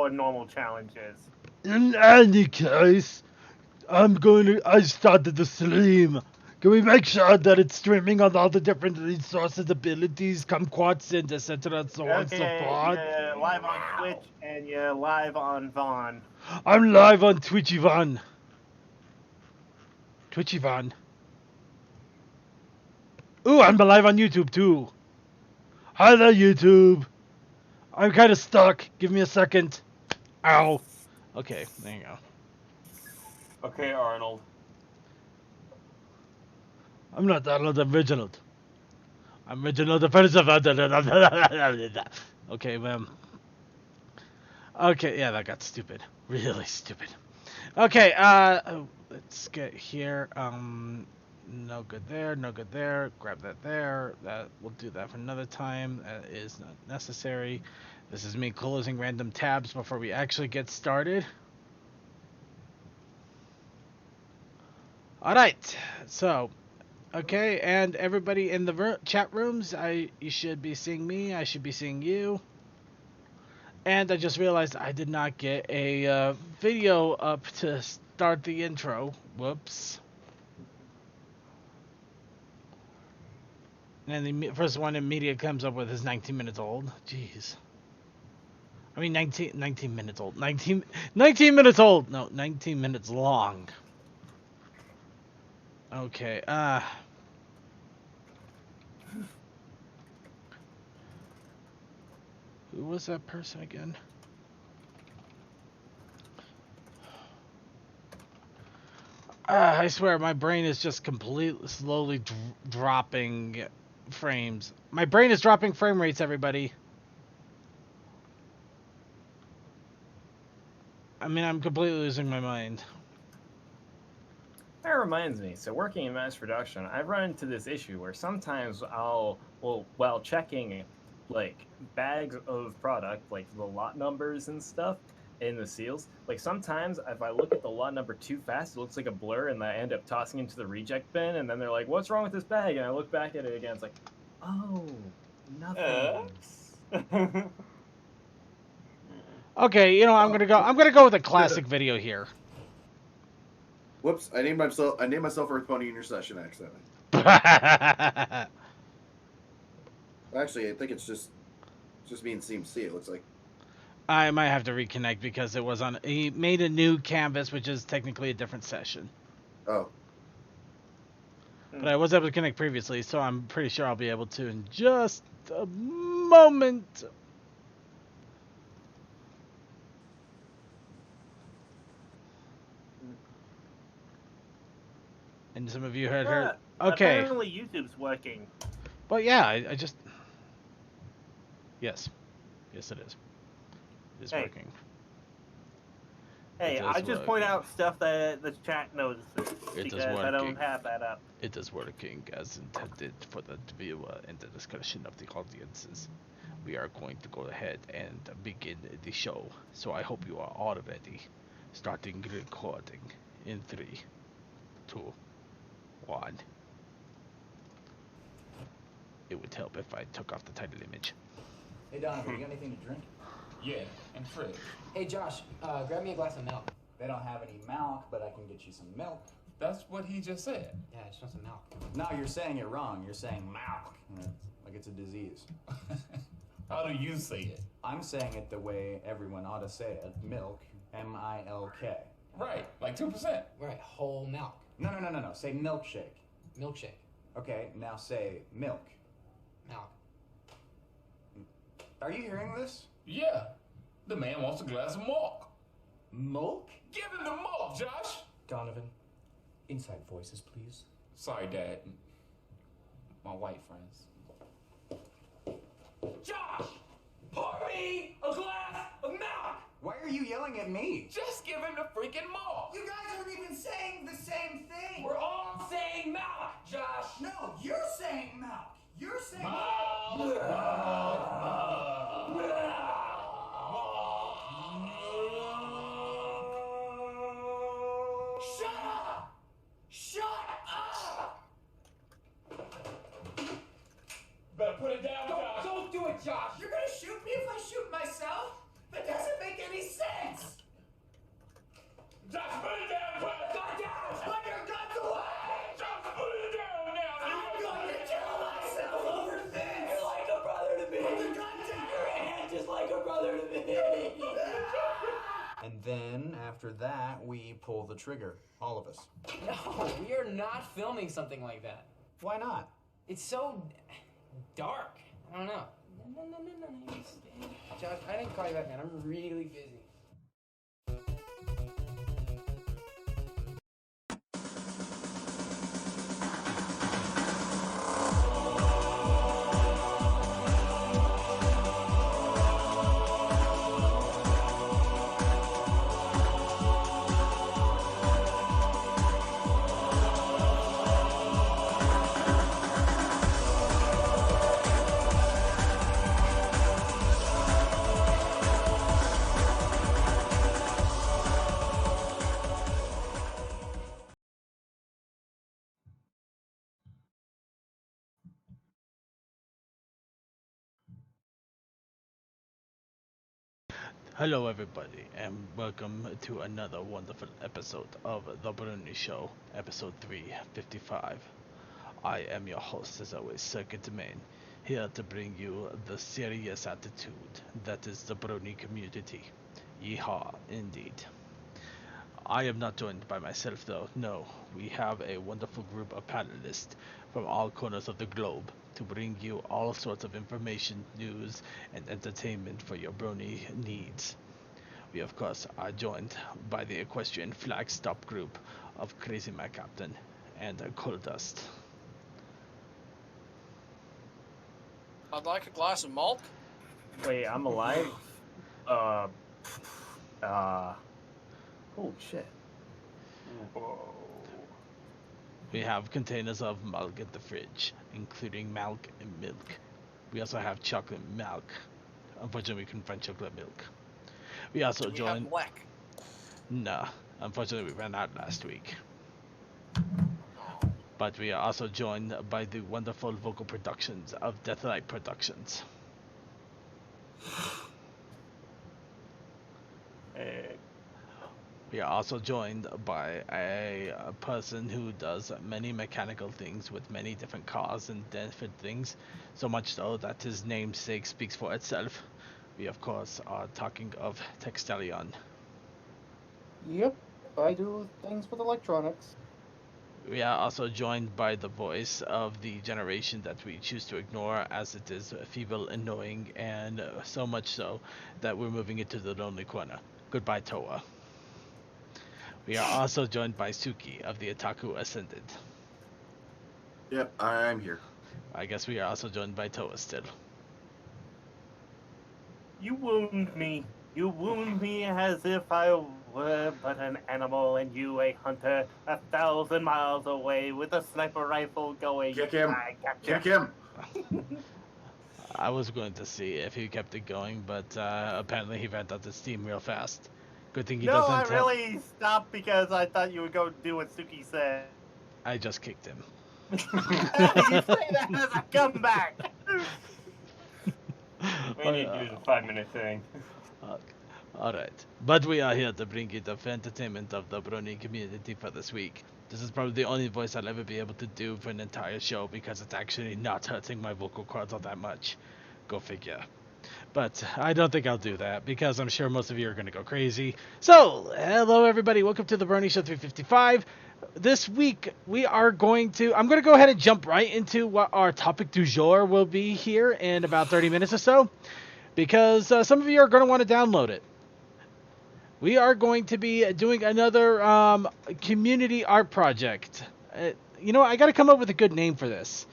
for normal challenges. In any case, I started the stream. Can we make sure that it's streaming on all the different resources, abilities, kumquats, and etc. and so on and so Okay, forth? you're live on Twitch and you're live on Vaughn. I'm live on Twitch, Ivan. Twitch, Ivan. Ooh, I'm live on YouTube too. Hi there, YouTube. I'm kind of stuck. Give me a second. Ow. Okay, there you go. Okay, Arnold. I'm not Arnold, I'm Reginald. I'm Reginald the first of Okay, ma'am. Okay, yeah, that got stupid. Really stupid. Okay, let's get here. No good there, no good there. Grab that there. That we'll do that for another time. That is not necessary. This is me closing random tabs before we actually get started. All right, so okay, and everybody in the chat rooms, you should be seeing me. I should be seeing you. And I just realized I did not get a video up to start the intro. Whoops. And the first one immediately comes up with is 19 minutes old. Jeez. I mean 19 minutes old. 19 minutes old. No, 19 minutes long. Okay, who was that person again? I swear my brain is just completely slowly dropping frames. My brain is dropping frame rates, everybody. I mean, I'm completely losing my mind. That reminds me, so working in mass production, I've run into this issue where sometimes while checking, like, bags of product, like the lot numbers and stuff, in the seals, like, sometimes if I look at the lot number too fast, it looks like a blur, and I end up tossing into the reject bin, and then they're like, what's wrong with this bag? And I look back at it again, it's like, oh, nothing. Okay, you know, I'm gonna go with a classic video here. Whoops! I named myself Earth Pony Intercession accidentally. Actually, I think it's just me and CMC. It looks like. I might have to reconnect because it was on. He made a new canvas, which is technically a different session. Oh. But I was able to connect previously, so I'm pretty sure I'll be able to in just a moment. And some of you heard her. Okay. Apparently YouTube's working. Well, yeah, I just. Yes. Yes, it is. It is working. Hey, I just point out stuff that the chat notices because I don't have that up. It is working as intended for the viewer and the discussion of the audiences. We are going to go ahead and begin the show. So I hope you are all ready. Starting recording in 3, 2, 1. It would help if I took off the title image. Hey Donovan, you got anything to drink? Yeah, and fridge. Hey Josh, grab me a glass of milk. They don't have any milk, but I can get you some milk. That's what he just said. Yeah, I just want some milk. No, you're saying it wrong. You're saying milk. Like it's a disease. How do you say it? I'm saying it the way everyone ought to say it. Milk. M-I-L-K. Right, like 2%. Right, whole milk. No. Say milkshake. Milkshake. Okay, now say milk. Milk. Are you hearing this? Yeah. The man wants a glass of milk. Milk? Give him the milk, Josh. Donovan, inside voices, please. Sorry, Dad. My white friends. Josh! Pour me a glass of milk! Why are you yelling at me? Just give him the freaking milk. You guys aren't even saying the same thing. We're all saying milk, Josh. No, you're saying milk. You're saying milk. Shut up! Shut up! Better put it down, Josh. Don't do it, Josh. You're gonna shoot me if I shoot myself? That doesn't make any sense. Then, after that, we pull the trigger. All of us. No, we are not filming something like that. Why not? It's so dark. I don't know. No. Josh, I didn't call you back, man. I'm really busy. Hello everybody, and welcome to another wonderful episode of The Brony Show, episode 355. I am your host, as always, Circuit Domain, here to bring you the serious attitude that is the Brony community. Yeehaw, indeed. I am not joined by myself though, no. We have a wonderful group of panelists from all corners of the globe to bring you all sorts of information, news, and entertainment for your Brony needs. We of course are joined by the equestrian flag stop group of Crazy Mac Captain and Coal Dust. I'd like a glass of milk. Wait, I'm alive? Holy shit. Whoa. We have containers of milk at the fridge, including milk and milk. We also have chocolate milk. Unfortunately, we couldn't find chocolate milk. We also Do we have joined... black? Nah, unfortunately we ran out last week. But we are also joined by the wonderful vocal productions of Deathlight Productions. We are also joined by a person who does many mechanical things with many different cars and different things, so much so that his namesake speaks for itself. We of course are talking of Textelion. Yep, I do things with electronics. We are also joined by the voice of the generation that we choose to ignore, as it is feeble, annoying, and so much so that we're moving it to the lonely corner. Goodbye, Toa. We are also joined by Suki of the Otaku Ascended. Yep, I'm here. I guess we are also joined by Toa still. You wound me. You wound me as if I were but an animal and you a hunter 1,000 miles away with a sniper rifle going. Kick him. I gotcha. Kick him. I was going to see if he kept it going, but apparently he ran out of steam real fast. Good thing he No, doesn't I have... really stopped because I thought you would go do what Suki said. I just kicked him. You say that as a comeback. We need to do the 5-minute thing. Alright, but we are here to bring you the entertainment of the Brony community for this week. This is probably the only voice I'll ever be able to do for an entire show because it's actually not hurting my vocal cords all that much. Go figure. But I don't think I'll do that because I'm sure most of you are going to go crazy. So, hello everybody, welcome to the Brony Show 355. This week we are I'm going to go ahead and jump right into what our topic du jour will be here in about 30 minutes or so. Because some of you are going to want to download it. We are going to be doing another community art project. You know, I got to come up with a good name for this.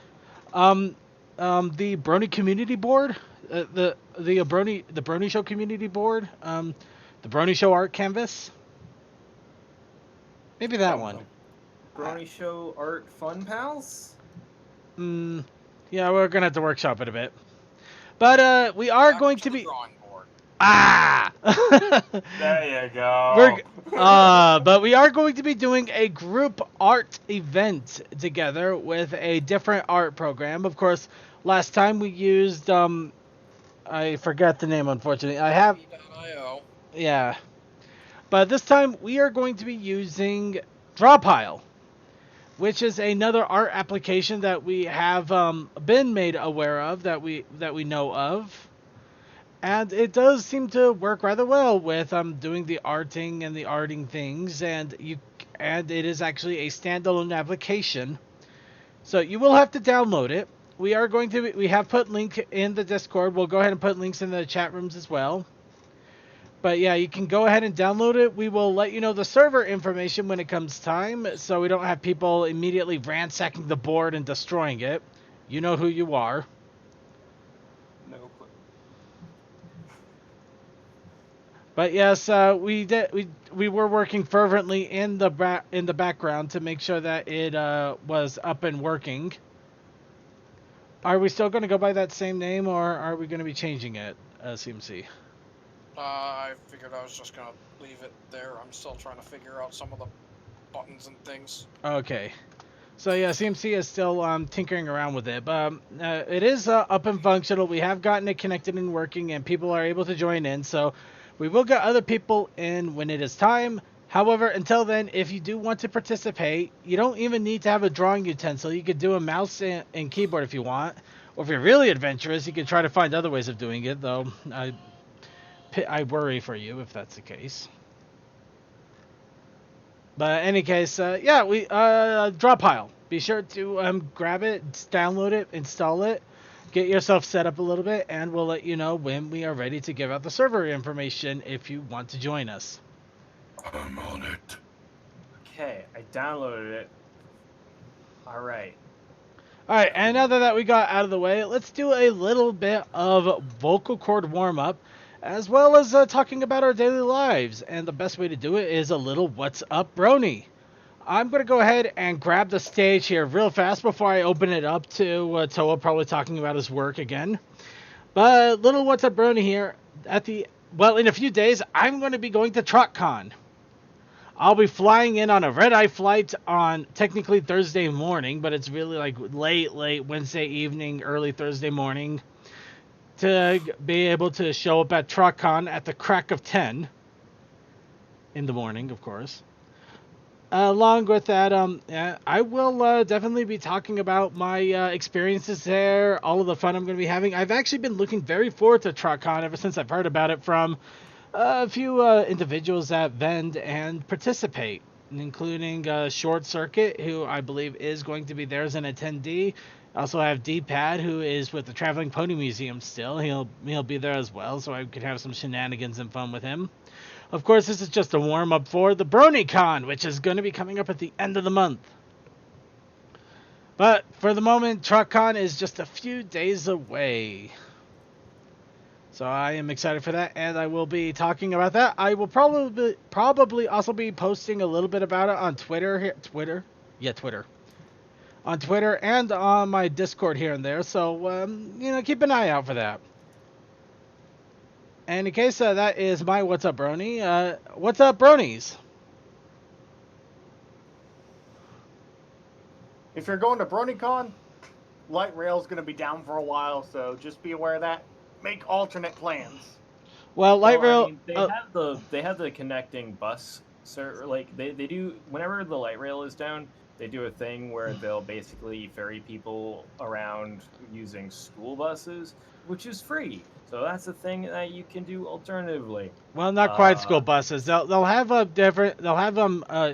The Brony Community Board, the Brony Show Community Board, the Brony Show Art Canvas. Maybe that one. Brony Show Art Fun Pals? Yeah, we're gonna have to workshop it a bit. But we are going to be. There you go. But we are going to be doing a group art event together with a different art program. Of course, last time we used I forgot the name, unfortunately. Yeah. But this time we are going to be using Drawpile, which is another art application that we have been made aware of, that we know of. And it does seem to work rather well with doing the arting and the arting things, and it is actually a standalone application. So you will have to download it. We have put link in the Discord. We'll go ahead and put links in the chat rooms as well. But yeah, you can go ahead and download it. We will let you know the server information when it comes time, so we don't have people immediately ransacking the board and destroying it. You know who you are. No clue. But yes, we were working fervently in the background to make sure that it was up and working. Are we still going to go by that same name, or are we going to be changing it, CMC? I figured I was just gonna leave it there. I'm still trying to figure out some of the buttons and things. Okay. So yeah, CMC is still tinkering around with it, but it is up and functional. We have gotten it connected and working, and people are able to join in. So we will get other people in when it is time. However, until then, if you do want to participate, you don't even need to have a drawing utensil. You could do a mouse and keyboard if you want. Or if you're really adventurous, you can try to find other ways of doing it, though I worry for you if that's the case. But in any case, yeah, we draw pile. Be sure to grab it, download it, install it, get yourself set up a little bit, and we'll let you know when we are ready to give out the server information if you want to join us. I'm on it. Okay, I downloaded it. All right. Alright, and now that we got out of the way, let's do a little bit of vocal cord warm-up, as well as talking about our daily lives. And the best way to do it is a little What's Up Brony. I'm going to go ahead and grab the stage here real fast before I open it up to Toa probably talking about his work again. But little What's Up Brony here. In a few days, I'm going to be going to TruckCon. I'll be flying in on a red-eye flight on technically Thursday morning, but it's really like late Wednesday evening, early Thursday morning, to be able to show up at TruckCon at the crack of 10 in the morning, of course. Along with that, I will definitely be talking about my experiences there, all of the fun I'm going to be having. I've actually been looking very forward to TruckCon ever since I've heard about it from a few individuals that vend and participate, including Short Circuit, who I believe is going to be there as an attendee. I also have D-Pad, who is with the Traveling Pony Museum still. He'll be there as well, so I could have some shenanigans and fun with him. Of course, this is just a warm-up for the BronyCon, which is going to be coming up at the end of the month. But for the moment, TruckCon is just a few days away. So I am excited for that, and I will be talking about that. I will probably also be posting a little bit about it on Twitter. On Twitter and on my Discord here and there. So, keep an eye out for that. And in case that is my What's Up Brony. What's up, Bronies? If you're going to BronyCon, light rail's going to be down for a while, so just be aware of that. Make alternate plans. Well, light rail. I mean, they have the connecting bus. They do whenever the light rail is down. They do a thing where they'll basically ferry people around using school buses, which is free. So that's a thing that you can do alternatively. Well, not quite school buses. They'll have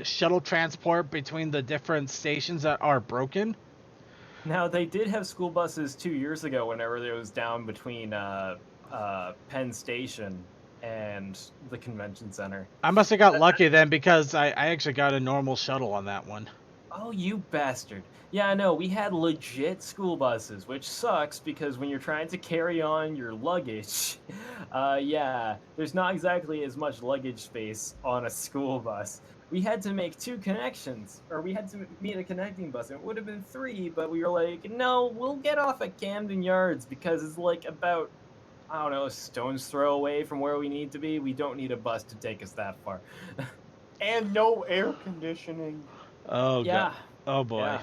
shuttle transport between the different stations that are broken. Now they did have school buses 2 years ago. Whenever it was down between Penn Station and the convention center. I must have got lucky then, because I actually got a normal shuttle on that one. Oh, you bastard. Yeah, no, we had legit school buses, which sucks because when you're trying to carry on your luggage, there's not exactly as much luggage space on a school bus. We had to make 2 connections, or we had to meet a connecting bus. It would have been 3, but we were like, no, we'll get off at Camden Yards because it's like about, I don't know, a stone's throw away from where we need to be. We don't need a bus to take us that far. And no air conditioning. Oh, yeah. God. Oh, boy. Yeah.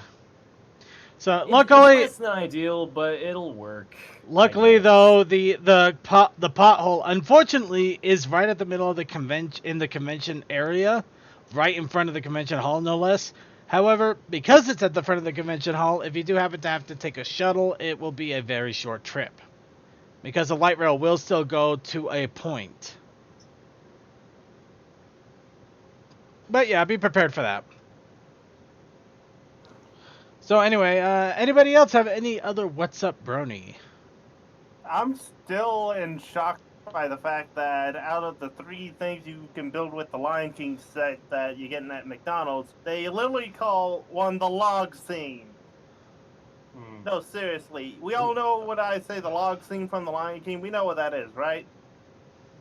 So, luckily... It's not ideal, but it'll work. Luckily, though, the pothole, unfortunately, is right at the middle of the convention area. Right in front of the convention hall, no less. However, because it's at the front of the convention hall, if you do happen to have to take a shuttle, it will be a very short trip. because the light rail will still go to a point. But yeah, be prepared for that. So anyway, anybody else have any other what's up, Brony? I'm still in shock by the fact that out of the 3 things you can build with the Lion King set that you're getting at McDonald's, they literally call one the log scene. No, seriously. We all know what I say, the log scene from the Lion King. We know what that is, right?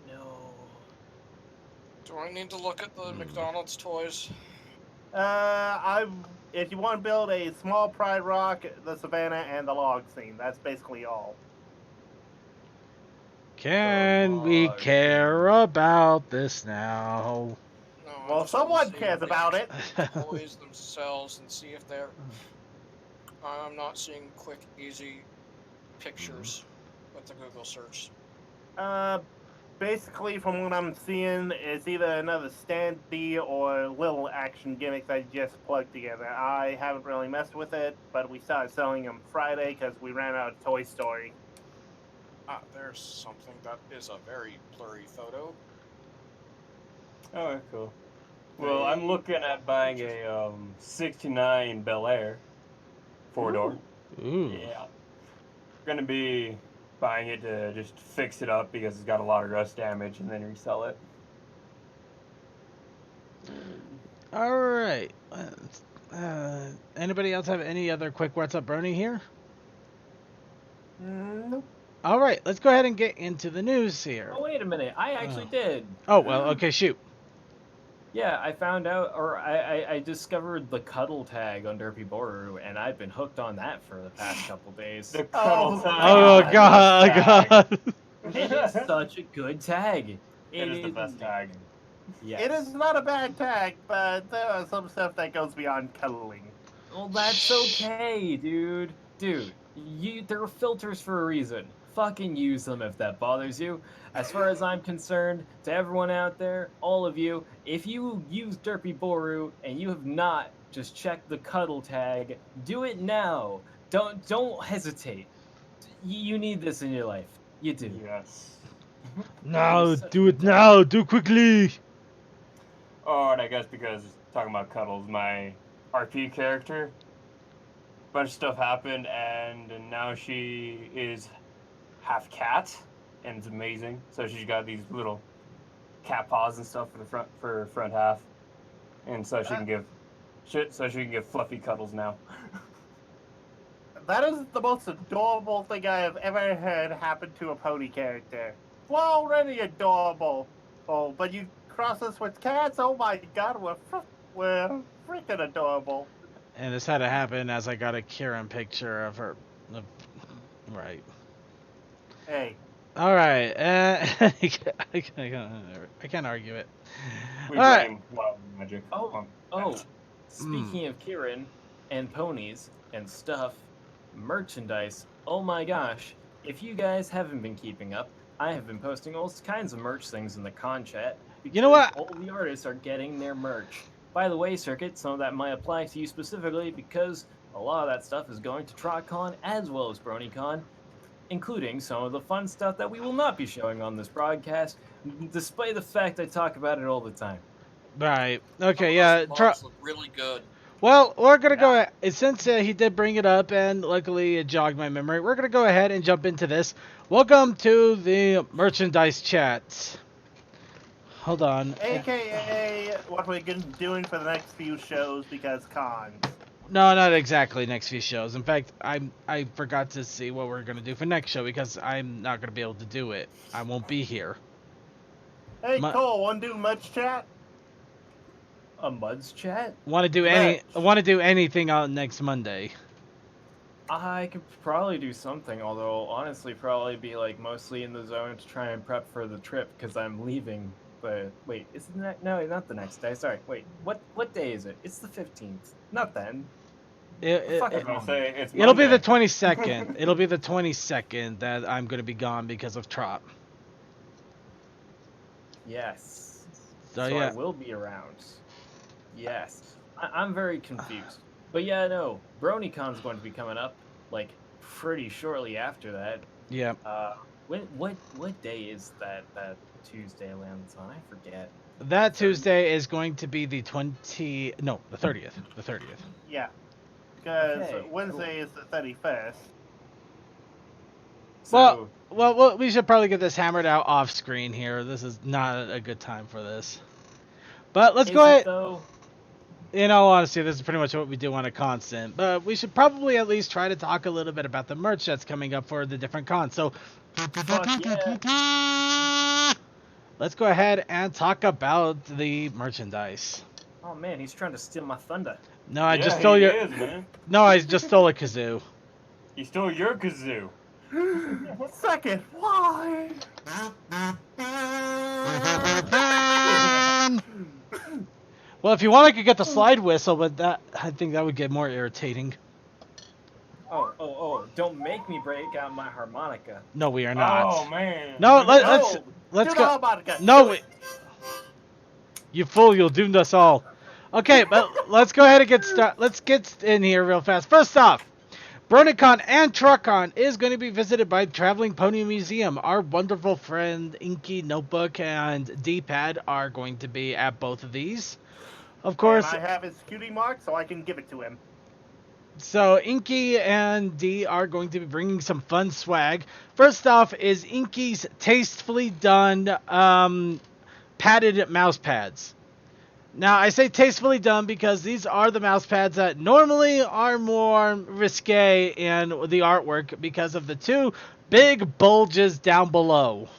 No. Do I need to look at the McDonald's toys? If you want to build a small Pride Rock, the Savannah, and the log scene, that's basically all. Can we care about this now? No, I Well, just wanna someone see cares the about it. toys themselves and see if they're. I'm not seeing quick, easy pictures with the Google search. Basically, from what I'm seeing, it's either another standee or little action gimmick that you just plug together. I haven't really messed with it, but we started selling them Friday because we ran out of Toy Story. Ah, there's something that is a very blurry photo. Oh, cool. Well, I'm looking at buying a 69 Bel Air 4-door. Ooh. Yeah. Gonna be buying it to just fix it up because it's got a lot of rust damage and then resell it. All right. Anybody else have any other quick what's up, Brony here? Nope. All right, let's go ahead and get into the news here. Oh, wait a minute. I actually did. Oh, well, okay, shoot. Yeah, I found out, or I discovered the cuddle tag on Derpy Boru, and I've been hooked on that for the past couple days. The cuddle tag. Oh, God. It is such a good tag. It is the best tag. Yes. It is not a bad tag, but there are some stuff that goes beyond cuddling. Well, that's okay, dude. Dude, there are filters for a reason. Fucking use them if that bothers you. As far as I'm concerned, to everyone out there, all of you, if you use Derpy Boru and you have not just checked the cuddle tag, do it now. Don't hesitate. You need this in your life. You do. Yes. Now, do it now. Do quickly. Oh, and I guess because talking about cuddles, my RP character, bunch of stuff happened, and now she is half cat, and it's amazing. So she's got these little cat paws and stuff for her front half, and so she can give fluffy cuddles now. That is the most adorable thing I have ever heard happen to a pony character. We're already adorable. Oh, but you cross us with cats? Oh my god, we're freaking adorable. And this had to happen as I got a Kieran picture of her. Right. Hey. All right. I can't argue it. We All right. blame wild magic. Speaking of Kieran and ponies and stuff, merchandise. Oh my gosh. If you guys haven't been keeping up, I have been posting all kinds of merch things in the con chat. You know what? All the artists are getting their merch. By the way, Circuit, some of that might apply to you specifically because a lot of that stuff is going to TrotCon as well as BronyCon, including some of the fun stuff that we will not be showing on this broadcast, despite the fact I talk about it all the time. Right. Okay. Some Yeah. of those mugs look really good. Well, we're gonna go since he did bring it up, and luckily it jogged my memory. We're gonna go ahead and jump into this. Welcome to the merchandise chat. Hold on. AKA what we're doing for the next few shows because cons. No, not exactly next few shows. In fact, I forgot to see what we're gonna do for next show because I'm not gonna be able to do it. I won't be here. Hey, Cole, want to do much chat? A Muds chat? Want to do anything on next Monday? I could probably do something, although honestly probably be like mostly in the zone to try and prep for the trip because I'm leaving. But wait, is it no, not the next day. Sorry, wait, what day is it? It's the 15th. Not then. It'll be the 22nd. It'll be the 22nd that I'm gonna be gone because of Trot. Yes. So yeah, yeah. I will be around. Yes. I'm very confused. But yeah, no, BronyCon's going to be coming up, like, pretty shortly after that. Yeah. What day is that Tuesday lands on? I forget. That Tuesday is going to be the 30th. The 30th. Yeah, because Okay, Wednesday is the 31st. So, Well, we should probably get this hammered out off screen here. This is not a good time for this. But let's is go it ahead. though? In all honesty, this is pretty much what we do on a constant. But we should probably at least try to talk a little bit about the merch that's coming up for the different cons. So, Fuck yeah! let's go ahead and talk about the merchandise. Oh man, he's trying to steal my thunder. No, I Yeah, just stole he your. is, man. No, I just stole a kazoo. He stole your kazoo. Second, why? Well, if you want, I could get the slide whistle, but I think that would get more irritating. Oh! Don't make me break out my harmonica. No, we are not. Oh man. No, No, let's do the go. harmonica. No, you fool! You'll doom us all. Okay, but let's go ahead and get started. Let's get in here real fast. First off, BronyCon and TruckCon is going to be visited by Traveling Pony Museum. Our wonderful friend Inky Notebook and D-Pad are going to be at both of these. Of course, And I have his cutie mark, so I can give it to him. so Inky and D are going to be bringing some fun swag. First off is Inky's tastefully done padded mouse pads. Now, I say tastefully done because these are the mouse pads that normally are more risque in the artwork because of the two big bulges down below.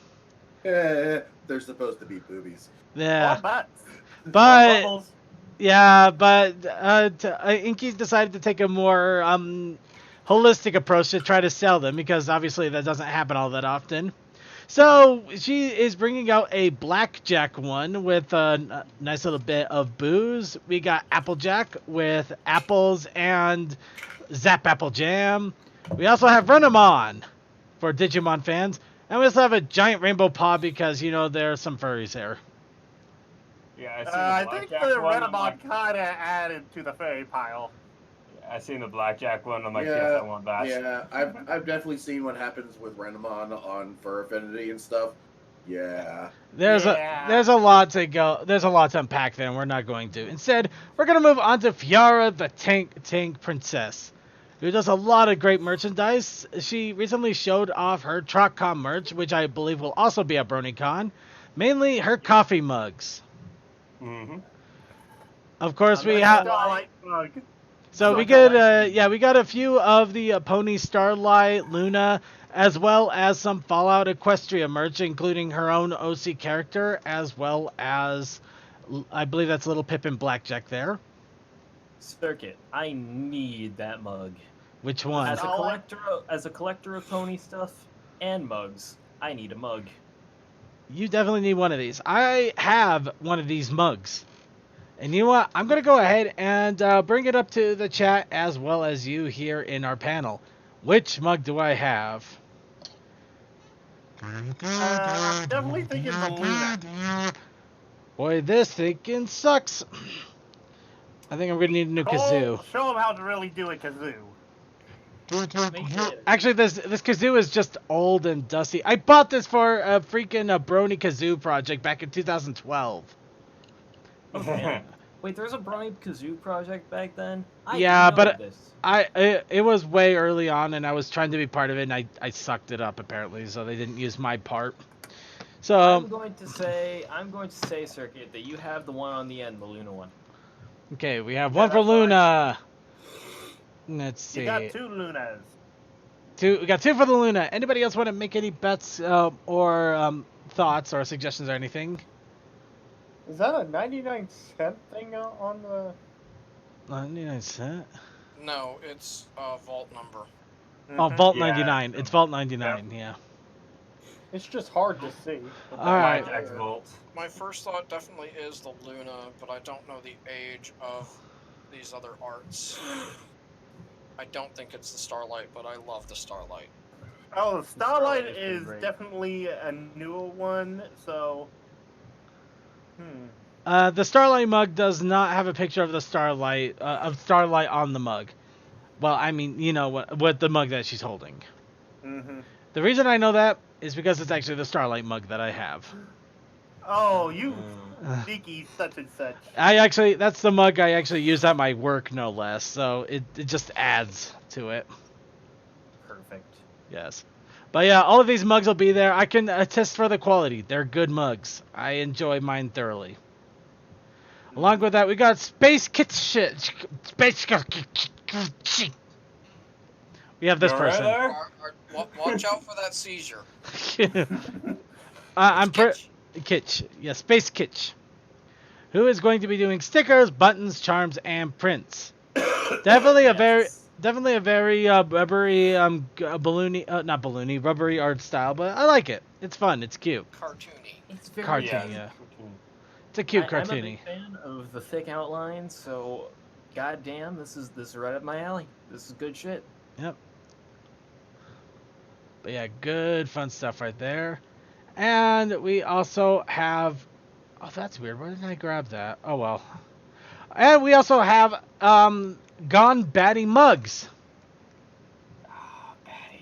They're supposed to be boobies. Yeah, Or butts. but Bubbles. yeah, but Inky decided to take a more holistic approach to try to sell them because obviously that doesn't happen all that often. So she is bringing out a blackjack one with a nice little bit of booze. We got Applejack with apples and Zap Apple Jam. We also have Renamon for Digimon fans. And we also have a giant rainbow paw because, you know, there are some furries there. Yeah, I the think the blackjack one, I'm Renamon like, kind of added to the fairy pile. I seen the blackjack one. I'm like, yes, I want that. Yeah, I've definitely seen what happens with Renamon on Fur Affinity and stuff. Yeah. There's a lot to go. There's a lot to unpack there, and we're not going to. Instead, we're gonna move on to Fiara, the Tank Princess, who does a lot of great merchandise. She recently showed off her TruckCon merch, which I believe will also be at BronyCon. Mainly her coffee mugs. Mm-hmm. Of course, we I'm have. not Starlight mug. So we get we got a few of the Pony Starlight, Luna, as well as some Fallout Equestria merch, including her own OC character, as well as I believe that's Little Pippin Blackjack there. Circuit. I need that mug. Which one? As a collector of pony stuff and mugs, I need a mug. You definitely need one of these. I have one of these mugs. And you know what? I'm going to go ahead and bring it up to the chat as well as you here in our panel. Which mug do I have? Definitely thinking the Luna. Boy, this thinking sucks. I think I'm going to need a new kazoo. Show him how to really do a kazoo. Actually, this kazoo is just old and dusty. I bought this for a freaking Brony kazoo project back in 2012. Okay. Wait, there's a Brony Kazoo project back then? Yeah, but this. it was way early on, and I was trying to be part of it, and I sucked it up apparently, so they didn't use my part. So I'm going to say, Circuit, that you have the one on the end, the Luna one. okay, we have one for Luna. Let's see. You got two Lunas. We got two for the Luna. Anybody else want to make any bets or thoughts or suggestions or anything? Is that a 99-cent thing on the... 99 cent? No, it's vault number. Oh, Vault Yeah. 99. It's Vault 99, yeah. It's just hard to see. Alright. Blackjack's vault. My first thought definitely is the Luna, but I don't know the age of these other arts. I don't think it's the Starlight, but I love the Starlight. Oh, Starlight Starlight is is great. definitely a newer one, so... The Starlight mug does not have a picture of the Starlight on the mug. Well, I mean, you know what the mug that she's holding. Mm-hmm. The reason I know that is because it's actually the Starlight mug that I have. Oh, you Uh, sneaky such and such. that's the mug I actually use at my work, no less. So it just adds to it. Perfect. Yes. But yeah, all of these mugs will be there. I can attest for the quality. They're good mugs. I enjoy mine thoroughly. Along with that, we got Space Kitchen. Space. We have this You alright person. there? Watch out for that seizure. I'm Kitsch. Kitsch. Yeah, Space Kitsch. Who is going to be doing stickers, buttons, charms, and prints. Definitely a very rubbery balloony, not balloony, rubbery art style, but I like it. It's fun. It's cute. Cartoony. It's very Cartoon, Yeah. yeah. It's a cute I'm a cartoony. big fan of the thick outlines, so goddamn, this is right up my alley. This is good shit. Yep. But yeah, good fun stuff right there. And we also have, oh, that's weird. Why didn't I grab that? Oh well. And we also have Gone Batty mugs.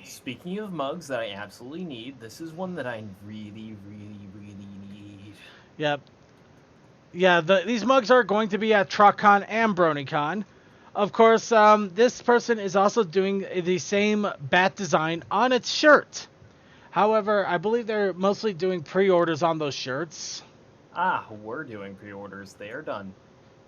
Speaking of mugs that I absolutely need, this is one that I really, really, really need. Yep. Yeah, these mugs are going to be at TrotCon and BronyCon. Of course, this person is also doing the same bat design on its shirt. However, I believe they're mostly doing pre-orders on those shirts. Ah, we're doing pre-orders. They are done.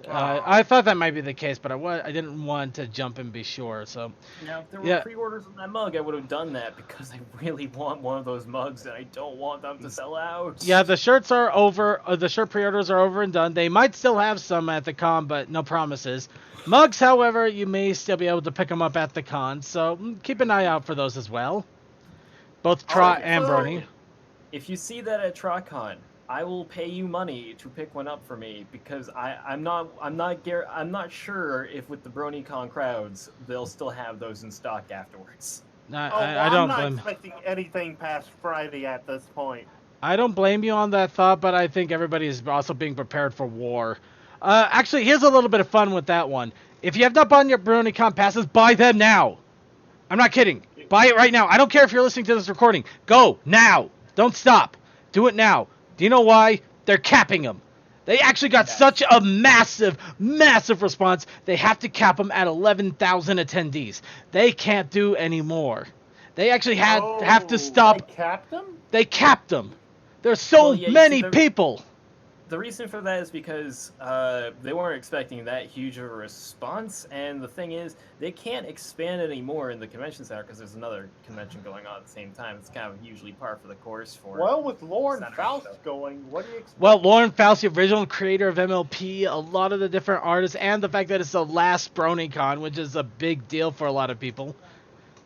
I thought that might be the case, but I didn't want to jump and be sure. So Now, if there were Yeah. pre-orders on that mug, I would have done that because I really want one of those mugs and I don't want them to sell out. yeah, the shirts are over. The shirt pre-orders are over and done. They might still have some at the con, but no promises. Mugs, however, you may still be able to pick them up at the con. So keep an eye out for those as well. Both Trot and so- Brony. If you see that at TrotCon, I will pay you money to pick one up for me because I'm not sure if with the BronyCon crowds they'll still have those in stock afterwards. I don't I'm not blame. expecting anything past Friday at this point. I don't blame you on that thought, but I think everybody is also being prepared for war. Actually, here's a little bit of fun with that one. If you have not bought your BronyCon passes, buy them now. I'm not kidding. Buy it right now. I don't care if you're listening to this recording. Go now. Don't stop. Do it now. Do you know why? They're capping them. They actually got such a massive, massive response. They have to cap them at 11,000 attendees. They can't do any more. They actually have to stop. They capped them? They capped them. There's so Well, yeah, you many see, the- people. The reason for that is because they weren't expecting that huge of a response, and the thing is, they can't expand anymore in the convention center because there's another convention going on at the same time. It's kind of usually par for the course for. Well, with Lauren Center Faust stuff. going, what do you expect? Well, Lauren Faust, the original creator of MLP, a lot of the different artists, and the fact that it's the last BronyCon, which is a big deal for a lot of people.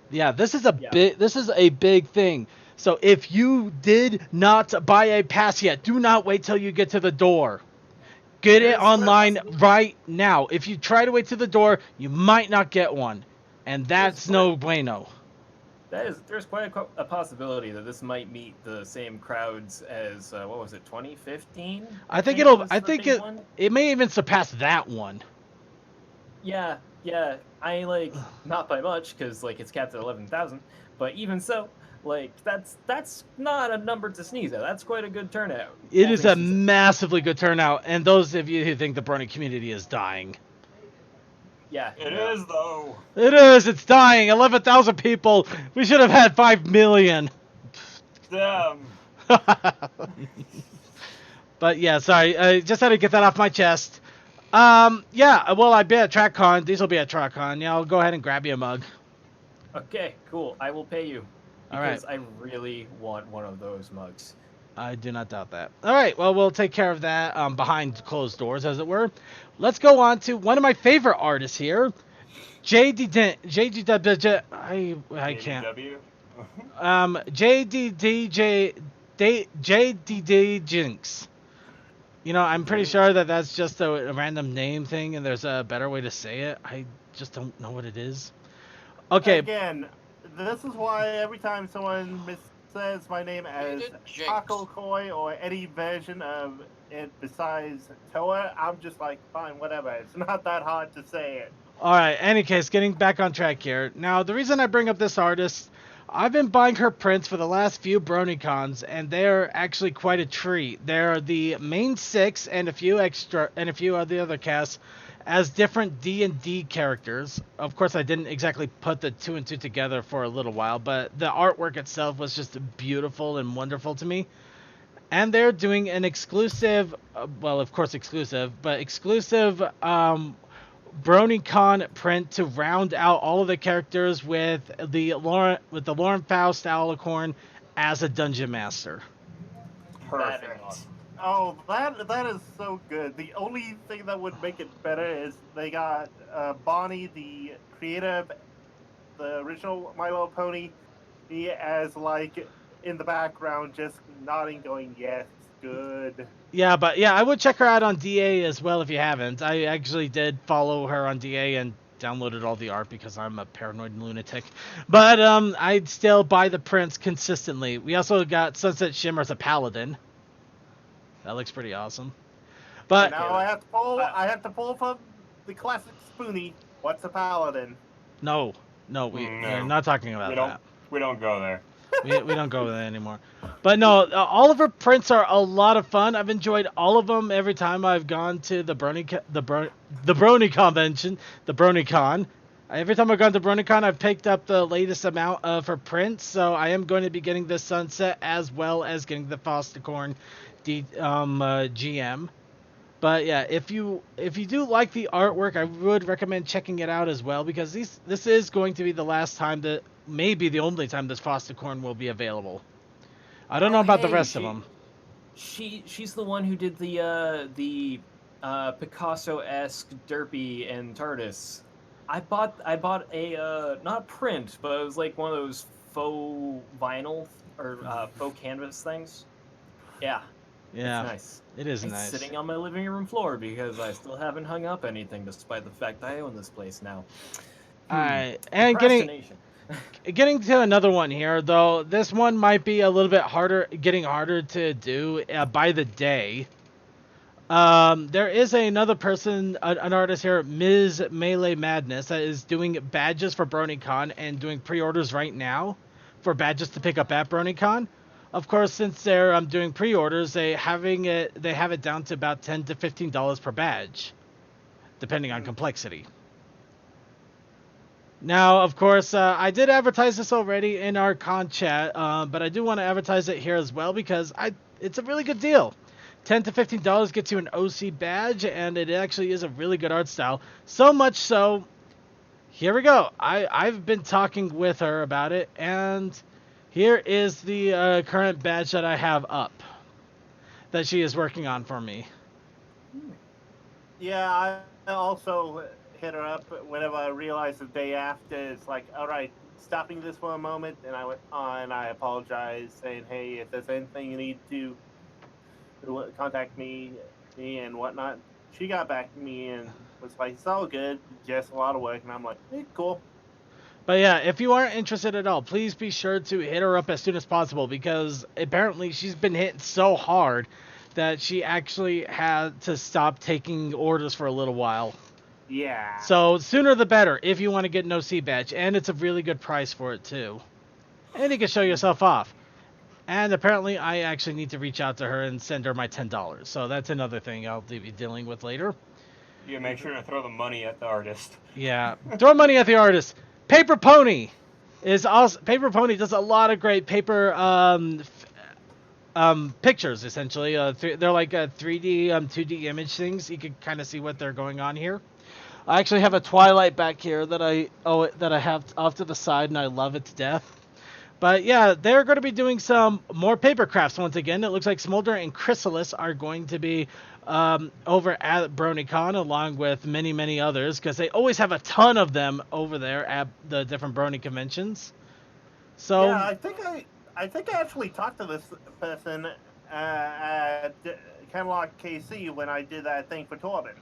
Yeah, this is a big thing. So if you did not buy a pass yet, do not wait till you get to the door. Get it online right now. If you try to wait to the door, you might not get one. And that's no bueno. There's quite a possibility that this might meet the same crowds as what was it, 2015? I think was the think big one. it may even surpass that one. Yeah. I like not by much because like it's capped at 11,000, but even so, like that's not a number to sneeze at. That's quite a good turnout. It all is things a considered. massively good turnout. And those of you who think the Brony community is dying. Yeah. It is though. It is. It's dying. 11,000 people. We should have had 5 million. Damn. But yeah, sorry. I just had to get that off my chest. Yeah. Well, I'll be at TrotCon. These will be at TrotCon. Yeah, I'll go ahead and grab you a mug. Okay, cool. I will pay you All right. because I really want one of those mugs. I do not doubt that. All right. Well, we'll take care of that behind closed doors, as it were. Let's go on to one of my favorite artists here, JDDJ. I can't. JDW? JDD Jinx. You know, I'm pretty sure that that's just a random name thing, and there's a better way to say it. I just don't know what it is. Okay. Again, this is why every time someone says my name as Jinx. Taco Koi or any version of it besides Toa, I'm just like, fine, whatever. It's not that hard to say it. All right. Any case, getting back on track here. Now, the reason I bring up this artist, I've been buying her prints for the last few BronyCons, and they're actually quite a treat. They're the main 6 and a few of the other casts as different D&D characters. Of course, I didn't exactly put the 2 and 2 together for a little while, but the artwork itself was just beautiful and wonderful to me. And they're doing an exclusive, well, of course exclusive, but exclusive BronyCon print to round out all of the characters with the Lauren Faust Alicorn as a dungeon master. Perfect. Oh, that is so good. The only thing that would make it better is they got Bonnie, the creative, the original My Little Pony, as like in the background, just nodding, going, "Yes, good." Yeah, but yeah, I would check her out on DA as well if you haven't. I actually did follow her on DA and downloaded all the art because I'm a paranoid lunatic. But I'd still buy the prints consistently. We also got Sunset Shimmer as a paladin. That looks pretty awesome. But now I have to pull from the classic Spoonie. What's a paladin? No, we're not talking about that. We don't go there. we don't go there anymore. But no, all of her prints are a lot of fun. I've enjoyed all of them every time I've gone to the Brony convention, the BronyCon. Every time I've gone to BronyCon, I've picked up the latest amount of her prints. So I am going to be getting the Sunset as well as getting the Fostercorn GM. But yeah, if you do like the artwork, I would recommend checking it out as well, because this is going to be the last time that, maybe the only time, this Fostercorn will be available. I don't know about the rest of them. She's the one who did the Picasso-esque Derpy and TARDIS. I bought a not print, but it was like one of those faux vinyl or faux canvas things. Yeah. Yeah, it's nice. It is it's nice. Sitting on my living room floor because I still haven't hung up anything, despite the fact that I own this place now. And getting to another one here, though, this one might be a little bit harder to do by the day. There is another person, an artist here, Ms. Melee Madness, that is doing badges for BronyCon and doing pre-orders right now for badges to pick up at BronyCon. Of course, since they're doing pre-orders, they have it down to about $10 to $15 per badge, depending on complexity. Now, of course, I did advertise this already in our con chat, but I do want to advertise it here as well because it's a really good deal. $10 to $15 gets you an OC badge, and it actually is a really good art style. So much so, here we go. I've been talking with her about it, and here is the current badge that I have up that she is working on for me. Yeah, I also hit her up whenever I realized the day after. It's like, all right, stopping this for a moment, and I went on and I apologized, saying, hey, if there's anything you need to contact me and whatnot. She got back to me and was like, it's all good, just a lot of work. And I'm like, hey, cool. But yeah, if you aren't interested at all, please be sure to hit her up as soon as possible, because apparently she's been hit so hard that she actually had to stop taking orders for a little while. Yeah. So sooner the better if you want to get an OC badge, and it's a really good price for it too. And you can show yourself off. And apparently I actually need to reach out to her and send her my $10. So that's another thing I'll be dealing with later. Yeah, make sure to throw the money at the artist. Yeah, throw money at the artist. Paper Pony is also, Paper Pony does a lot of great paper pictures, essentially. They're like 3D 2D image things. You can kind of see what they're going on here. I actually have a Twilight back here that I have off to the side, and I love it to death. But yeah, they're going to be doing some more paper crafts once again. It looks like Smolder and Chrysalis are going to be over at BronyCon, along with many, many others, because they always have a ton of them over there at the different Brony conventions. So yeah, I think I actually talked to this person at Camelot KC when I did that thing for Torben.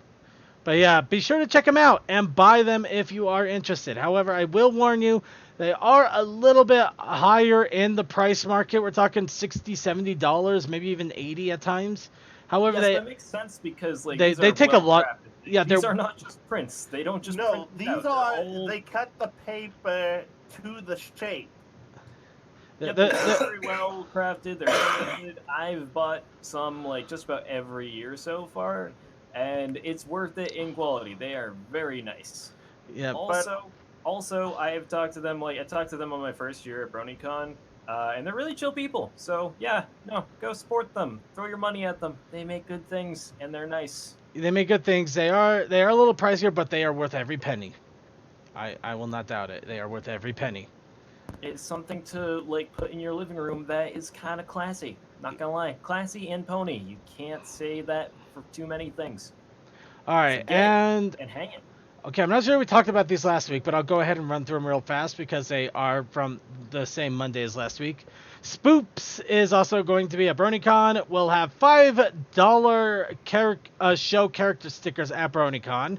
But yeah, be sure to check them out and buy them if you are interested. However, I will warn you, they are a little bit higher in the price market. We're talking $60, $70, maybe even $80 at times. However, that makes sense because like they take a lot. Yeah, these are not just prints. They don't just no. print These out. are they cut the paper to the shape. Yep, The- they're the- very well crafted. They're very good. I've bought some like just about every year so far, and it's worth it in quality. They are very nice. yeah, Also, I have talked to them. Like I talked to them on my first year at BronyCon, and they're really chill people. So yeah, no, go support them. Throw your money at them. They make good things, and they're nice. they make good things. They are a little pricier, but they are worth every penny. I will not doubt it. They are worth every penny. It's something to like put in your living room that is kind of classy. Not gonna lie, classy and pony. You can't say that for too many things. All right, get it and and hang it. okay, I'm not sure we talked about these last week, but I'll go ahead and run through them real fast because they are from the same Monday as last week. Spoops is also going to be at BronyCon. We'll have $5 show character stickers at BronyCon.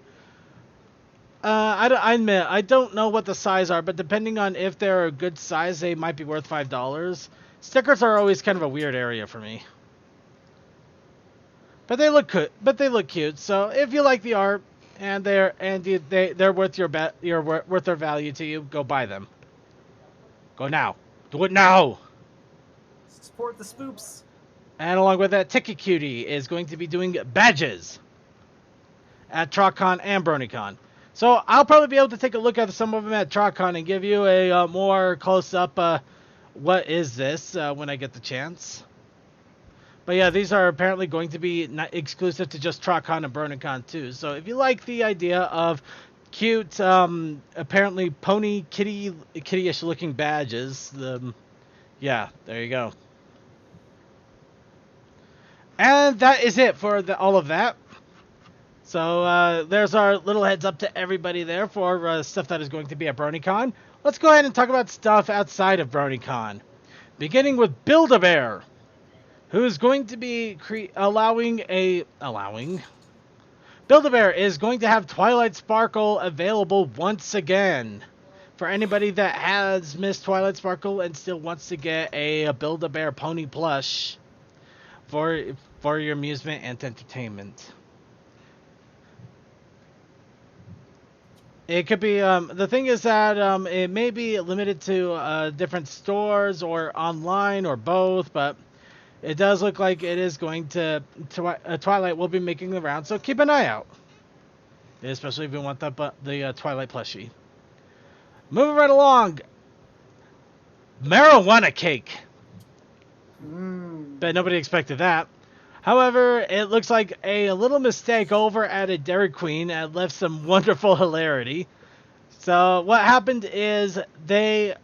I admit, I don't know what the size are, but depending on if they're a good size, they might be worth $5. Stickers are always kind of a weird area for me. But they look good. But they look cute. So if you like the art and they're worth worth their value to you, go buy them. Go now. Do it now. Support the spoops. And along with that, Ticket Cutie is going to be doing badges at TrotCon and BronyCon. So I'll probably be able to take a look at some of them at TrotCon and give you a more close-up what is this when I get the chance. But yeah, these are apparently going to be not exclusive to just TrotCon and BronyCon too. So if you like the idea of cute, apparently pony kitty-ish looking badges, yeah, there you go. And that is it for all of that. So there's our little heads up to everybody there for stuff that is going to be at BronyCon. Let's go ahead and talk about stuff outside of BronyCon. Beginning with Build-A-Bear, who is going to be Build-A-Bear is going to have Twilight Sparkle available once again. For anybody that has missed Twilight Sparkle and still wants to get a Build-A-Bear pony plush for your amusement and entertainment. It could be, the thing is that it may be limited to different stores or online or both, but it does look like it is going to Twilight will be making the round, so keep an eye out. Especially if you want the Twilight plushie. Moving right along. Marijuana cake. Bet nobody expected that. However, it looks like a little mistake over at a Dairy Queen and left some wonderful hilarity. So what happened is a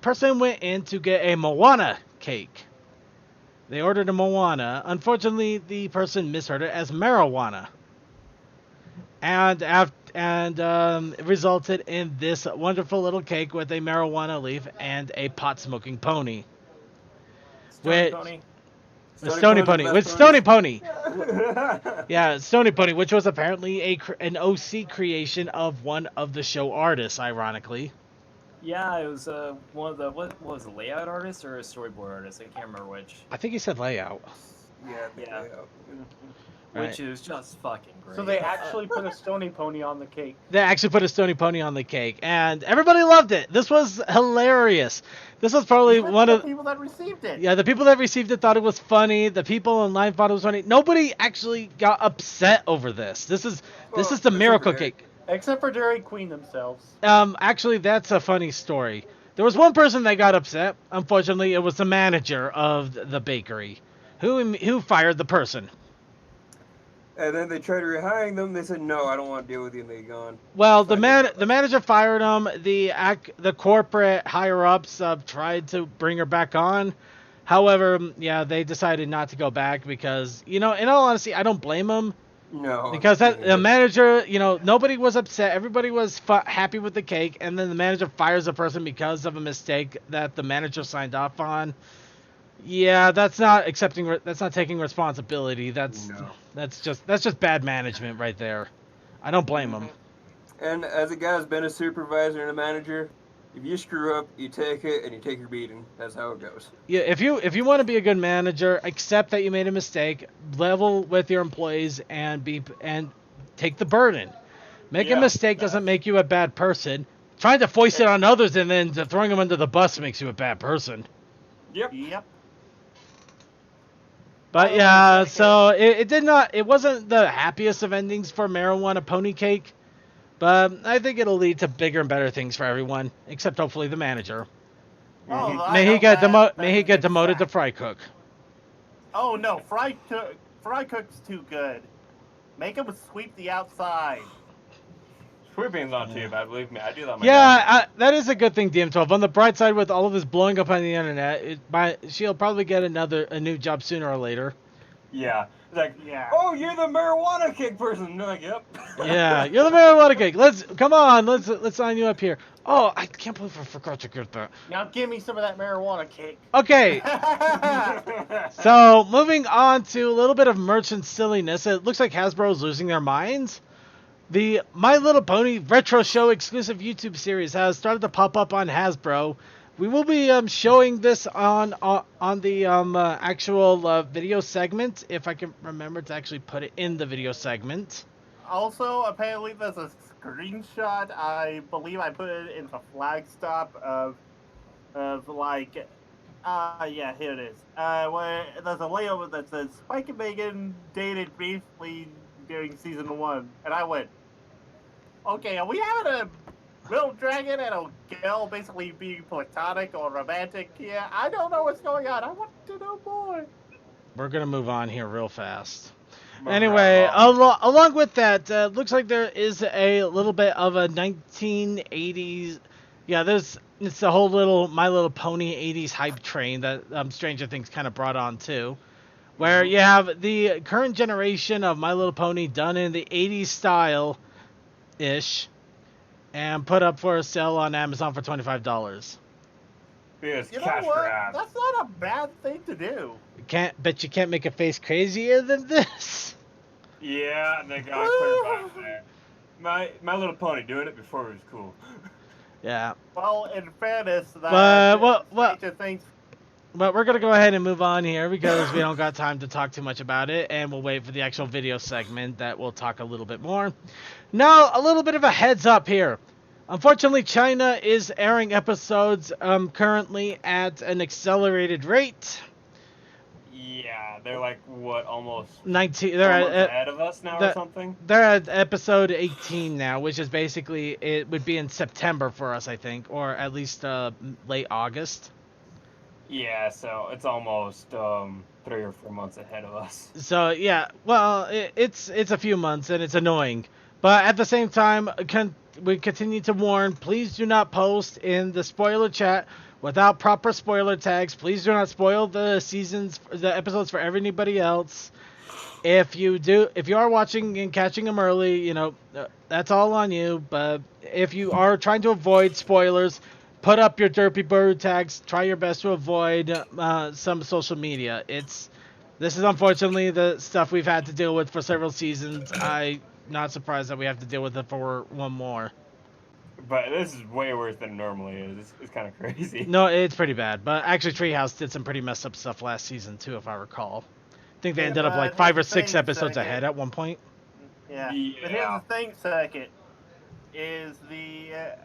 person went in to get a Moana cake. They ordered a Moana. Unfortunately, the person misheard it as marijuana. And it resulted in this wonderful little cake with a marijuana leaf and a pot-smoking pony. Stony Pony. Stony Pony. With Stony Pony. Yeah, Stony Pony, which was apparently an OC creation of one of the show artists, ironically. Yeah, it was one of the what was it, layout artist or a storyboard artist? I can't remember which. I think he said layout. Yeah. Right. Which is just fucking great. So they actually put a Stony Pony on the cake. They actually put a Stony Pony on the cake, and everybody loved it. This was hilarious. This was probably Even one the of people that received it. Yeah, the people that received it thought it was funny. The people in line thought it was funny. Nobody actually got upset over this. This is the miracle cake. Except for Dairy Queen themselves. Actually, that's a funny story. There was one person that got upset. Unfortunately, it was the manager of the bakery, who fired the person. And then they tried rehiring them. They said, "No, I don't want to deal with you," and they gone. Well, the manager fired him. The corporate higher ups tried to bring her back on. However, yeah, they decided not to go back because, in all honesty, I don't blame them. No. Because the manager, nobody was upset. Everybody was happy with the cake, and then the manager fires a person because of a mistake that the manager signed off on. Yeah, that's not taking responsibility. That's just bad management right there. I don't blame them. And as a guy who's been a supervisor and a manager, if you screw up, you take it and you take your beating. That's how it goes. Yeah, if you want to be a good manager, accept that you made a mistake, level with your employees, and take the burden. Make a mistake doesn't make you a bad person. Trying to foist it on others and then throwing them under the bus makes you a bad person. Yep. Yep. But Oh, yeah, okay. so it wasn't the happiest of endings for Marijuana Pony Cake, but I think it'll lead to bigger and better things for everyone, except hopefully the manager. Oh, I May he hope get that may he get gets demoted to sacked. fry cook. Oh no, Fry Cook's too good. Make him sweep the outside. Sweeping's not too bad, believe me. I do that myself. Yeah, that is a good thing, DM12. On the bright side, with all of this blowing up on the internet, she'll probably get a new job sooner or later. Yeah. It's like, Yeah. oh, you're the marijuana cake person. And they're like, yep. Yeah, you're the marijuana cake. Let's sign you up here. Oh, I can't believe I forgot to get that. Now give me some of that marijuana cake. Okay, so moving on to a little bit of merchant silliness. It looks like Hasbro's losing their minds. The My Little Pony Retro Show exclusive YouTube series has started to pop up on Hasbro. We will be showing this on the actual video segment, if I can remember to actually put it in the video segment. Also, apparently there's a screenshot. I believe I put it in the flag stop of like, yeah, here it is. Where there's a layover that says Spike and Megan dated briefly during season 1, and I went, okay, are we having a real dragon and a girl basically being platonic or romantic here? I don't know what's going on. I want to know more. We're gonna move on here real fast. Moving Anyway, right along. along with that, looks like there is a little bit of a 1980s. Yeah, it's the whole little My Little Pony 80s hype train that Stranger Things kind of brought on too, where you have the current generation of My Little Pony done in the 80s style, ish, and put up for a sale on Amazon for $25. Because You know cash what? grab. That's not a bad thing to do. Bet you can't make a face crazier than this. Yeah, they got clear back there. My Little Pony doing it before it was cool. Yeah. Well, in fairness, that Well, Stranger Things. But we're going to go ahead and move on here because we don't got time to talk too much about it, and we'll wait for the actual video segment that we'll talk a little bit more. Now, a little bit of a heads up here. Unfortunately, China is airing episodes currently at an accelerated rate. Yeah, they're like, what, almost 19. almost ahead of us now or something? They're at episode 18 now, which is basically, it would be in September for us, I think, or at least late August. Yeah, so it's almost 3 or 4 months ahead of us. So yeah, well, it's a few months and it's annoying, but at the same time, we continue to warn: please do not post in the spoiler chat without proper spoiler tags. Please do not spoil the episodes for everybody else. If you are watching and catching them early, that's all on you. But if you are trying to avoid spoilers, put up your derpy bird tags. Try your best to avoid some social media. This is unfortunately the stuff we've had to deal with for several seasons. I'm not surprised that we have to deal with it for one more. But this is way worse than it normally is. It's kind of crazy. No, it's pretty bad. But actually, Treehouse did some pretty messed up stuff last season too, if I recall. I think they ended up like 5 or 6 episodes ahead at one point. Yeah. Yeah. But here's the thing, Circuit. Is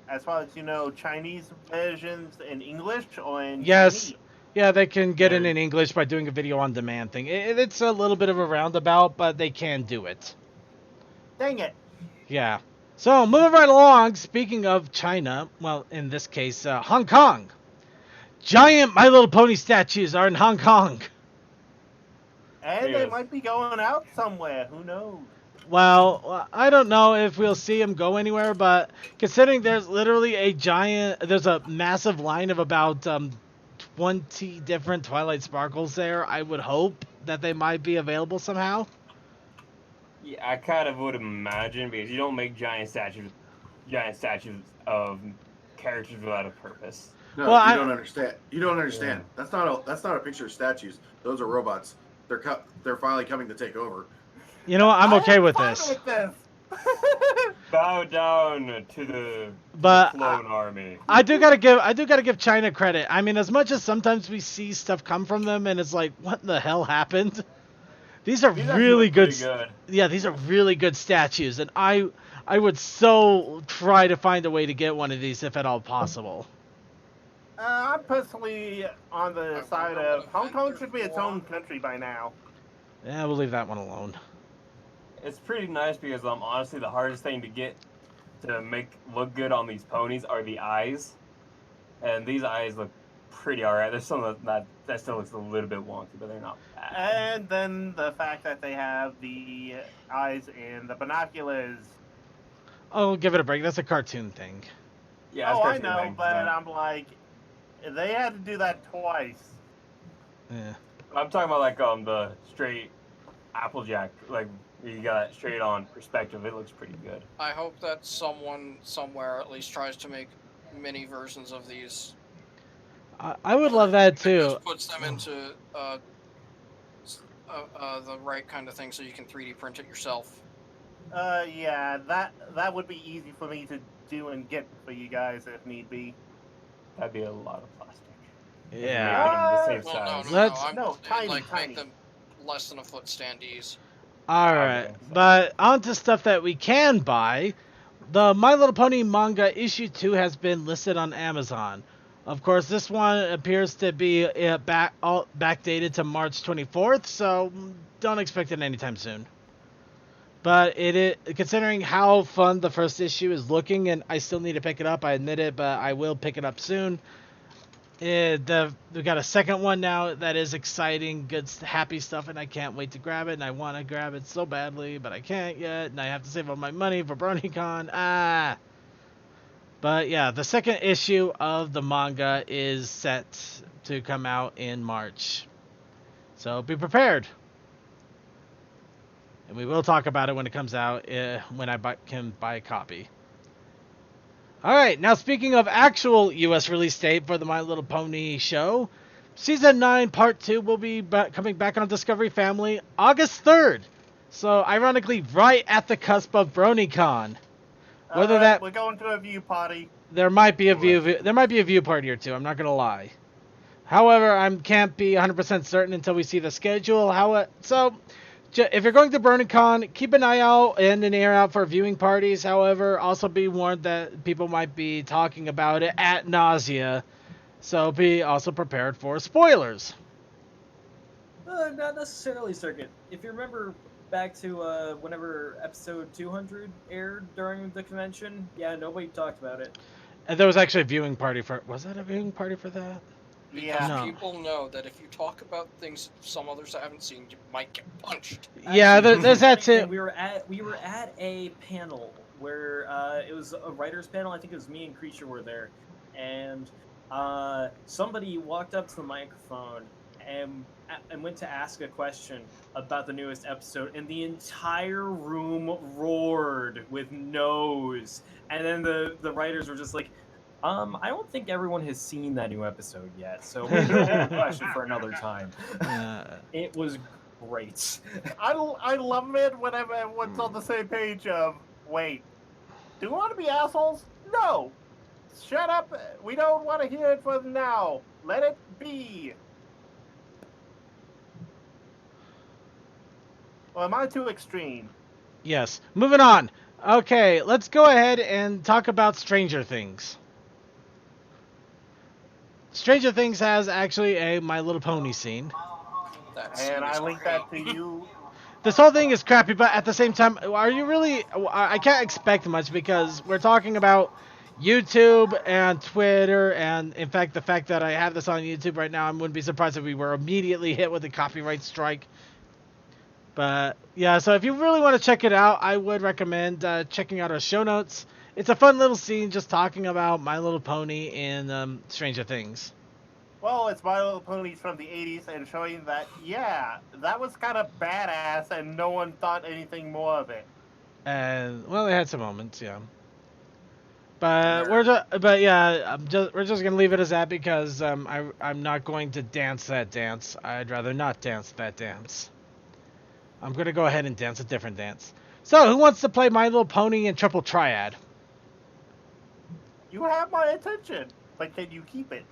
as far as you know, Chinese versions in English or in Yes. Chinese? Yeah, they can get it in English by doing a video on demand thing. It's a little bit of a roundabout, but they can do it. Dang it. Yeah. So, moving right along, speaking of China, well, in this case, Hong Kong. Giant My Little Pony statues are in Hong Kong. And they Yes. might be going out somewhere. Who knows? Well, I don't know if we'll see them go anywhere, but considering there's literally there's a massive line of about 20 different Twilight Sparkles there, I would hope that they might be available somehow. Yeah, I kind of would imagine, because you don't make giant statues of characters without a purpose. No, Well, you don't understand. You don't understand. That's not a picture of statues. Those are robots. They're finally coming to take over. You know what? I'm okay with fine this. with this. Bow down to the But clone army. I do gotta give China credit. I mean, as much as sometimes we see stuff come from them and it's like, what the hell happened? These are These actually really look good. pretty good. Yeah, these are really good statues, and I would so try to find a way to get one of these if at all possible. I'm personally on the I side wonder what of Hong event Kong they're should be its for. own country by now. Yeah, we'll leave that one alone. It's pretty nice because honestly the hardest thing to get to make look good on these ponies are the eyes, and these eyes look pretty alright. There's some that still looks a little bit wonky, but they're not bad. And then the fact that they have the eyes and the binoculars. Oh, give it a break. That's a cartoon thing. Yeah, it's Oh, I cartoon know, things, but I'm like, they had to do that twice. Yeah. I'm talking about like the straight Applejack, like you got that straight on perspective. It looks pretty good. I hope that someone somewhere at least tries to make mini versions of these. I would love that It too. just puts them into the right kind of thing, so you can 3D print it yourself. Yeah, that would be easy for me to do and get for you guys if need be. That'd be a lot of plastic. Yeah. Make them the same Well, no, size. no, Let's- no. I'm No, tiny, like tiny. make them less than a foot standees. Alright, Okay, so- but on to stuff that we can buy. The My Little Pony manga issue 2 has been listed on Amazon. Of course, this one appears to be backdated to March 24th, so don't expect it anytime soon. But considering how fun the first issue is looking, and I still need to pick it up, I admit it, but I will pick it up soon. We got a second one now that is exciting, good, happy stuff, and I can't wait to grab it. And I want to grab it so badly, but I can't yet, and I have to save all my money for BronyCon. But yeah, the second issue of the manga is set to come out in March, so be prepared. And we will talk about it when it comes out, when I can buy a copy. Alright, now speaking of actual US release date for the My Little Pony show, Season 9 Part 2 will be coming back on Discovery Family August 3rd. So, ironically, right at the cusp of BronyCon. Whether Alright, that... we're going to a view party. There might be a view party or two, I'm not going to lie. However, I can't be 100% certain until we see the schedule. If you're going to BronyCon, keep an eye out and an ear out for viewing parties. However, also be warned that people might be talking about it at nausea. So be also prepared for spoilers. Not necessarily, Circuit. If you remember back to whenever episode 200 aired during the convention, yeah, nobody talked about it. And there was actually a viewing party for... Was that a viewing party for that? Because Yeah. No. people know that if you talk about things some others haven't seen, you might get punched. Yeah, there's that too. We were at a panel where it was a writers panel. I think it was me and Creature were there, and somebody walked up to the microphone and went to ask a question about the newest episode, and the entire room roared with no's. And then the writers were just like, I don't think everyone has seen that new episode yet, so maybe we'll hold the question for another time. It was great. I love it whenever everyone's on the same page of, wait, do we want to be assholes? No! Shut up! We don't want to hear it for now. Let it be. Or am I too extreme? Yes. Moving on. Okay, let's go ahead and talk about Stranger Things. Stranger Things has actually a My Little Pony scene. And I link that to you. This whole thing is crappy, but at the same time, are you really... I can't expect much because we're talking about YouTube and Twitter, and in fact, the fact that I have this on YouTube right now, I wouldn't be surprised if we were immediately hit with a copyright strike. But, yeah, so if you really want to check it out, I would recommend checking out our show notes. It's a fun little scene just talking about My Little Pony in Stranger Things. Well, it's My Little Ponies from the 80s and showing that, yeah, that was kind of badass and no one thought anything more of it. And, well, they had some moments, yeah. But we're just gonna leave it as that because I'm not going to dance that dance. I'd rather not dance that dance. I'm gonna go ahead and dance a different dance. So, who wants to play My Little Pony in Triple Triad? You have my attention, but can you keep it?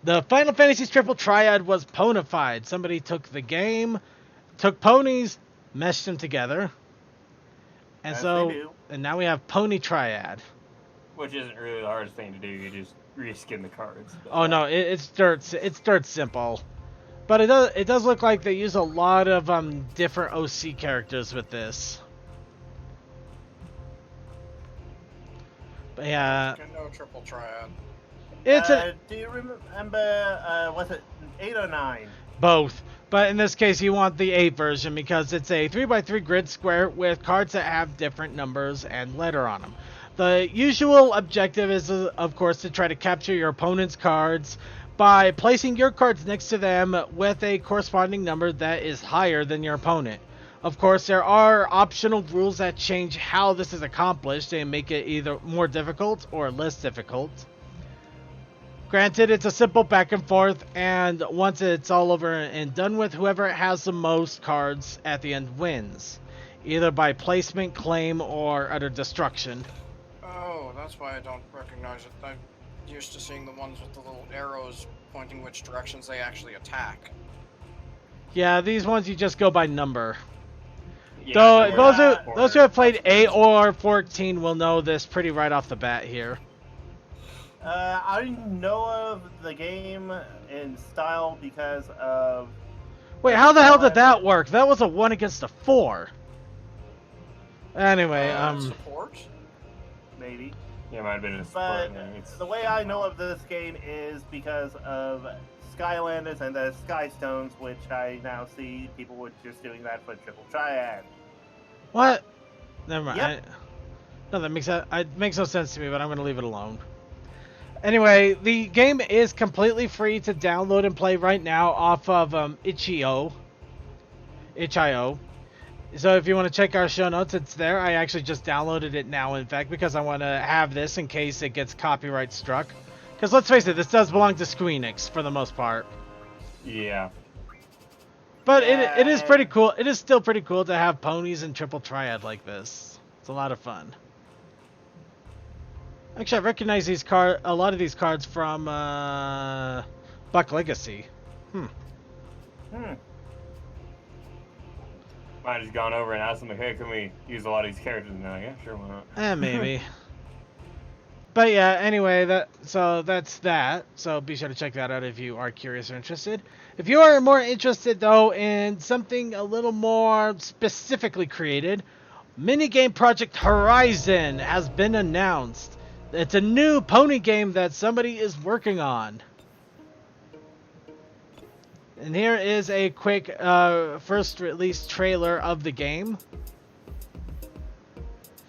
The Final Fantasy's Triple Triad was ponified. Somebody took the game, took ponies, meshed them together, and As so they do. and now we have Pony Triad. Which isn't really the hardest thing to do. You just reskin the cards. But, Oh no, it's dirt simple. But it does look like they use a lot of different OC characters with this. But yeah, No triple triad. it's Do you remember? Was it 8 or 9? both. But in this case, you want the 8 version because it's a 3x3 grid square with cards that have different numbers and letter on them. The usual objective is, of course, to try to capture your opponent's cards by placing your cards next to them with a corresponding number that is higher than your opponent. Of course, there are optional rules that change how this is accomplished and make it either more difficult or less difficult. Granted, it's a simple back and forth, and once it's all over and done with, whoever has the most cards at the end wins, either by placement, claim, or utter destruction. Oh, that's why I don't recognize it. I'm used to seeing the ones with the little arrows pointing which directions they actually attack. Yeah, these ones you just go by number. yeah, Though number those who have played 8 or 14 will know this pretty right off the bat here. I know of the game in style because of. Wait, how the hell did that work? That was a 1 against a 4. Anyway, Support? Maybe. Yeah, it might have been a But support thing. It's the way I know of this game is because of Skylanders and the Sky Stones, which I now see people were just doing that for Triple Triad. what? Never mind. Yep. No, that makes no sense to me, but I'm going to leave it alone. Anyway, the game is completely free to download and play right now off of itch.io. So if you want to check our show notes, it's there. I actually just downloaded it now, in fact, because I want to have this in case it gets copyright struck. Because let's face it, this does belong to Squeenix for the most part. yeah. But Yeah. it is pretty cool. It is still pretty cool to have ponies and triple triad like this. It's a lot of fun. Actually, I recognize a lot of these cards from Buck Legacy. Might have just gone over and asked them, like, hey, can we use a lot of these characters? And they're like, yeah, sure, why not? Maybe. But yeah, anyway, that's that. So be sure to check that out if you are curious or interested. If you are more interested, though, in something a little more specifically created, Minigame Project Horizon has been announced. It's a new pony game that somebody is working on. And here is a quick first release trailer of the game.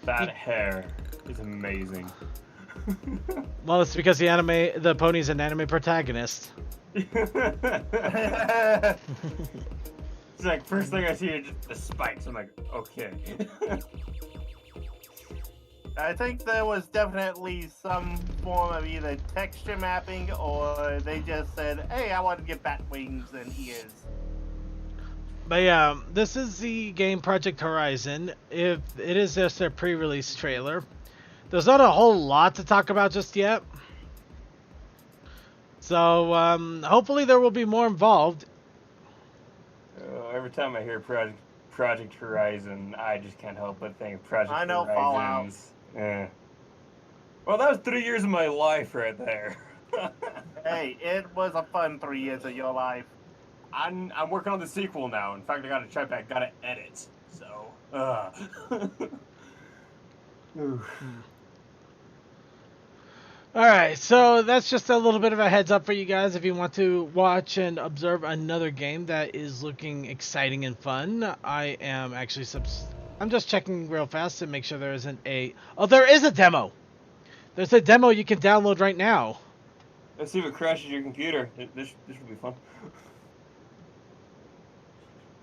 That hair is amazing. Well, it's because the pony's an anime protagonist. It's like, first thing I see is just the spikes. I'm like, okay. I think there was definitely some form of either texture mapping or they just said, hey, I want to get bat wings and ears. But yeah, this is the game Project Horizon. If it is just their pre-release trailer. There's not a whole lot to talk about just yet. So hopefully there will be more involved. Every time I hear Project Horizon, I just can't help but think Project I know, Horizons. Yeah. Well, that was 3 years of my life right there. Hey, it was a fun 3 years of your life. I'm working on the sequel now. In fact, I gotta check back, gotta edit. So, Alright, so that's just a little bit of a heads up for you guys if you want to watch and observe another game that is looking exciting and fun. I am actually I'm just checking real fast to make sure there isn't oh, there is a demo! There's a demo you can download right now. Let's see if it crashes your computer. This will be fun.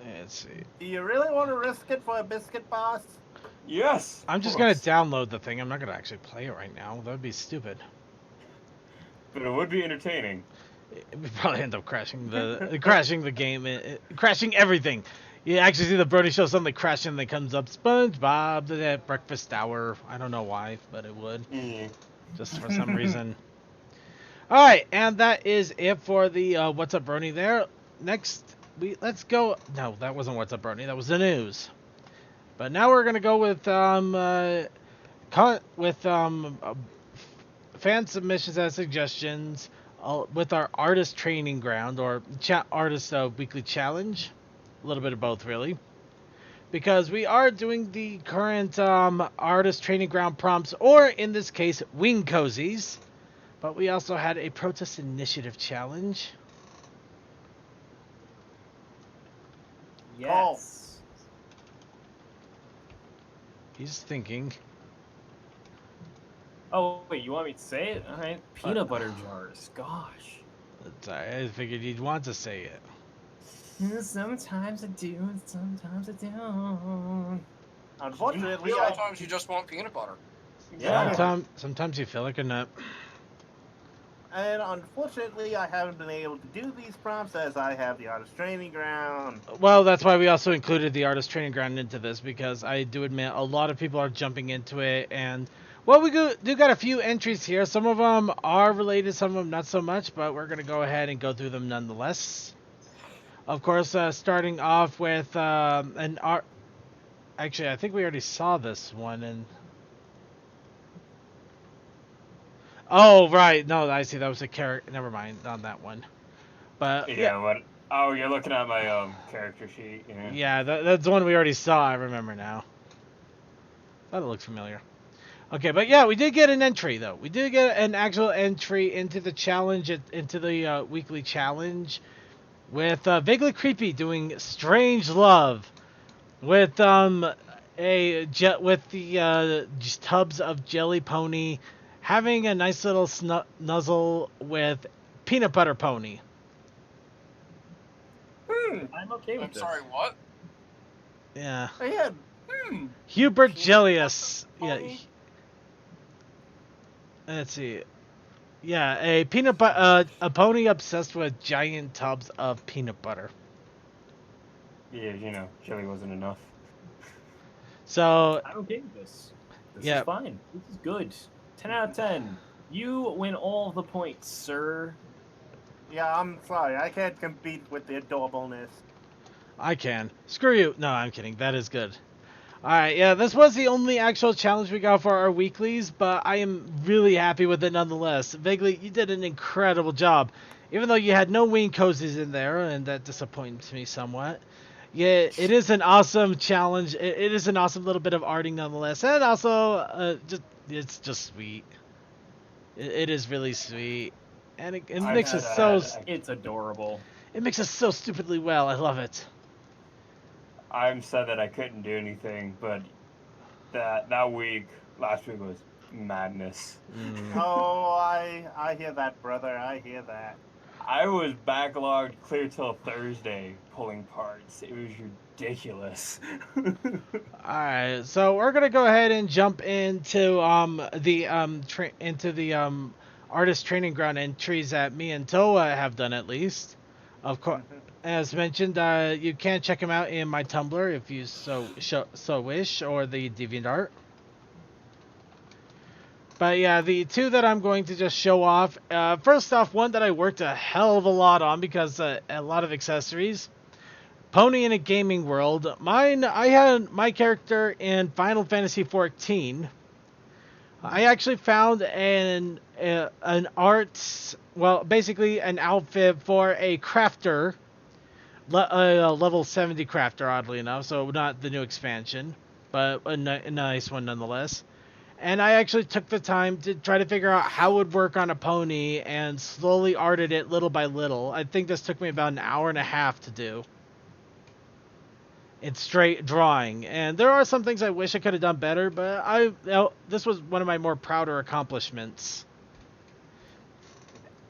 Let's see. Do you really want to risk it for a biscuit, boss? Yes! I'm just gonna download the thing. I'm not gonna actually play it right now. That would be stupid. But it would be entertaining. We probably end up crashing the game, crashing everything. You actually see the Brony show suddenly crashing, and then comes up SpongeBob, the breakfast hour. I don't know why, but it would. Just for some reason. Alright, and that is it for the What's Up Brony there. Next, let's go. No, that wasn't What's Up Brony. That was the news. But now we're gonna go with fan submissions and suggestions with our artist training ground or artist weekly challenge. A little bit of both, really. Because we are doing the current artist training ground prompts, or in this case, wing cozies. But we also had a protest initiative challenge. Yes. He's thinking. Oh, wait, you want me to say it? All right. Peanut butter jars. Gosh. I figured you'd want to say it. Sometimes I do, and sometimes I don't. Unfortunately, Sometimes you just want peanut butter. Yeah. Sometimes you feel like a nut. And unfortunately, I haven't been able to do these prompts as I have the artist training ground. Well, that's why we also included the artist training ground into this, because I do admit a lot of people are jumping into it, and well, we do got a few entries here. Some of them are related, some of them not so much, but we're gonna go ahead and go through them nonetheless. Of course, starting off with an art. Actually, I think we already saw this one, and oh right, no, I see that was a character. Never mind on that one, but Yeah, what? Oh, you're looking at my character sheet. Yeah. yeah, that's the one we already saw. I remember now. That looks familiar. Okay, but yeah, we did get an entry though. We did get an actual entry into the challenge, into the weekly challenge, with Vaguely Creepy doing Strange Love, with the tubs of Jelly Pony having a nice little nuzzle with Peanut Butter Pony. I'm okay with I'm this. sorry, what? Yeah. I had Hubert Peanut Jellius. butter Yeah. pony? Let's see. Yeah, a a pony obsessed with giant tubs of peanut butter. Yeah, jelly wasn't enough. So I'm okay with this. This Yeah. is fine. This is good. 10 out of 10. You win all the points, sir. Yeah, I'm sorry. I can't compete with the adorableness. I can. Screw you. No, I'm kidding. That is good. Alright, yeah, this was the only actual challenge we got for our weeklies, but I am really happy with it nonetheless. Vaguely, you did an incredible job. Even though you had no wing cozies in there, and that disappoints me somewhat. Yeah, it is an awesome challenge. It is an awesome little bit of arting nonetheless. And also, it's just sweet. It is really sweet. And it mixes It's adorable. it mixes so stupidly well. I love it. I'm sad that I couldn't do anything, but that week, last week was madness. Oh, I hear that, brother. I hear that. I was backlogged clear till Thursday pulling parts. It was ridiculous. Alright, so we're gonna go ahead and jump into the artist training ground entries that me and Toa have done at least. Of course, as mentioned, you can check them out in my Tumblr if you so wish, or the DeviantArt. But yeah, the two that I'm going to just show off. First off, one that I worked a hell of a lot on because a lot of accessories. Pony in a Gaming World. I had my character in Final Fantasy XIV. I actually found an art, well, basically an outfit for a crafter, a level 70 crafter, oddly enough, so not the new expansion, but a nice one nonetheless. And I actually took the time to try to figure out how it would work on a pony and slowly arted it little by little. I think this took me about an hour and a half to do. It's straight drawing, and there are some things I wish I could have done better, but this was one of my more prouder accomplishments.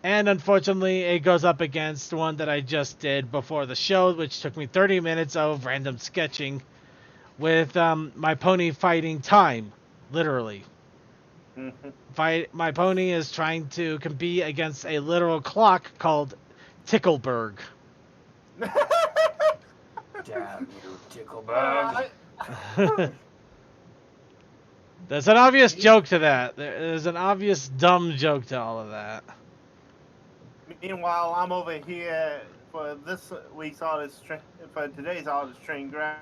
And unfortunately, it goes up against one that I just did before the show, which took me 30 minutes of random sketching with my pony fighting time, literally. My pony is trying to compete against a literal clock called Tickleberg. Damn you, Ticklebug. There's an obvious joke to that. There's an obvious dumb joke to all of that. Meanwhile, I'm over here for this week's for today's artist training ground,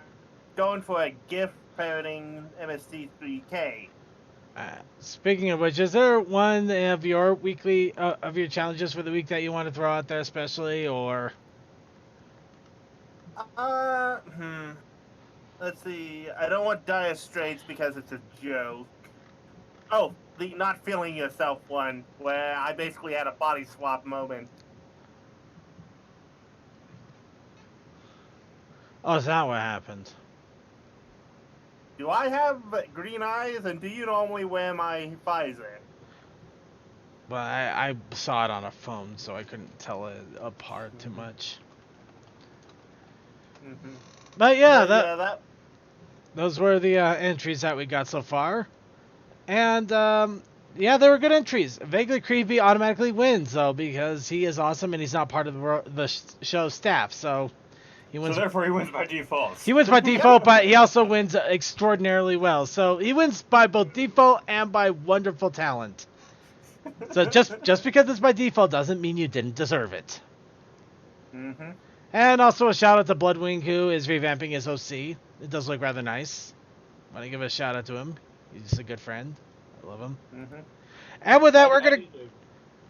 going for a gift parroting MST3K. Speaking of which, is there one of your weekly of your challenges for the week that you want to throw out there, especially, or? Let's see. I don't want Dire Straits because it's a joke. Oh, the not feeling yourself one, where I basically had a body swap moment. Oh, is that what happened? Do I have green eyes, and do you normally wear my visor? Well, I saw it on a phone, so I couldn't tell it apart too much. Mm-hmm. But yeah, that those were the entries that we got so far. And yeah, they were good entries. Vaguely Creepy automatically wins, though, because he is awesome and he's not part of the show's staff. So he wins. So therefore, he wins by default. He wins by default, but he also wins extraordinarily well. So he wins by both default and by wonderful talent. So just because it's by default doesn't mean you didn't deserve it. Mm-hmm. And also a shout out to Bloodwing, who is revamping his OC. It does look rather nice. Want to give a shout out to him. He's a good friend. I love him. Mm-hmm. And with that, we're gonna.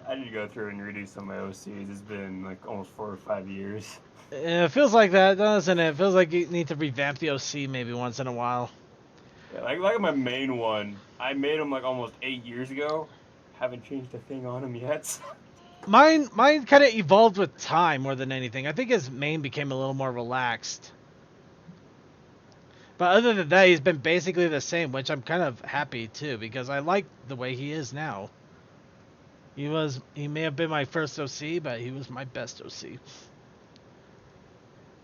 I need to go through and redo some of my OCs. It's been like almost 4 or 5 years. It feels like that, doesn't it? It feels like you need to revamp the OC maybe once in a while. Yeah, like my main one, I made him like almost 8 years ago. Haven't changed a thing on him yet. Mine kind of evolved with time more than anything. I think his main became a little more relaxed. But other than that, he's been basically the same, which I'm kind of happy too, because I like the way he is now. He may have been my first OC, but he was my best OC.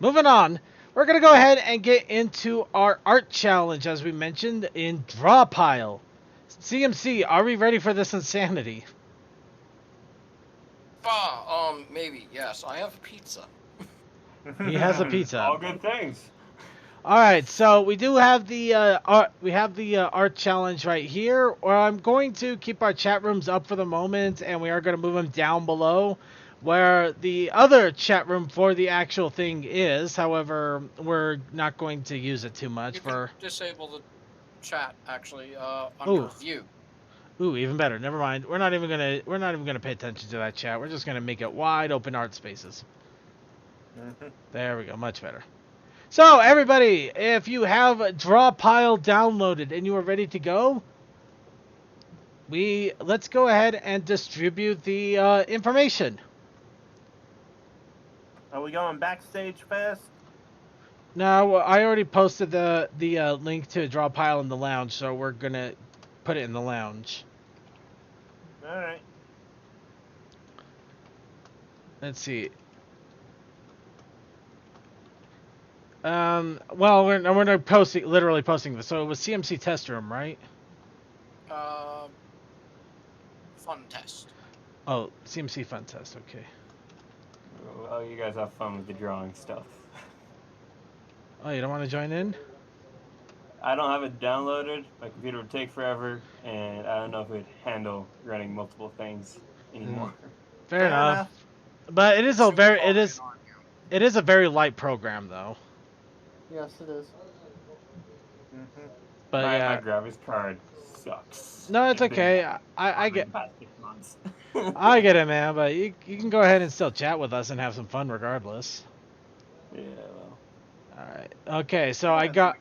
Moving on, we're going to go ahead and get into our art challenge, as we mentioned, in Draw Pile. CMC, are we ready for this insanity? Maybe, yes. I have pizza. He has a pizza. All good things. All right, so we do have the art challenge right here. Or I'm going to keep our chat rooms up for the moment, and we are going to move them down below, where the other chat room for the actual thing is. However, we're not going to use it too much You for. can disable the chat actually under Ooh. view. Ooh, even better. Never mind. We're not even gonna pay attention to that chat. We're just gonna make it wide open art spaces. Mm-hmm. There we go. Much better. So, everybody, if you have Draw Pile downloaded and you are ready to go, let's go ahead and distribute the information. Are we going backstage first? No, I already posted the link to Draw Pile in the lounge, so we're gonna put it in the lounge. All right. Let's see. Well, we're not literally posting this. So it was CMC test room, right? Fun test. Oh, CMC fun test. Okay. Well, you guys have fun with the drawing stuff. Oh, you don't want to join in? I don't have it downloaded. My computer would take forever, and I don't know if it would handle running multiple things anymore. Fair enough. But it is it is a very light program though. Yes, it is. Mm-hmm. But my graphics card sucks. No, it's okay. I get I get it, man. But you can go ahead and still chat with us and have some fun regardless. Yeah, well. All right. Okay, so I got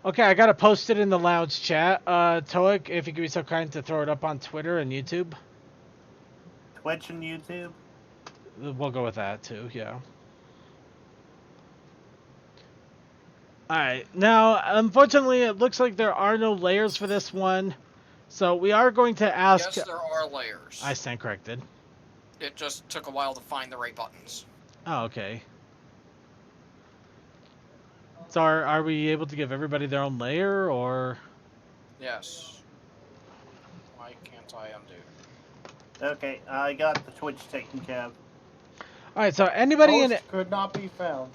to post it in the lounge chat. Toic, if you could be so kind to throw it up on Twitter and YouTube. Twitch and YouTube? We'll go with that too, yeah. Alright, now, unfortunately, it looks like there are no layers for this one. So we are going to ask... Yes, there are layers. I stand corrected. It just took a while to find the right buttons. Oh, okay. So are we able to give everybody their own layer, or...? Yes. Why can't I undo? Okay, I got the Twitch taken care of. Alright, so anybody in Host could not be found.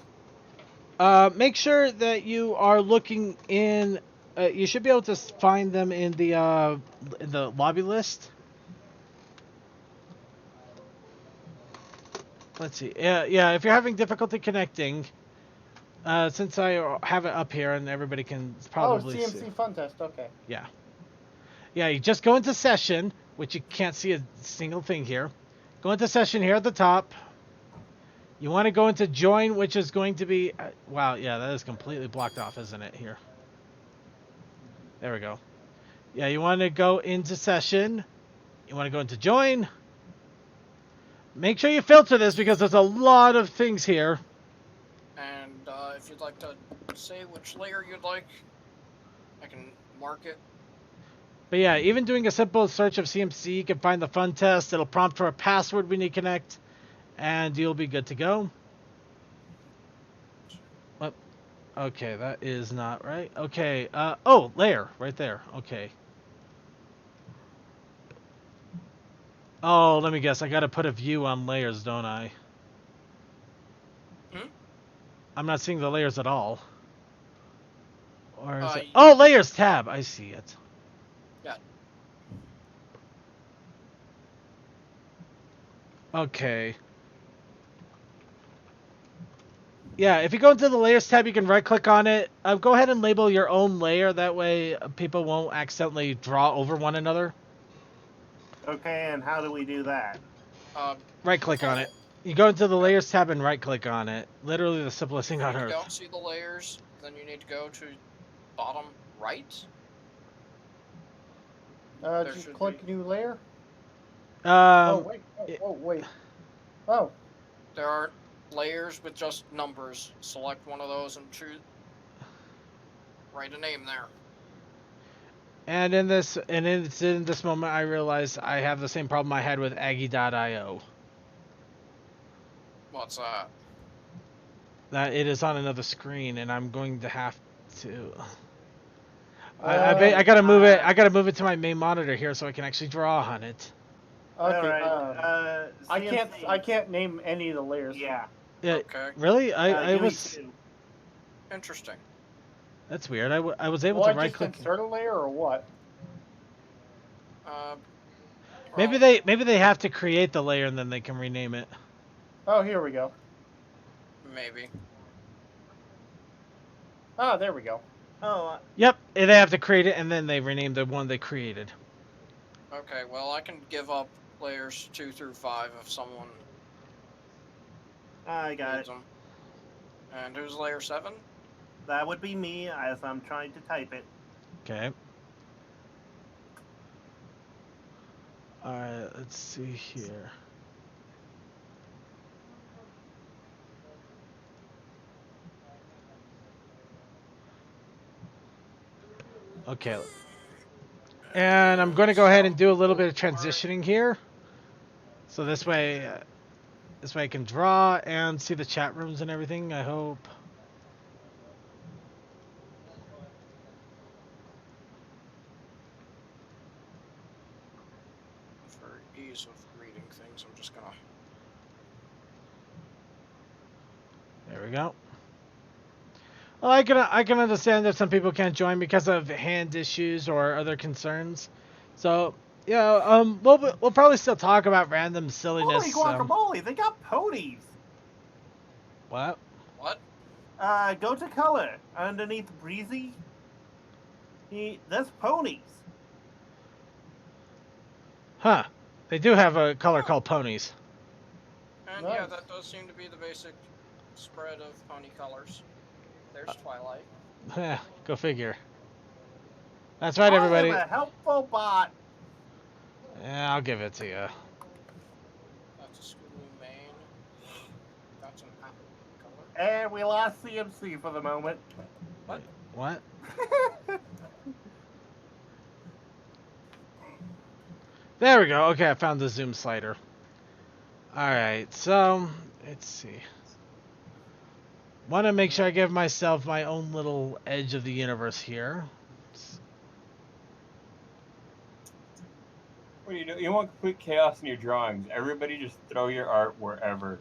make sure that you are looking in... you should be able to find them in the lobby list. Let's see. Yeah, if you're having difficulty connecting, since I have it up here and everybody can probably CMC see. Fun Test, okay. Yeah. Yeah, you just go into session, which you can't see a single thing here. Go into session here at the top. You want to go into join, which is going to be... wow, yeah, that is completely blocked off, isn't it, here? There we go. Yeah, you want to go into session. You want to go into join. Make sure you filter this because there's a lot of things here. And if you'd like to say which layer you'd like, I can mark it. But yeah, even doing a simple search of CMC, you can find the fun test. It'll prompt for a password when you connect, and you'll be good to go. What? Okay, that is not right. Okay, oh, layer, right there. Okay. Oh, let me guess. I gotta put a view on layers, don't I? Hmm? I'm not seeing the layers at all. Or is it... y- oh, layers tab. I see it. Yeah. Okay. Yeah, if you go into the layers tab, you can right click on it. Go ahead and label your own layer. That way people won't accidentally draw over one another. Okay, and how do we do that? Right click on it. You go into the layers tab and right click on it. Literally the simplest thing on If you earth. don't see the layers, then you need to go to bottom right. There Just should click be. new layer. Oh wait. it- Oh wait. Oh. There are layers with just numbers. Select one of those and choose. Write a name there. And in this moment, I realize I have the same problem I had with Aggie.io. What's that? That it is on another screen, and I'm going to have to. I gotta move it. I gotta move it to my main monitor here so I can actually draw on it. Okay. Alright, I can't name any of the layers. Yeah. Yeah, Okay. really? I give me was. two. Interesting. That's weird. I was able Will to I right just click. insert a layer or what? Maybe they have to create the layer and then they can rename it. Oh, here we go. Maybe. Oh, there we go. Oh, Yep, they have to create it and then they rename the one they created. Okay, well, I can give up layers 2 through 5 if someone I got needs it. them. And who's layer 7? That would be me as I'm trying to type it. Okay. Alright, let's see here. Okay. And I'm going to go ahead and do a little bit of transitioning here. So this way I can draw and see the chat rooms and everything, I hope. For ease of reading things, I'm just gonna... There we go. Well, I can understand that some people can't join because of hand issues or other concerns. So, yeah, we'll probably still talk about random silliness. Holy guacamole! They got ponies. What? What? Go to color underneath Breezy. That's ponies. Huh. They do have a color called ponies. And Nice. yeah, that does seem to be the basic spread of pony colors. There's Twilight. Go figure. That's right, I everybody. am a helpful bot. Yeah, I'll give it to you. That's a Scooby main. That's an apple color. And we lost CMC for the moment. What? There we go. Okay, I found the zoom slider. Alright, so let's see. Want to make sure I give myself my own little edge of the universe here. What do you do? You want complete chaos in your drawings. Everybody just throw your art wherever.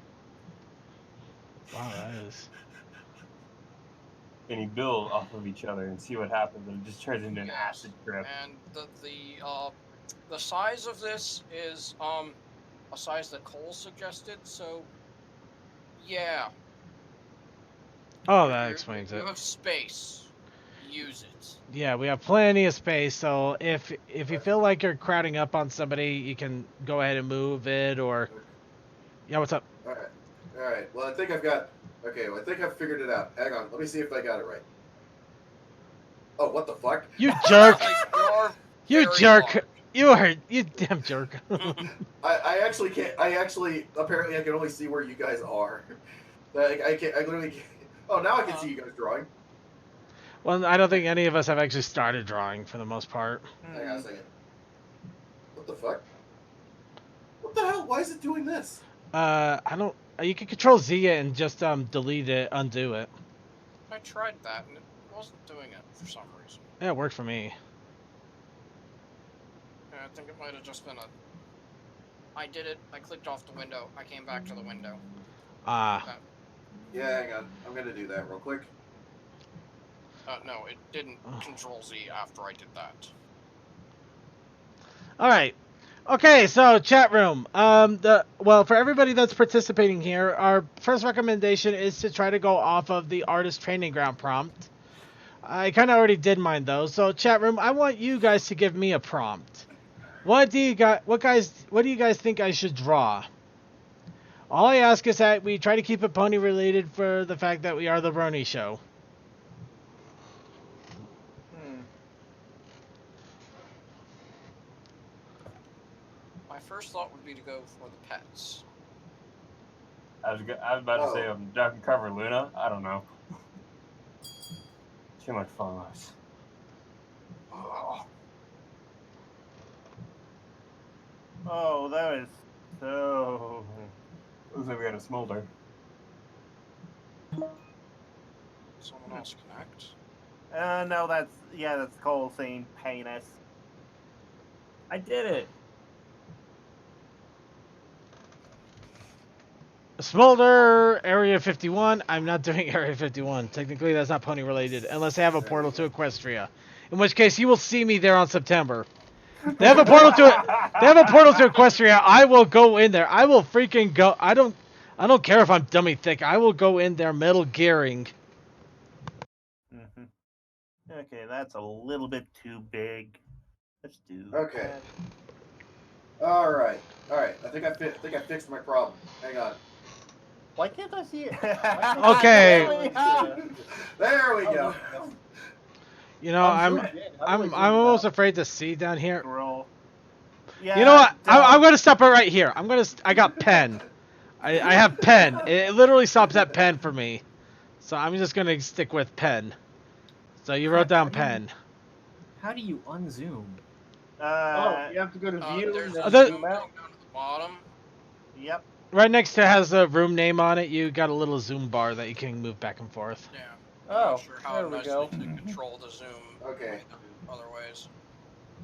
Wow, that is... And you build off of each other and see what happens, and it just turns into an Yes. acid trip. And the size of this is a size that Cole suggested. So yeah. Oh, that You- explains you it. have space. use it. Yeah, we have plenty of space, so if you feel like you're crowding up on somebody, you can go ahead and move it, or... Yeah, what's up? All right. Well, I think I've got. Okay, well, I think I've figured it out. Hang on. Let me see if I got it right. Oh, what the fuck? You jerk! Like, you're You very jerk! large. You damn jerk. I actually can't. Apparently, I can only see where you guys are. I can't. I literally can't. Oh, now I can see you guys drawing. Well, I don't think any of us have actually started drawing for the most part. Hang on a second. What the fuck? What the hell? Why is it doing this? I don't... You can control Z it and just delete it, undo it. I tried that and it wasn't doing it for some reason. Yeah, it worked for me. Yeah, I think it might have just been a... I did it, I clicked off the window, I came back to the window. Ah. Yeah, hang on. I'm gonna do that real quick. No, it didn't control Z after I did that. Alright. Okay, so chat room. Well, for everybody that's participating here, our first recommendation is to try to go off of the artist training ground prompt. I kind of already did mine though. So chat room, I want you guys to give me a prompt. What do you guys think I should draw? All I ask is that we try to keep it pony related for the fact that we are the Brony show. My first thought would be to go for the pets. I was about to say duck and cover Luna. I don't know. Too much fun. Oh, that was so... Looks like we got a smolder. Someone else connect. No, that's Cole saying penis. I did it. Smolder, Area 51. I'm not doing Area 51. Technically, that's not pony related, unless they have a portal to Equestria. In which case, you will see me there on September. They have a portal to it. They have a portal to Equestria. I will go in there. I will freaking go. I don't care if I'm dummy thick. I will go in there Metal Gearing. Okay, that's a little bit too big. Let's do. Okay. All right. I think I fixed my problem. Hang on. Why can't I see it? Okay. There we go. You know, I'm almost afraid to see down here. Yeah, You know what? I'm gonna stop it right here. I got pen. I have pen. It literally stops at pen for me. So I'm just gonna stick with pen. So you wrote down pen. How do you unzoom? You have to go to view There's and a then zoom zoom down out. to the bottom. Yep. Right next to it has a room name on it. You got a little zoom bar that you can move back and forth. Yeah. Oh, Not sure how there we nicely go. to control the zoom. Okay. Other ways.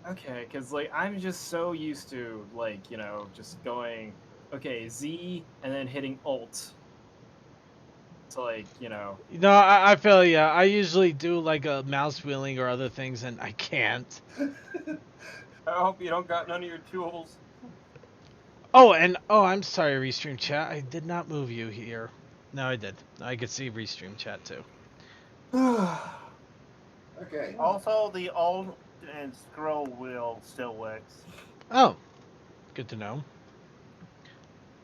Okay, because like I'm just so used to like just going Z and then hitting Alt. So like No, I feel ya. I usually do like a mouse wheeling or other things, and I can't. I hope you don't got none of your tools. Oh, and I'm sorry, Restream chat. I did not move you here. No, I did. I could see Restream chat too. Okay. Also, the alt and scroll wheel still works. Oh, good to know.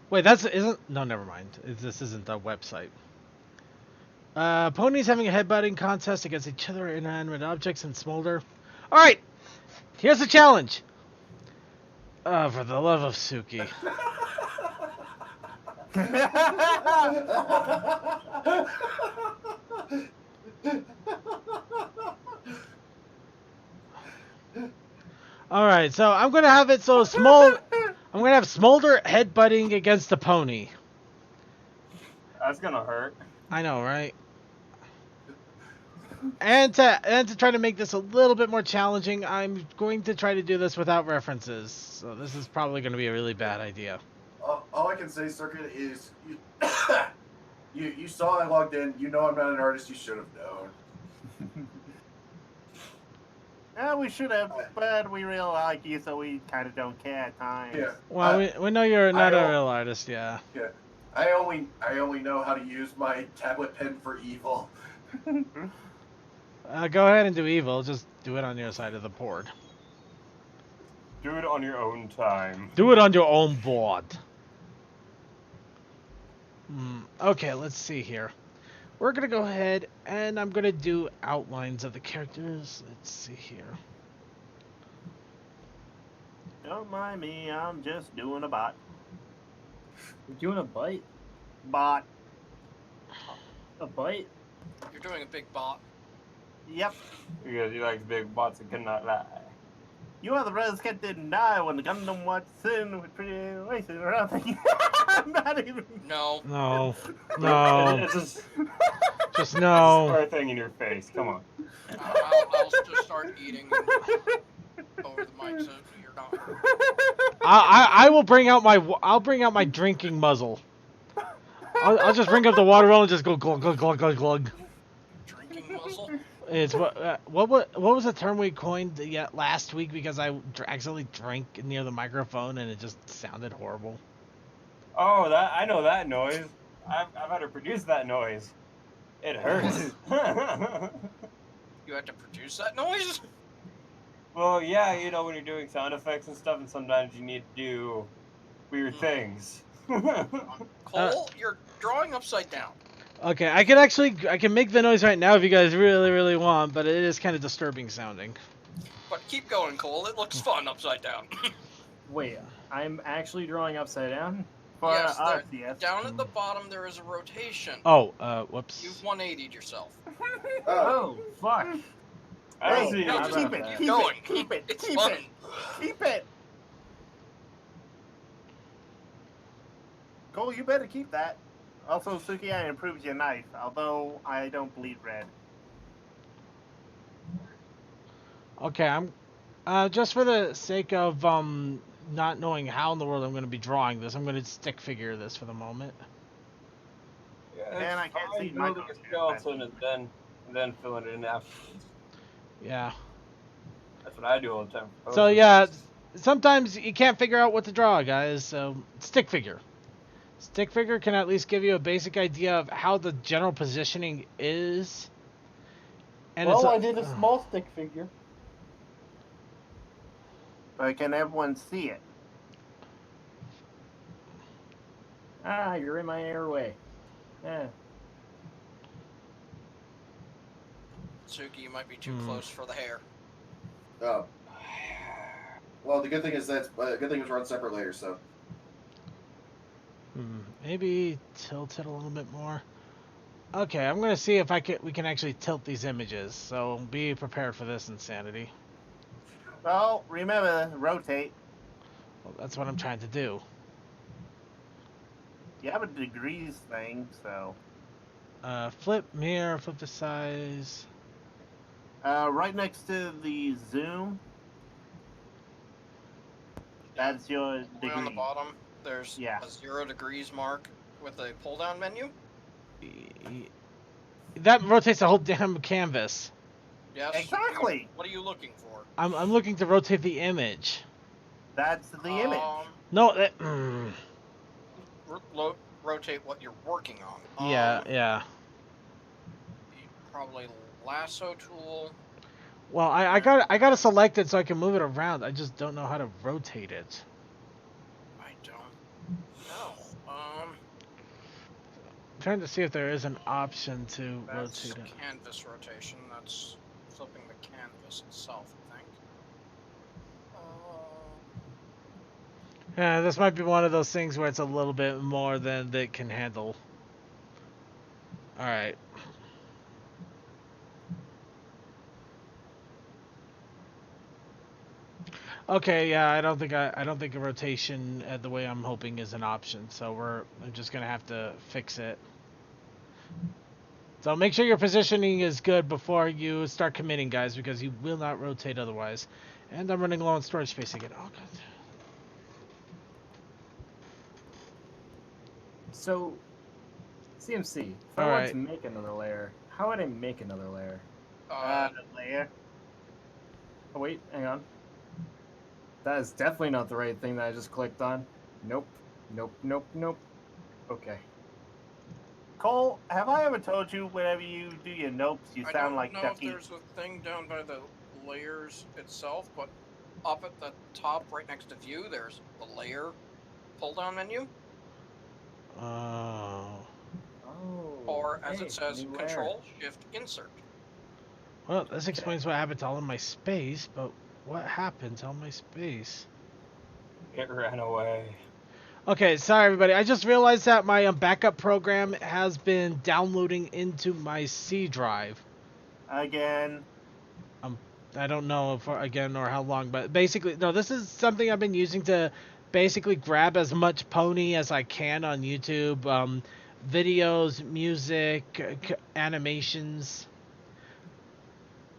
Wait, no, never mind. This isn't the website. Ponies having a headbutting contest against each other, inanimate objects, and smolder. All right, here's the challenge. For the love of Suki. All right, so I'm gonna have it so small. I'm gonna have Smolder headbutting against the pony. That's gonna hurt. I know, right? And to try to make this a little bit more challenging, I'm going to try to do this without references. So this is probably going to be a really bad idea. All I can say, Circuit, is you saw I logged in. You know I'm not an artist. You should have known. Yeah, we should have, but we really like you, so we kind of don't care at times. Yeah. Well, we know you're not a real artist, yeah. Yeah. I only know how to use my tablet pen for evil. Go ahead and do evil. Just do it on your side of the board. Do it on your own time. Do it on your own board. Okay, let's see here. We're gonna go ahead and I'm gonna do outlines of the characters. Let's see here. Don't mind me, I'm just doing a bot. You're doing a bite? Bot. A bite? You're doing a big bot. Yep. Because you like big bots and cannot lie. You are the rose cat didn't die when the Gundam watched in with pretty racing around thinking. I'm not even. No. No. No. It's just Just no. square thing in your face. Come on. I'll just start eating over the mic so you're not. I will bring out my drinking muzzle. I'll just bring up the water roll and just go glug glug glug glug glug. Drinking muzzle? It's what was the term we coined last week because I accidentally drank near the microphone and it just sounded horrible. Oh, that I know that noise. I've had to produce that noise. It hurts. You had to produce that noise? Well, yeah, you know when you're doing sound effects and stuff, and sometimes you need to do weird things. Cole, you're drawing upside down. Okay, I can make the noise right now if you guys really want, but it is kind of disturbing sounding. But keep going, Cole. It looks fun upside down. Wait, I'm actually drawing upside down? Yes, yes. down at the bottom there is a rotation. Oh, whoops. You've 180'd yourself. Oh, fuck. I Hey, see. no, How keep about it, that? keep Going. it, keep it, It's keep fun. it, keep it. Cole, you better keep that. Also, Suki, I improved your knife, although I don't bleed red. Okay, I'm just for the sake of not knowing how in the world I'm going to be drawing this, I'm going to stick figure this for the moment. Yeah, And I it's can't fine see my building a skeleton and then filling it in afterwards. Yeah. That's what I do all the time. So yeah, sometimes you can't figure out what to draw, guys. So stick figure. Stick figure can at least give you a basic idea of how the general positioning is. And Well, I it's did a small stick figure. But can everyone see it? Ah, you're in my airway. Yeah. Suki, you might be too close for the hair. Oh. Well, the good thing is that good thing is we're on separate layers, so. Maybe tilt it a little bit more. Okay, I'm gonna see if we can actually tilt these images. So be prepared for this insanity. Well, remember, rotate. Well, that's what I'm trying to do. You have a degrees thing, so. Flip mirror, flip the size. Right next to the zoom. That's your Way degree. on the bottom, there's Yeah. a 0 degrees mark with a pull-down menu. That rotates the whole damn canvas. Yes. Exactly. What are you looking for? I'm looking to rotate the image. That's the image. No, that, Rotate what you're working on. yeah. Probably lasso tool. Well, I got it selected so I can move it around. I just don't know how to rotate it. I don't know. I'm trying to see if there is an option to That's rotate it. canvas rotation. That's flipping the canvas itself, I think. Yeah, this might be one of those things where it's a little bit more than it can handle. All right. Okay, yeah, I don't think a rotation the way I'm hoping is an option. So I'm just gonna have to fix it. So make sure your positioning is good before you start committing, guys, because you will not rotate otherwise. And I'm running low on storage space again. Oh god. So, CMC, if All I wanted right. to make another layer, how would I make another layer? Layer. Oh, wait, hang on. That is definitely not the right thing that I just clicked on. Nope. Nope, nope, nope. Okay. Cole, have I ever told you whenever you do your nopes, you I sound don't like know Ducky? if there's a thing down by the layers itself, but up at the top, right next to view, there's the layer pull-down menu, Oh. Oh. or as hey, it says, new layer. Control Shift Insert. Well, this explains what happened to all of my space, but what happened to all my space? It ran away. Okay, sorry everybody. I just realized that my backup program has been downloading into my C drive. Again. I don't know if again or how long, but basically, no, this is something I've been using to basically grab as much pony as I can on YouTube. Videos, music, animations.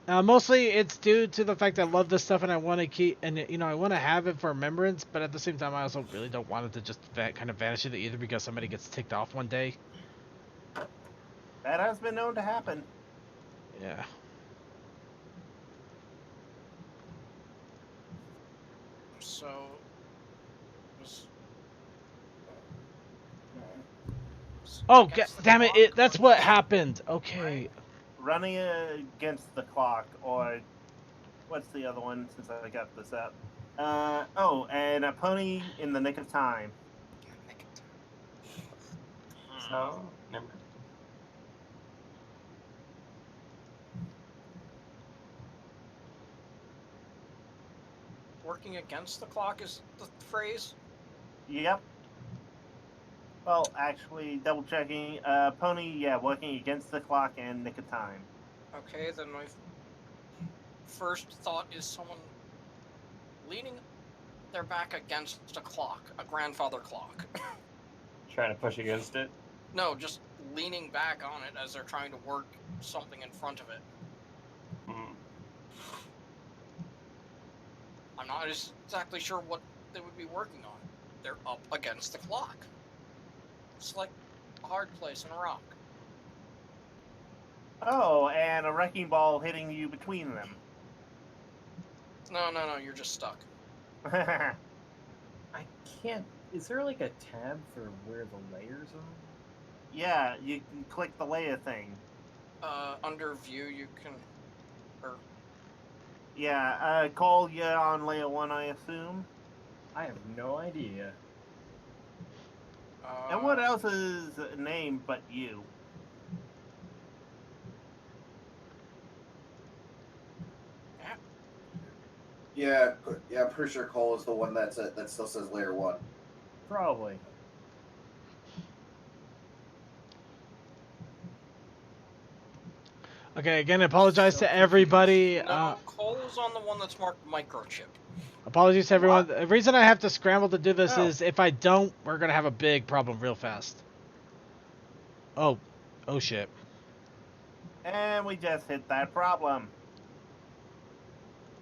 Mostly it's due to the fact that I love this stuff and I want to keep, and you know, I want to have it for remembrance, but at the same time I also really don't want it to just kind of vanish into either because somebody gets ticked off one day. That has been known to happen. Yeah. So, was- Oh, against the damn it, clock? that's what happened. Okay. Running against the clock, or what's the other one since I got this up? Oh, and a pony in the nick of time. So, never. Working against the clock is the phrase? Yep. Well, actually, double checking. Pony, yeah, working against the clock and nick of time. Okay, then my first thought is someone leaning their back against a clock, a grandfather clock. Trying to push against it. No, just leaning back on it as they're trying to work something in front of it. Hmm. I'm not exactly sure what they would be working on. They're up against the clock. It's like a hard place in a rock. Oh, and a wrecking ball hitting you between them. No, you're just stuck. I can't. Is there like a tab for where the layers are? Yeah, you can click the layer thing. Under view, you can. Or Yeah, Cole, you're on layer 1, I assume. I have no idea. And what else is named but you? Yeah, I'm pretty sure Cole is the one that still says layer 1. Probably. Okay, again, I apologize So to everybody. No, Cole's on the one that's marked microchip. Apologies to everyone. The reason I have to scramble to do this Oh. is if I don't, we're gonna have a big problem real fast. Oh shit. And we just hit that problem.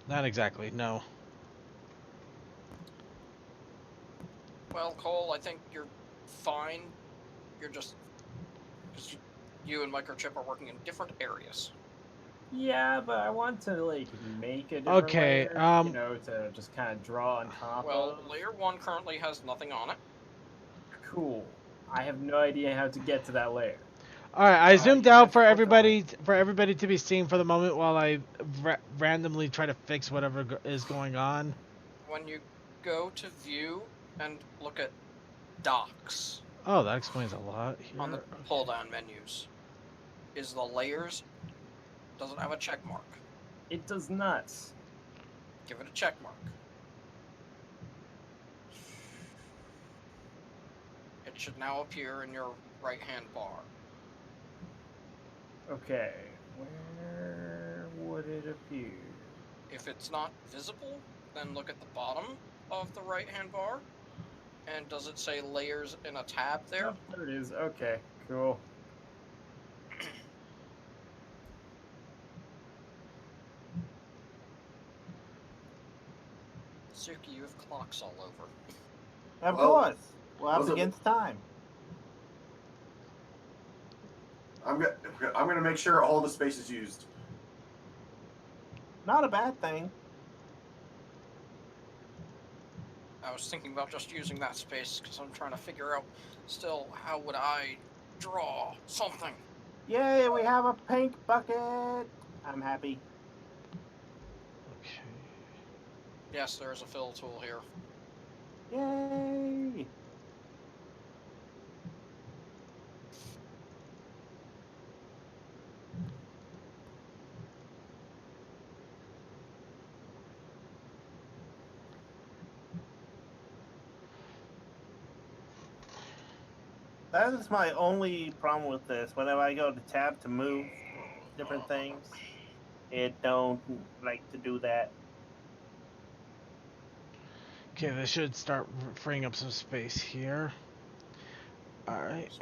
Not exactly, no. Well, Cole, I think you're fine. You're just. Because you and microchip are working in different areas. Yeah, but I want to like make a different Okay, layer, you know, to just kind of draw on top Well, of. layer 1 currently has nothing on it. Cool. I have no idea how to get to that layer. Alright, I zoomed you out have for to click on everybody to be seen for the moment while I randomly try to fix whatever is going on. When you go to view and look at docks Oh, that explains a lot here. on the pull down menus, is the layers, does it have a check mark? It does not. Give it a check mark. It should now appear in your right hand bar. Okay, where would it appear? If it's not visible, then look at the bottom of the right hand bar. And does it say layers in a tab there? Oh, there it is. Okay, cool. Suki, you have clocks all over. Of Well, course. We're up was it- against time. I'm gonna make sure all the space is used. Not a bad thing. I was thinking about just using that space because I'm trying to figure out still how would I draw something. Yay, we have a pink bucket. I'm happy. Okay. Yes, there is a fill tool here. Yay. That is my only problem with this. Whenever I go to tab to move different things, it don't like to do that. Okay, this should start freeing up some space here. Alright,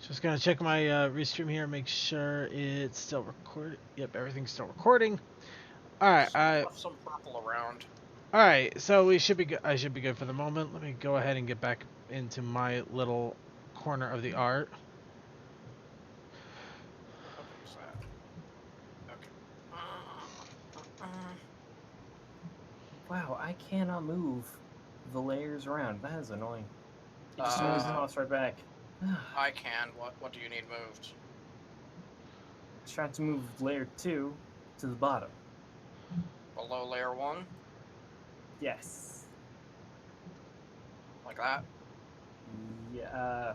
just gonna check my restream here, make sure it's still recording. Yep, everything's still recording. Alright, Left some purple around. alright, so we should be good. I should be good for the moment. Let me go ahead and get back into my little corner of the art. What's that? Okay. Wow, I cannot move the layers around. That is annoying. It just always pops right back. I can. What do you need moved? It's trying to move layer 2 to the bottom. Below layer 1? Yes. Like that? Yeah.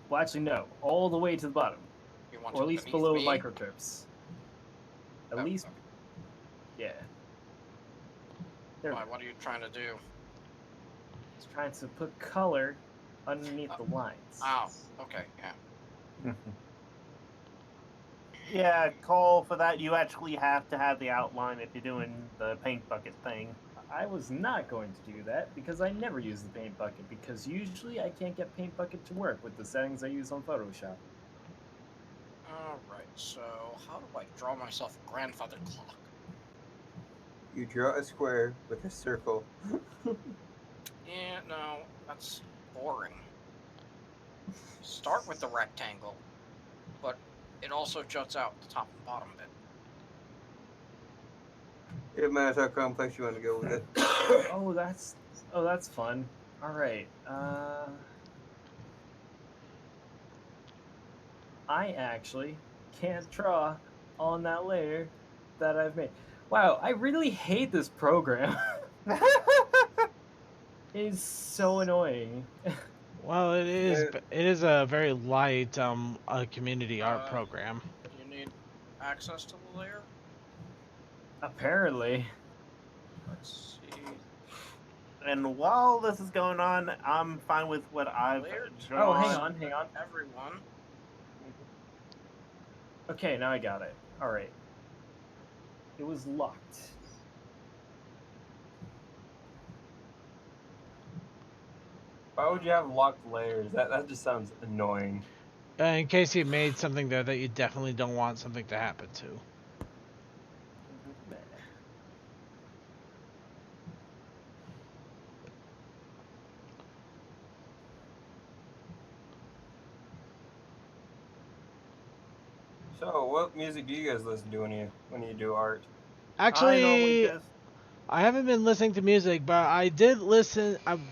Well, actually, no. All the way to the bottom. You want Or it at least beneath below me? microtrips. At Oh, least. okay. Yeah. There. Why, what are you trying to do? It's trying to put color underneath the lines. Oh, okay, yeah. Yeah, Cole, for that you actually have to have the outline if you're doing the paint bucket thing. I was not going to do that because I never use the paint bucket because usually I can't get paint bucket to work with the settings I use on Photoshop. Alright, so how do I draw myself a grandfather clock? You draw a square with a circle. Yeah, no, that's boring. Start with the rectangle, but it also juts out the top and bottom bit. It matters how complex you want to go with it. Oh, that's fun. All right. I actually can't draw on that layer that I've made. Wow, I really hate this program. It is so annoying. Well, it is a very light community art program. Do you need access to the layer? Apparently. Let's see. And while this is going on, I'm fine with what I've Layer drawn. Oh, hang on. Everyone. Okay, now I got it. All right. It was locked. Why would you have locked layers? That just sounds annoying. In case you made something there that you definitely don't want something to happen to. So, what music do you guys listen to when you do art? Actually, I haven't been listening to music, but I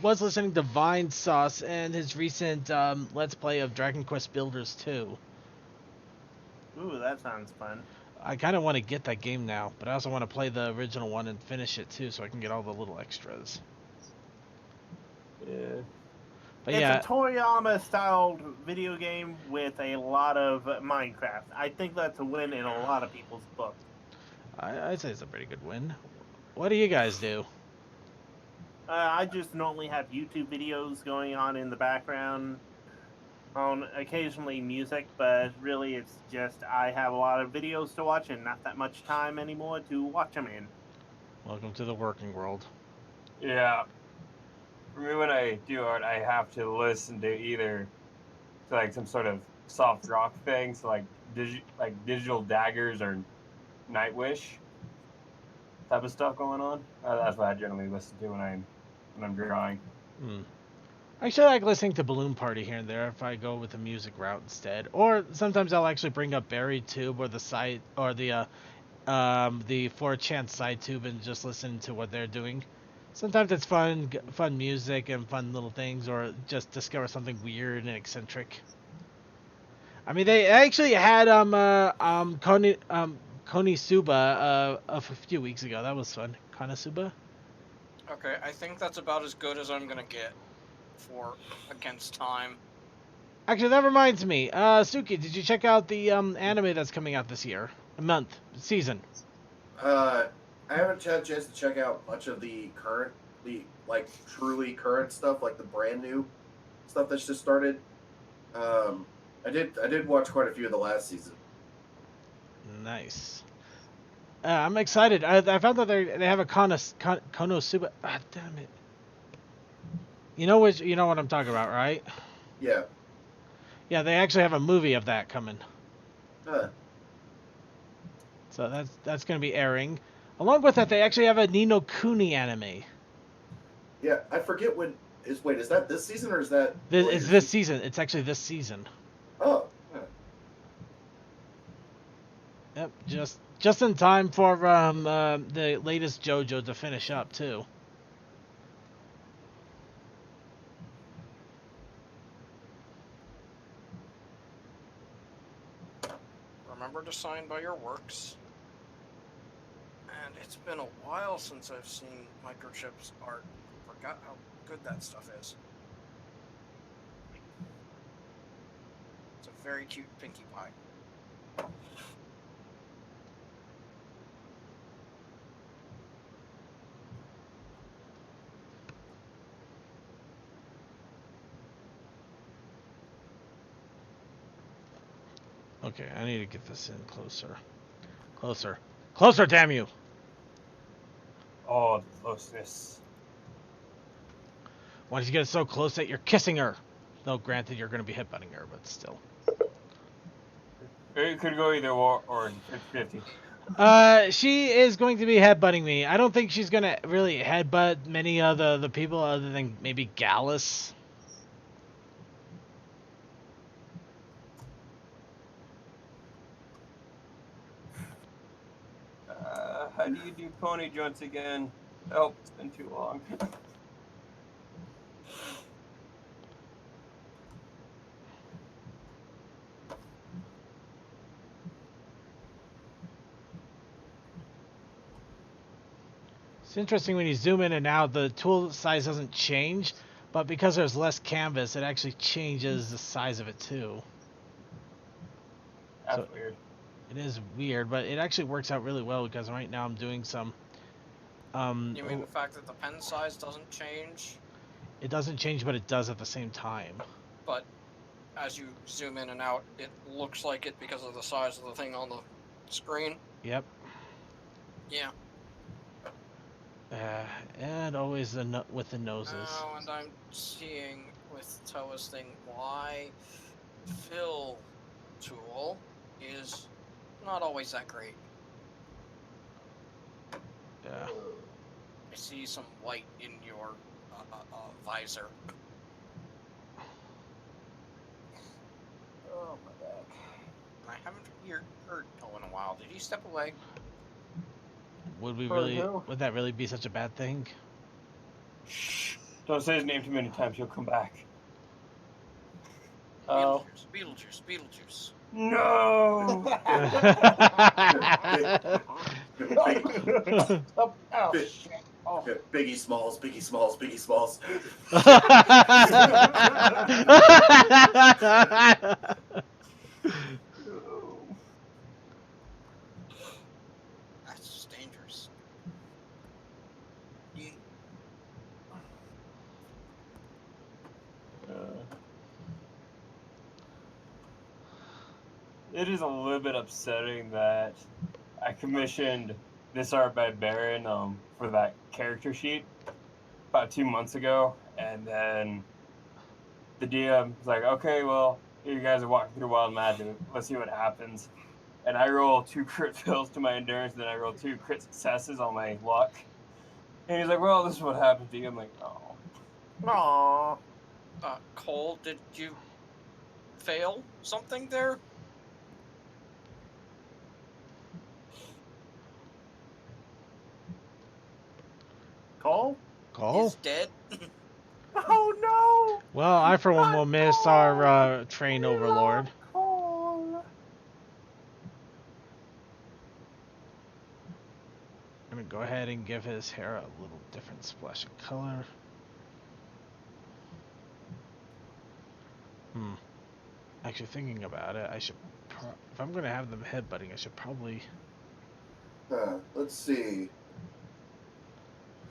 was listening to Vine Sauce and his recent Let's Play of Dragon Quest Builders 2. Ooh, that sounds fun. I kind of want to get that game now, but I also want to play the original one and finish it too, so I can get all the little extras. Yeah. But it's yeah, a Toriyama-styled video game with a lot of Minecraft. I think that's a win in a lot of people's books. I'd say it's a pretty good win. What do you guys do? I just normally have YouTube videos going on in the background, on occasionally music, but really it's just I have a lot of videos to watch and not that much time anymore to watch them in. Welcome to the working world. Yeah. For me, when I do art, I have to listen to either to like some sort of soft rock thing, so like Digital Daggers or Nightwish type of stuff going on. That's what I generally listen to when I'm drawing. I actually like listening to Balloon Party here and there if I go with the music route instead. Or sometimes I'll actually bring up Buried Tube or the 4chan side tube and just listen to what they're doing. Sometimes it's fun, fun music and fun little things, or just discover something weird and eccentric. I mean, they actually had Konisuba a few weeks ago. That was fun. Konisuba. Okay, I think that's about as good as I'm gonna get for Against Time. Actually, that reminds me. Suki, did you check out the anime that's coming out this year? Season. I haven't had a chance to check out much of the like truly current stuff, like the brand new stuff that's just started. I did watch quite a few of the last season. Nice. I'm excited. I found that they have a Konosuba. Ah, damn it. You know what I'm talking about, right? Yeah. Yeah, they actually have a movie of that coming. Huh. So that's going to be airing. Along with that, they actually have a Ni no Kuni anime. Yeah, I forget when is. Wait, is that this season or is that? It's this season. It's actually this season. Oh. Huh. Yep, just in time for the latest JoJo to finish up too. Remember to sign by your works. And it's been a while since I've seen Microchip's art. Forgot how good that stuff is. It's a very cute Pinkie Pie. Okay, I need to get this in closer. Closer, damn you! Oh, the closeness. Why don't you get so close that you're kissing her? Though granted, you're going to be headbutting her, but still. It could go either or 50-50. She is going to be headbutting me. I don't think she's going to really headbutt many of the people other than maybe Gallus. How do you do pony joints again? Oh, it's been too long. It's interesting when you zoom in and out, the tool size doesn't change, but because there's less canvas, it actually changes the size of it too. That's So weird. it is weird, but it actually works out really well because right now I'm doing some. You mean the fact that the pen size doesn't change? It doesn't change, but it does at the same time. But as you zoom in and out, it looks like it because of the size of the thing on the screen. Yep. Yeah. And always with the noses. Oh, and I'm seeing with Toa's thing why fill tool is not always that great. Yeah. I see some white in your visor. Oh, my back. I haven't heard Toe in a while. Did he step away? Would Who? that really be such a bad thing? Shh. Don't say his name too many times, he'll come back. Oh. Beetlejuice. No! Oh, Big- shit. Oh. Biggie Smalls. That's just dangerous. Yeah. It is a little bit upsetting that I commissioned this art by Baron for that character sheet about 2 months ago, and then the DM was like, okay, well, you guys are walking through Wild Magic, let's see what happens. And I roll 2 crit fails to my endurance, and then I roll 2 crit successes on my luck. And he's like, well, this is what happened to you. I'm like, oh. Aww. Cole, did you fail something there? Cole? Cole? is dead. Oh no! Well, I for one will miss our train overlord. Cole. I'm gonna go ahead and give his hair a little different splash of color. Actually, thinking about it, I should. If I'm gonna have them headbutting, I should probably. Let's see.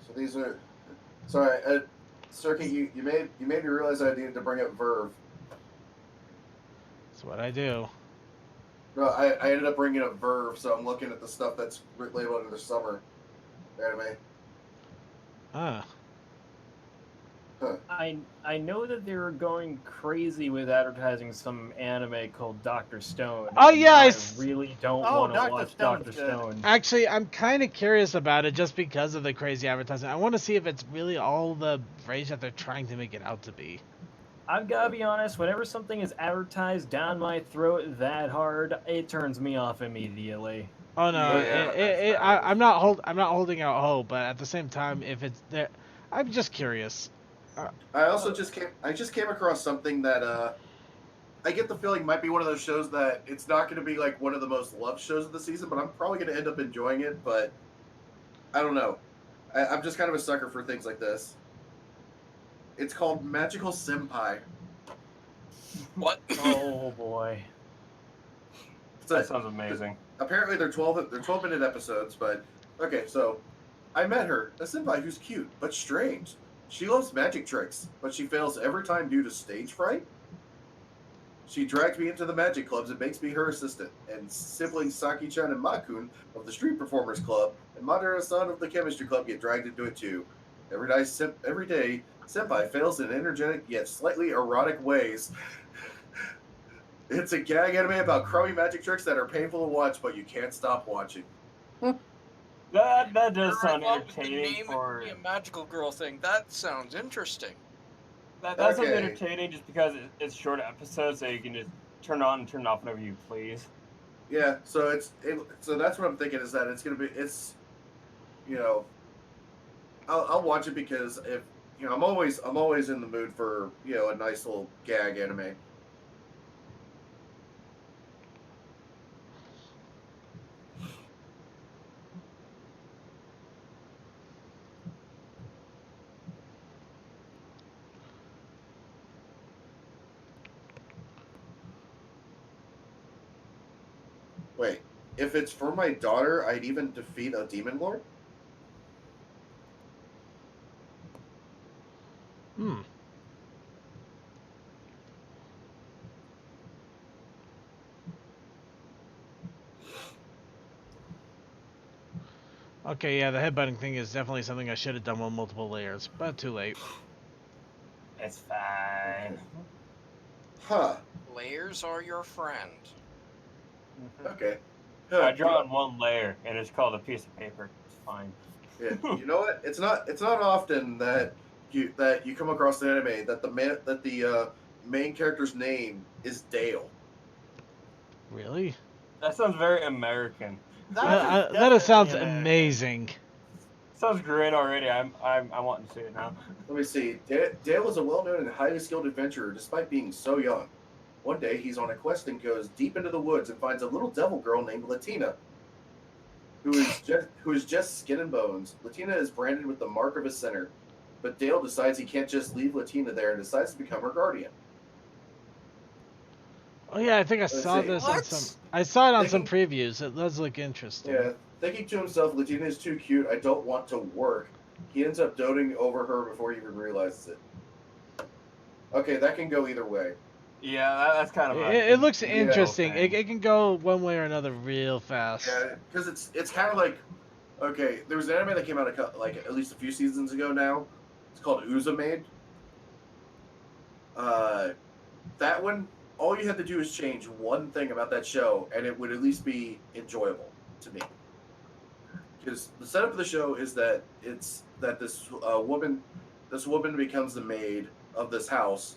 So these are. Sorry, Circuit. You made me realize I needed to bring up Verve. That's what I do. No, I ended up bringing up Verve, so I'm looking at the stuff that's labeled under summer anime. Ah. I know that they were going crazy with advertising some anime called Dr. Stone. Oh, and yeah, now I I s- really don't Oh, want to Dr. watch Stone's Dr. good. Stone. Actually, I'm kind of curious about it just because of the crazy advertising. I want to see if it's really all the phrase that they're trying to make it out to be. I've got to be honest, whenever something is advertised down my throat that hard, it turns me off immediately. Oh no, Yeah, I'm not holding out hope, but at the same time, if it's there, I'm just curious. I also just came across something that I get the feeling might be one of those shows that it's not going to be like one of the most loved shows of the season, but I'm probably going to end up enjoying it. But I don't know. I'm just kind of a sucker for things like this. It's called Magical Senpai. What? Oh boy. That sounds amazing. Apparently they're 12-minute episodes, but okay, so I met her, a senpai who's cute but strange. She loves magic tricks, but she fails every time due to stage fright. She drags me into the magic clubs and makes me her assistant, and siblings Saki-chan and Makun of the Street Performers Club and Madara-san of the Chemistry Club get dragged into it too. Every day, senpai fails in energetic yet slightly erotic ways. It's a gag anime about crummy magic tricks that are painful to watch, but you can't stop watching. That does You're sound right with the entertaining name for. be a magical girl thing. That sounds interesting. That sounds Okay. entertaining just because it's short episodes, so you can just turn on and turn off whenever you please. Yeah, so so that's what I'm thinking is that I'll watch it because if I'm always in the mood for a nice little gag anime. Wait, if it's for my daughter, I'd even defeat a demon lord? Okay, yeah, the headbutting thing is definitely something I should have done with multiple layers, but too late. It's fine. Huh. Layers are your friend. Okay. I draw on one layer, and it's called a piece of paper. It's fine. Yeah, you know what? It's not often that you come across an anime that the main character's name is Dale. Really? That sounds very American. That sounds amazing. Sounds great already. I'm wanting to see it now. Let me see. Dale is a well-known and highly skilled adventurer, despite being so young. One day, he's on a quest and goes deep into the woods and finds a little devil girl named Latina, who is just skin and bones. Latina is branded with the mark of a sinner, but Dale decides he can't just leave Latina there and decides to become her guardian. Oh yeah, I think I Let's saw see. this What? on some. I saw it on some Thinking- previews. It does look interesting. Yeah, thinking to himself, Latina is too cute, I don't want to work. He ends up doting over her before he even realizes it. Okay, that can go either way. Yeah, that's kind of. It looks Yeah. interesting. It can go one way or another real fast. Yeah, because it's kind of like, okay, there was an anime that came out like at least a few seasons ago now. It's called Uzumade. That one, all you had to do is change one thing about that show, and it would at least be enjoyable to me. Because the setup of the show is that this woman becomes the maid of this house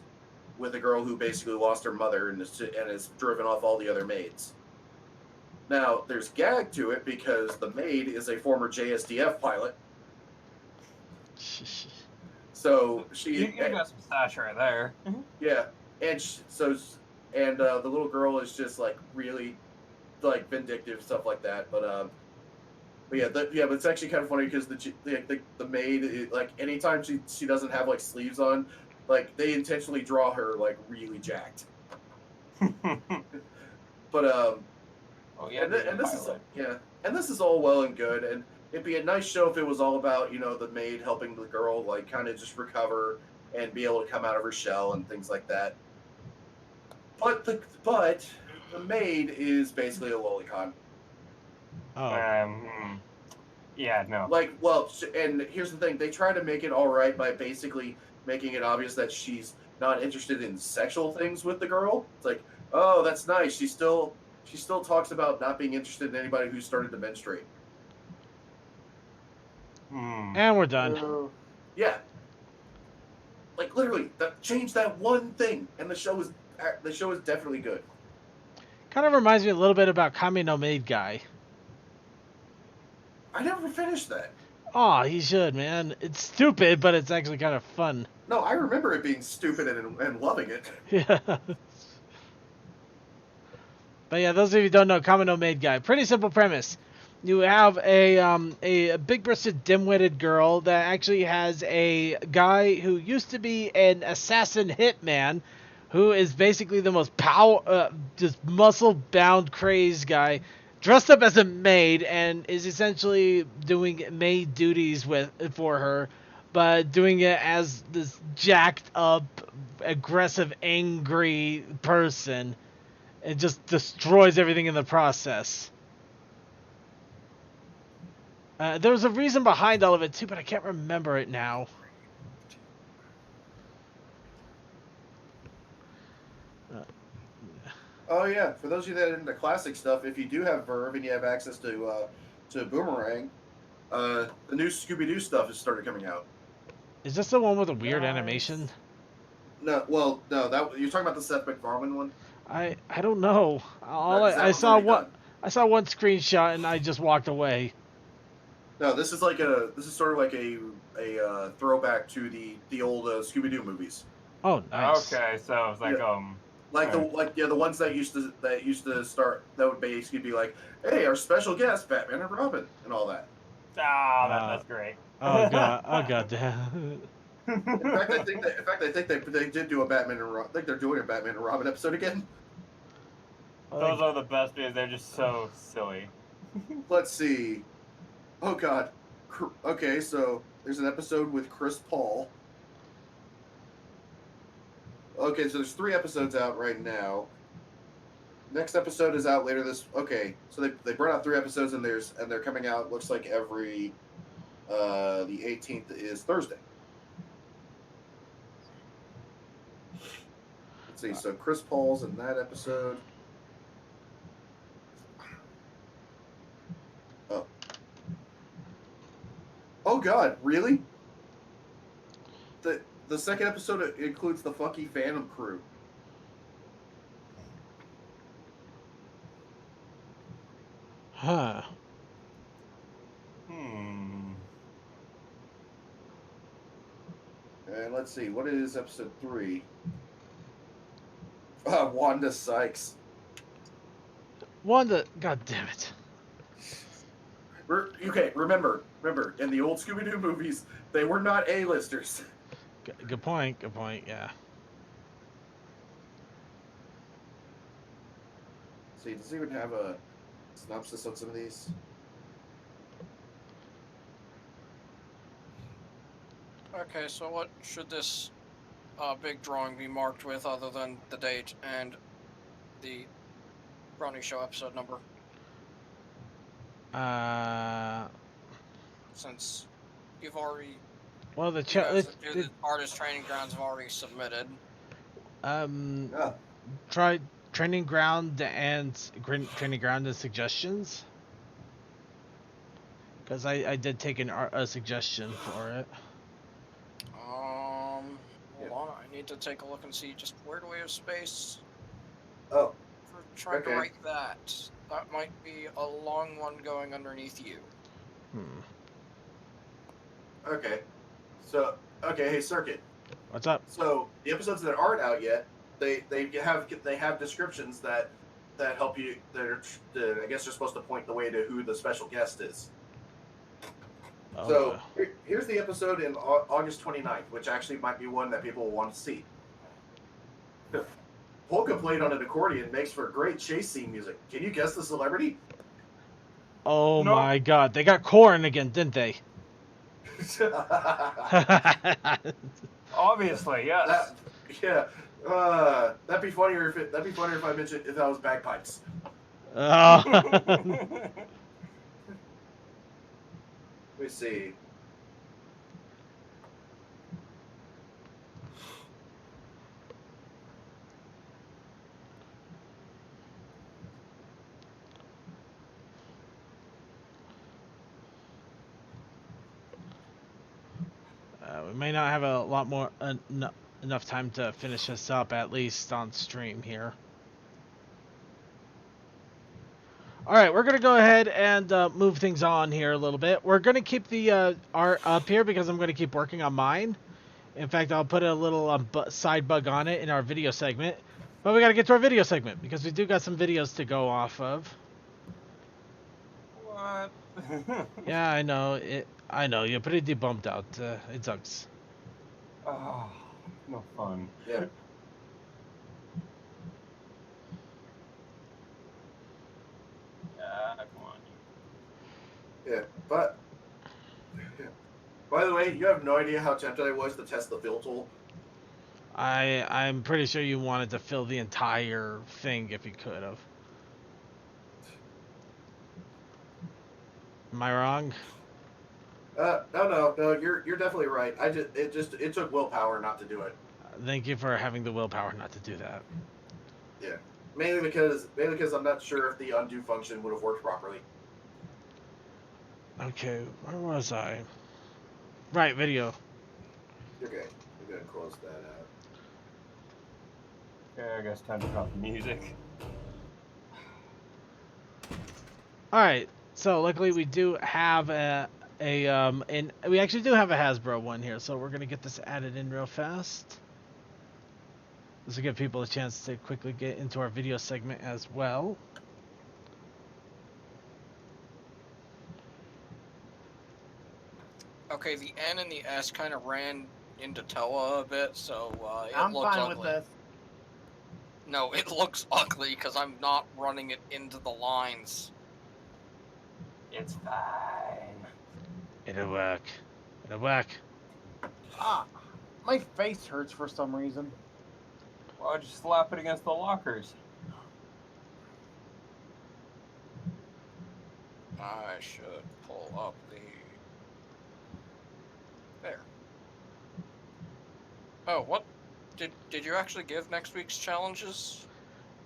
with a girl who basically lost her mother and is driven off all the other maids. Now, there's gag to it because the maid is a former JSDF pilot. So she You got some stash right there. yeah, and the little girl is just like really like vindictive stuff like that. But yeah, but it's actually kind of funny because the maid like anytime she doesn't have like sleeves on, like they intentionally draw her like really jacked. But Oh yeah, and this is and this is all well and good, and it'd be a nice show if it was all about the maid helping the girl like kind of just recover and be able to come out of her shell and things like that. But the maid is basically a lolicon. Oh. Yeah, no. Like, well, and here's the thing: they try to make it all right by basically making it obvious that she's not interested in sexual things with the girl. It's like, oh, that's nice. She still talks about not being interested in anybody who started to menstruate. And we're done. Yeah, like literally, change that one thing, and the show is definitely good. Kind of reminds me a little bit about Kami no Maid Guy. I never finished that. Aw, he should, man. It's stupid, but it's actually kind of fun. No, I remember it being stupid and loving it. Yeah. But yeah, those of you who don't know, Kami no Maid Guy. Pretty simple premise. You have a big-breasted, dim-witted girl that actually has a guy who used to be an assassin hitman, who is basically the most just muscle-bound, crazed guy, dressed up as a maid, and is essentially doing maid duties for her, but doing it as this jacked-up, aggressive, angry person. It just destroys everything in the process. There was a reason behind all of it too, but I can't remember it now. Oh yeah, for those of you that are into classic stuff, if you do have Verve and you have access to Boomerang, the new Scooby-Doo stuff has started coming out. Is this the one with a weird animation? No, well, no, that you're talking about the Seth MacFarlane one. I don't know. I saw one screenshot and I just walked away. No, this is sort of like a throwback to the old Scooby-Doo movies. Oh, nice. Okay, so it's like the ones that used to start, that would basically be like, hey, our special guest Batman and Robin and all that. That's great. Oh god damn. In fact, I think they did do a Batman and Robin. I think they're doing a Batman and Robin episode again. Those are the best because they're just so silly. Let's see. Oh god. Okay, so there's an episode with Chris Paul. Okay, so there's 3 episodes out right now. Next episode is out later this. Okay, so they brought out 3 episodes and they're coming out. Looks like every the 18th is Thursday. Let's see. So Chris Paul's in that episode. Oh god, really? The second episode includes the funky Phantom crew. Huh. And let's see, what is episode 3? Wanda Sykes. Wanda, god damn it. Okay, remember, in the old Scooby-Doo movies, they were not A-listers. Good point, yeah. See, does it even have a synopsis on some of these? Okay, so what should this big drawing be marked with other than the date and the Brony Show episode number? Since you've already... Well, the artist training grounds have already submitted. Try training ground and suggestions. Because I did take a suggestion for it. Hold on, I need to take a look and see just where do we have space. Oh. For trying to write that. That might be a long one going underneath you. Okay. So, Okay, hey, Circuit. What's up? So the episodes that aren't out yet, they have descriptions that help you. I guess are supposed to point the way to who the special guest is. Oh, So here's the episode in August 29th, which actually might be one that people will want to see. Polka played on an accordion makes for great chase scene music. Can you guess the celebrity? oh No. my God, they got corn again, didn't they? Obviously, yes. That'd be funnier if I mentioned if that was bagpipes. Oh. Let me see. We may not have a lot more enough time to finish this up, at least on stream here. All right, we're gonna go ahead and move things on here a little bit. We're gonna keep the art up here because I'm gonna keep working on mine. In fact, I'll put a little side bug on it in our video segment. But we gotta get to our video segment because we do got some videos to go off of. What? Yeah, I know it. I know you're pretty bummed out. It sucks. Oh, no fun. Yeah. Come on. Yeah, but by the way, you have no idea how tempted I was to test the fill tool. I'm pretty sure you wanted to fill the entire thing if you could have. Am I wrong? No, you're definitely right. It took willpower not to do it. Thank you for having the willpower not to do that. Yeah, mainly because I'm not sure if the undo function would have worked properly. Okay, where was I? Right, video. Okay, I'm gonna close that out. Okay, I guess time to drop the music. All right. So luckily we do have and we actually do have a Hasbro one here. So we're gonna get this added in real fast. This will give people a chance to quickly get into our video segment as well. Okay, the N and the S kind of ran into Toa a bit, so it I'm looks fine ugly. with this. No, it looks ugly because I'm not running it into the lines. It's fine. It'll work. It'll work. Ah, my face hurts for some reason. Why don't you slap it against the lockers? I should pull up the... There. Oh, what? Did you actually give next week's challenges?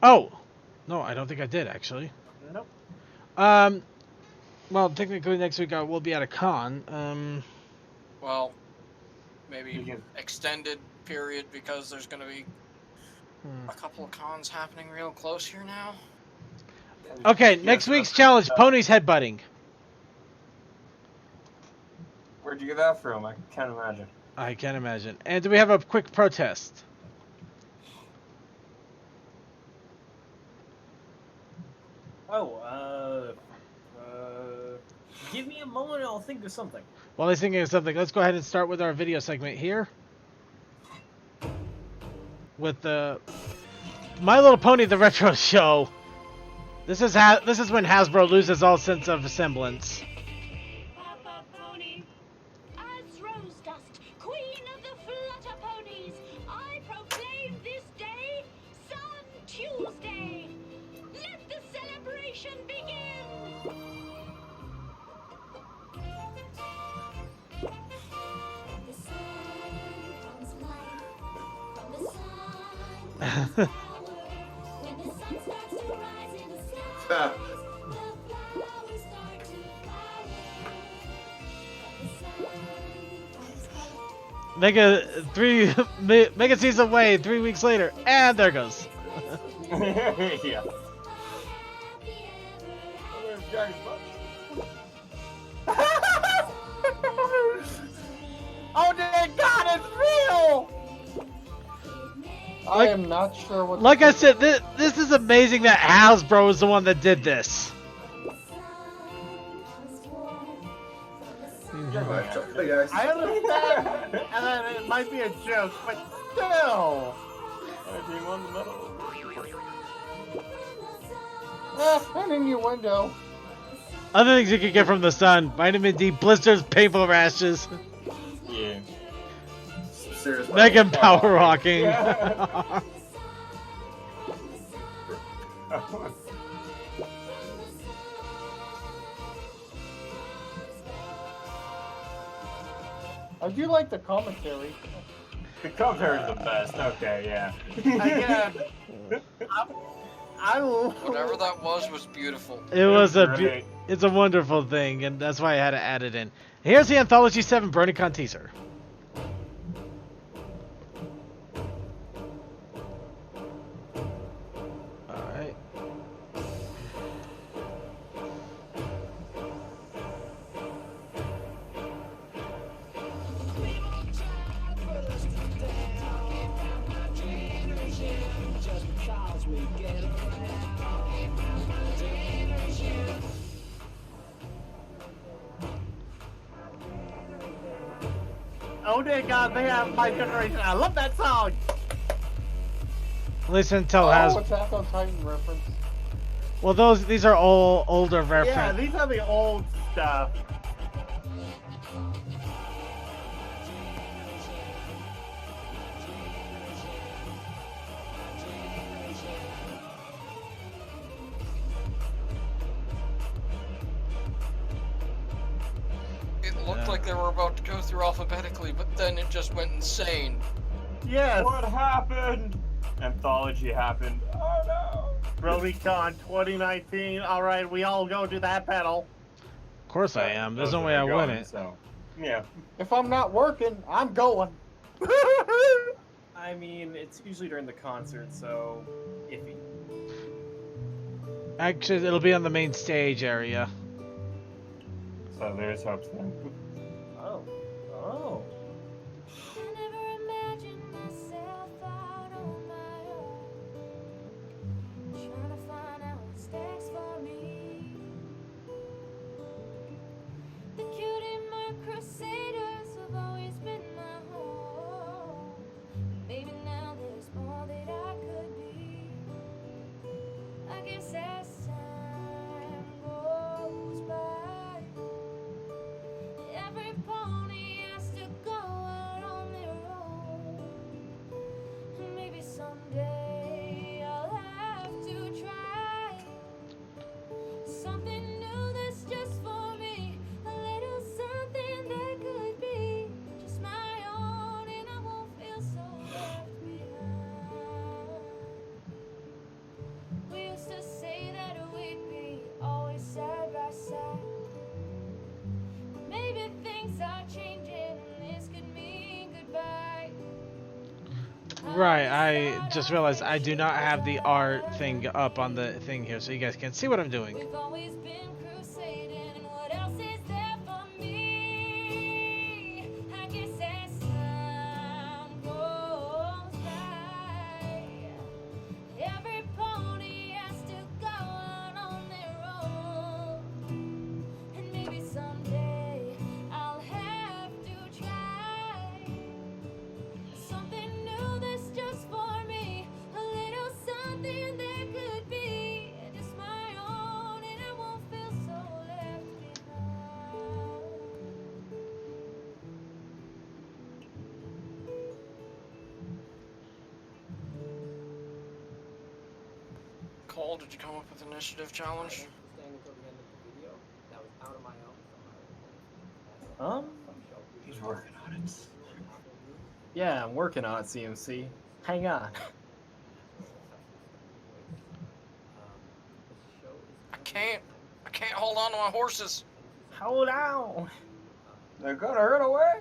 Oh, no, I don't think I did actually. Nope. Well, technically next week I will be at a con. Well, maybe You extended period because there's going to be a couple of cons happening real close here now. Okay, next week's challenge: ponies headbutting. Where'd you get that from? I can't imagine. I can't imagine. And do we have a quick protest? Oh, give me a moment and I'll think of something. While he's thinking of something, let's go ahead and start with our video segment here. With the My Little Pony: The Retro Show. This is when Hasbro loses all sense of semblance. Papa Pony, as Rose Dust, Queen of the Flutter Ponies, I proclaim this day Sun Tuesday. Let the celebration begin. The sun comes light, from the sun comes power. When the sun starts to rise in the sky, the flowers start to flower. From the sun comes hope. Mega season away 3 weeks later, and there goes. Yeah. Oh, they got I am not sure what. Like I said, this is amazing that Hasbro is the one that did this. I understand, and it might be a joke, but still. And in your window. Other things you can get from the sun: vitamin D, blisters, painful rashes. Yeah. Serious Mega power walking. Yeah. I do like the commentary. The commentary is the best. Okay, yeah. Again, Whatever that was beautiful. It was great. it's a wonderful thing, and that's why I had to add it in. Here's the Anthology 7 BronyCon teaser. Alright. oh dear God, they have my generation. I love that song. Listen until Oh, Attack on Titan reference. Well, these are all older Yeah, references. these are the old stuff. It looked like they were about to go through alphabetically, but then it just went insane. Yes. What happened? Anthology happened. Oh no. BronyCon 2019. All right, we all go to that panel. Of course I am. There's Those no way are I going, wouldn't. So, yeah. If I'm not working, I'm going. I mean, it's usually during the concert, so iffy. Actually, it'll be on the main stage area. So there's hopes then. Oh. Oh. I never imagined myself out on my own, trying to find out what stacks for me. The cutie mark crusaders have always been my home. Maybe now there's more that I could be. I guess as time goes by, every pony has to go out on their own. Maybe someday I'll have to try something new that's just for me. A little something that could be just my own, and I won't feel so left behind. We used to say that we'd be always side by side. Maybe things are changing and this could mean goodbye. Right, I just realized I do not have the art thing up on the thing here, so you guys can see what I'm doing. We've always been crusading, and what else is there for me? I guess as time goes by, every pony has to go out on their own. And maybe someday I'll have to try something new that's just for me. A little something that could be just my own, and I won't feel so left behind. Cole, did you come up with an initiative challenge? He's working on it. Yeah, I'm working on it, CMC. Hang on. I can't hold on to my horses. Hold on. They're gonna run away.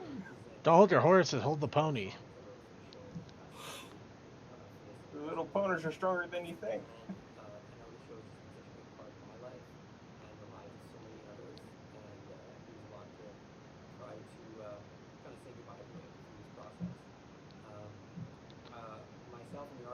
Don't hold your horses, hold the pony. The little ponies are stronger than you think. Myself and the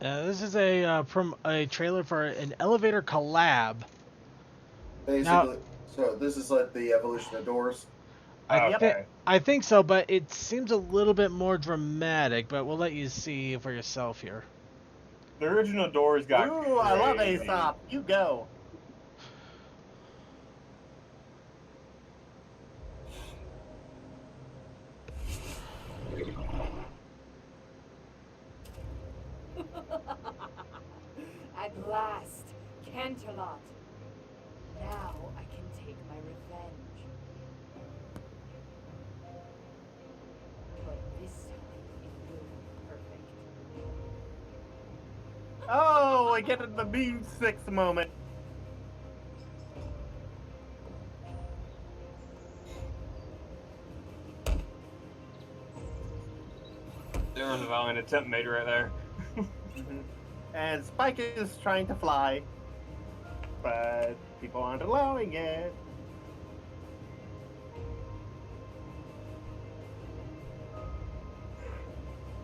This is a trailer for an elevator collab. Basically, so this is like the evolution of doors. I think so, but it seems a little bit more dramatic. But we'll let you see for yourself here. The original Doors got Ooh, I love crazy. Aesop. You go. At last, Canterlot. Now I can take my revenge. But this time it will be perfect. Oh, I get the Beam 6 moment. There was a valiant attempt made right there. And Spike is trying to fly, but people aren't allowing it.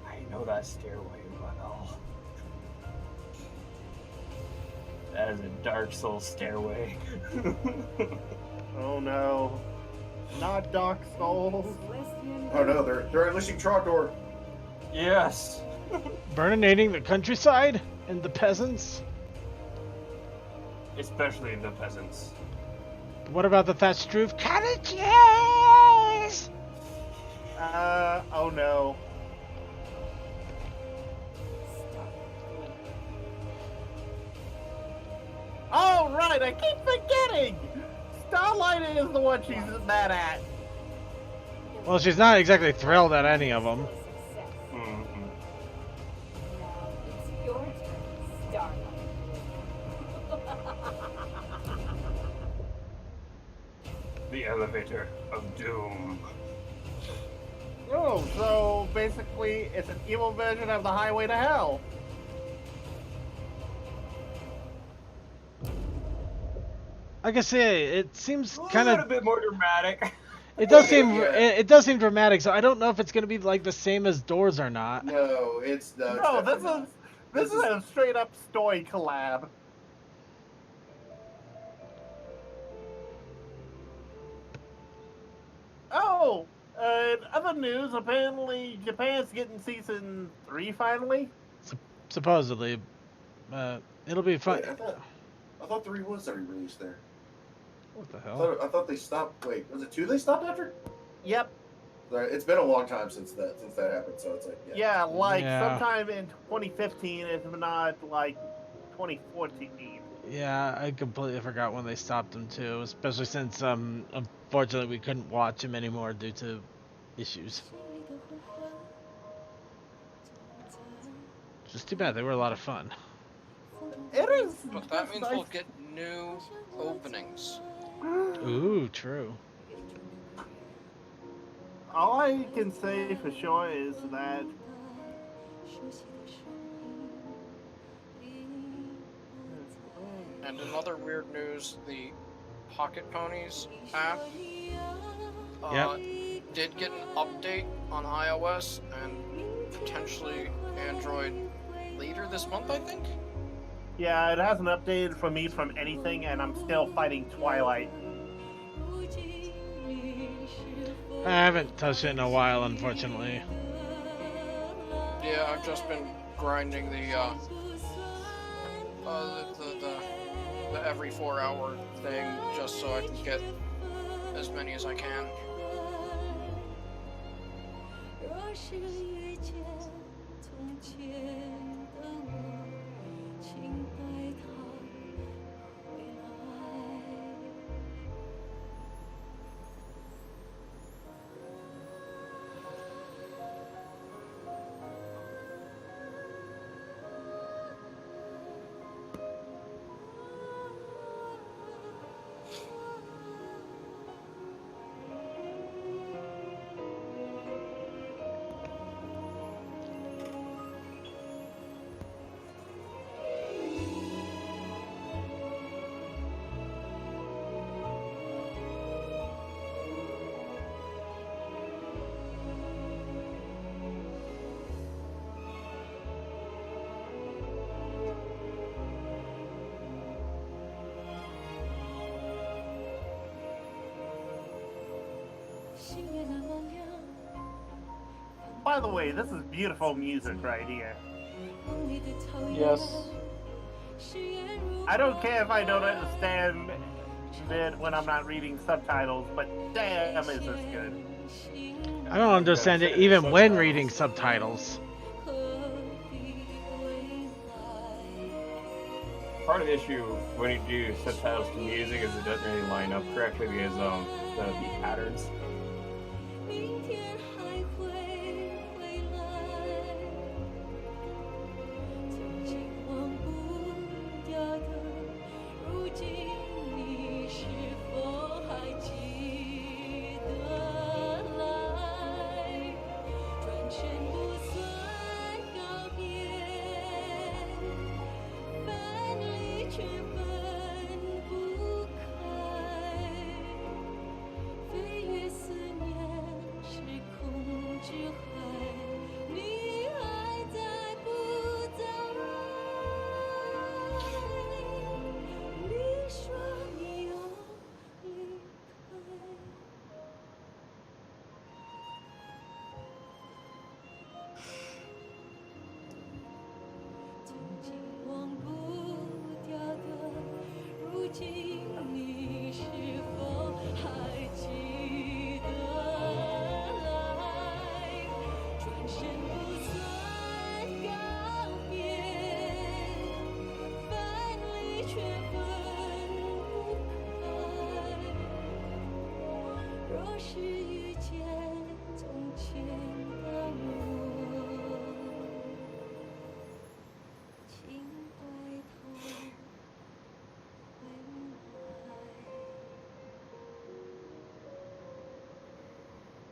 I know that stairway well. That is a Dark Souls stairway. Oh no. Not Dark Souls. Oh no, they're unleashing Trogdor. Yes. Burninating the countryside and the peasants. Especially the peasants. What about the thatched roof cottages? Oh no. Oh right, I keep forgetting! Starlight is the one she's mad at. Well, she's not exactly thrilled at any of them. Mm-hmm. Now it's your turn, Starlight. The elevator of doom. Oh, so basically it's an evil version of the highway to hell. Like I say, it seems A kind little of. bit more dramatic. It does seem. Yeah. It does seem dramatic. So I don't know if it's gonna be like the same as Doors or not. No, it's no. It's No, definitely not. this is a straight up story collab. Oh, in other news, apparently Japan's getting season 3 finally. Supposedly, it'll be fun. Wait, I thought 3 was already released there. What the I hell? thought they stopped. Wait, was it 2 they stopped after? Yep. It's been a long time since that happened, so it's like Yeah, like Yeah. sometime in 2015, if not like 2014. Yeah, I completely forgot when they stopped them too. Especially since unfortunately we couldn't watch them anymore due to issues. Just too bad. They were a lot of fun. It is. But that means nice. we'll get new openings. Ooh, true. All I can say for sure is that And in other weird news, the Pocket Ponies app did get an update on iOS and potentially Android later this month, I think. yeah, it hasn't updated for me from anything, and I'm still fighting Twilight. I haven't touched it in a while, unfortunately. Yeah, I've just been grinding the every 4-hour thing just so I can get as many as I can. by the way, this is beautiful music right here. Yes. I don't care if I don't understand it when I'm not reading subtitles, but damn, is this good. I don't understand it even when reading subtitles. Part of the issue when you do subtitles to music is it doesn't really line up correctly because the beat patterns.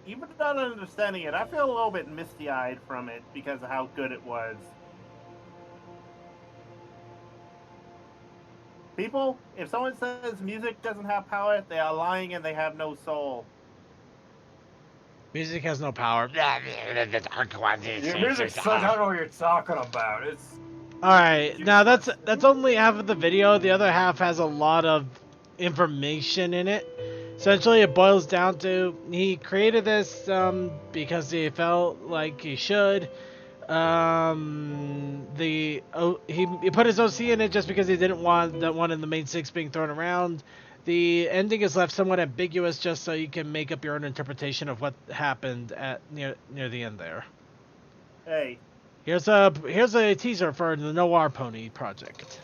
Even not understanding it, I feel a little bit misty-eyed from it because of how good it was. People, if someone says music doesn't have power, they are lying and they have no soul. Music has no power. Your music sucks. I don't know what you're talking about. It's Alright, now that's only half of the video. The other half has a lot of information in it. Essentially, it boils down to he created this because he felt like he should. He put his OC in it just because he didn't want that one in the main six being thrown around. The ending is left somewhat ambiguous, just so you can make up your own interpretation of what happened at near the end there. Hey. Here's a teaser for the Noir Pony project.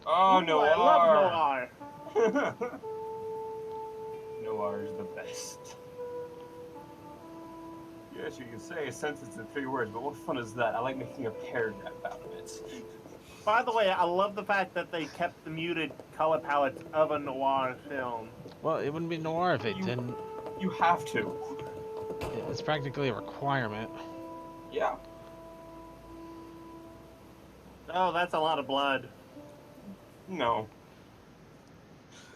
Oh, Ooh, Noir! I love Noir. Noir is the best. Yes, you can say a sentence in 3 words, but what fun is that? I like making a paragraph out of it. By the way, I love the fact that they kept the muted color palettes of a noir film. Well, it wouldn't be noir if it didn't. You have to. It's practically a requirement. Yeah. Oh, that's a lot of blood. No.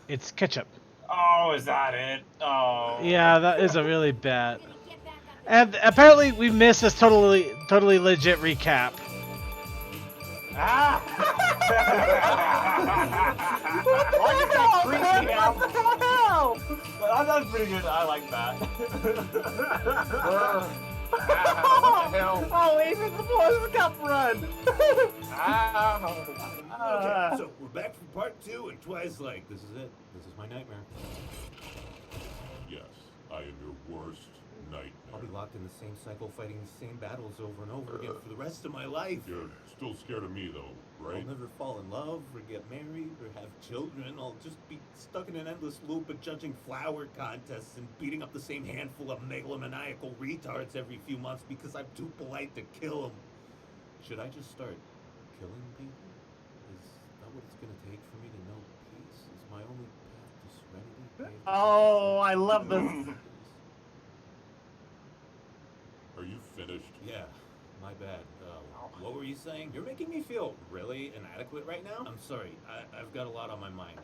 It's ketchup. Oh, is that it? Oh. Yeah, that is a really bad. And apparently we missed this totally legit recap. Ah! What the hell? That's pretty good. I like that. Oh, even the boys cup run. Okay, so we're back from part 2, and Twi's like, this is it. This is my nightmare. Yes, I am your worst nightmare. I'll be locked in the same cycle, fighting the same battles over and over again for the rest of my life. You're still scared of me, though, right? I'll never fall in love, or get married, or have children. I'll just be stuck in an endless loop of judging flower contests and beating up the same handful of megalomaniacal retards every few months because I'm too polite to kill them. Should I just start killing people? Is that what it's going to take for me to know peace? Is my only path to serenity? Oh, I love this. Are you finished? Yeah, my bad. What were you saying? You're making me feel really inadequate right now? I'm sorry, I've got a lot on my mind.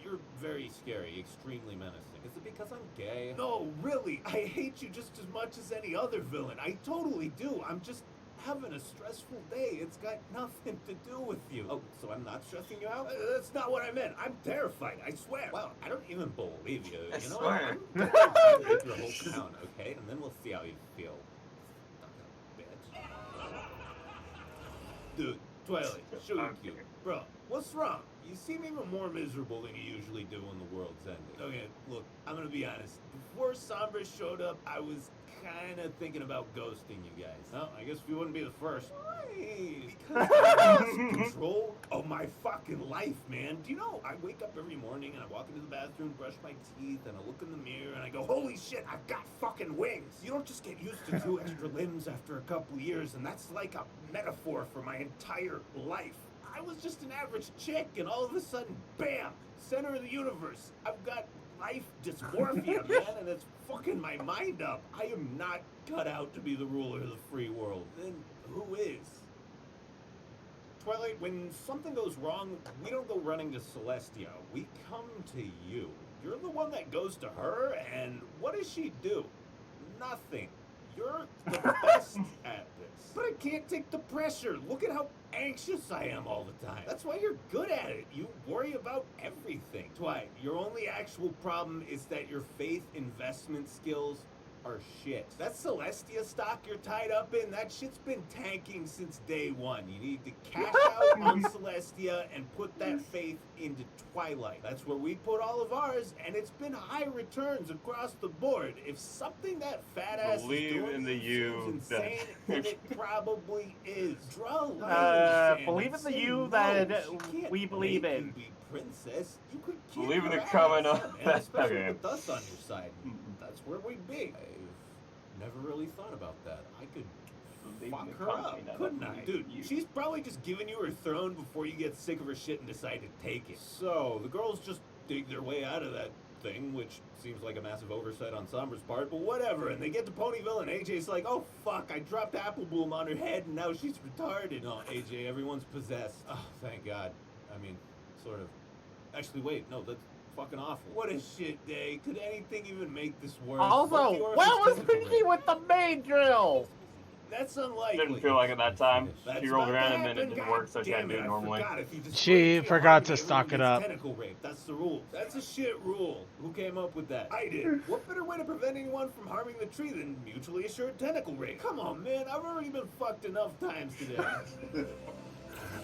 You're very scary, extremely menacing. Is it because I'm gay? No, really, I hate you just as much as any other villain. I totally do. I'm just having a stressful day. It's got nothing to do with you. Oh, so I'm not stressing you out? That's not what I meant. I'm terrified, I swear. Wow, I don't even believe you. You know what? I'm going to the whole town, okay? And then we'll see how you feel. Dude, Twilight, show you cute. Bro, what's wrong? You seem even more miserable than you usually do when the world's ending. Okay, look, I'm gonna be honest. Before Sombra showed up, I was kinda thinking about ghosting you guys. Well, I guess we wouldn't be the first. Why? Because I lost control of my fucking life, man. Do you know, I wake up every morning and I walk into the bathroom, brush my teeth, and I look in the mirror and I go, holy shit, I've got fucking wings. You don't just get used to 2 extra limbs after a couple years, and that's like a metaphor for my entire life. I was just an average chick, and all of a sudden, bam, center of the universe. I've got life dysmorphia, man, and it's fucking my mind up. I am not cut out to be the ruler of the free world. Then who is? Twilight, when something goes wrong, we don't go running to Celestia. We come to you. You're the one that goes to her, and what does she do? Nothing. You're the best at this. But I can't take the pressure. Look at how anxious I am all the time. That's why you're good at it. You worry about everything. Twilight, your only actual problem is that your faith investment skills are shit. That Celestia stock you're tied up in, that shit's been tanking since day one. You need to cash out on Celestia and put that faith into Twilight. That's where we put all of ours, and it's been high returns across the board. If something that fat ass Believe is doing in the you seems that- insane, then it probably is. Draw a line in the sand Believe and in the say you no. that She can't we believe make in. you be princess. You could kick Believe in her the ass. coming of- Yeah, man, especially Okay. with us on your side. That's where we'd be. I've never really thought about that. I could fuck her up, couldn't I? Dude, she's probably just giving you her throne before you get sick of her shit and decide to take it. So, the girls just dig their way out of that thing, which seems like a massive oversight on Sombra's part, but whatever. And they get to Ponyville, and AJ's like, oh fuck, I dropped Apple Bloom on her head, and now she's retarded. No, AJ, everyone's possessed. Oh, thank God. I mean, sort of. Actually, wait, no, that's fucking awful. What a shit day. Could anything even make this worse? Also, What's yours what is was tentacle Pinky with the main drill? That's unlikely. Didn't feel like at that time. That's She rolled about around to and then it happen. didn't work, so she had God to do it damn it, I normally. forgot. If you destroy She the forgot to harmony, stock it everyone up. gets tentacle rape. That's the rule. That's a shit rule. Who came up with that? I did. What better way to prevent anyone from harming the tree than mutually assured tentacle rape? Come on, man. I've already been fucked enough times today. Don't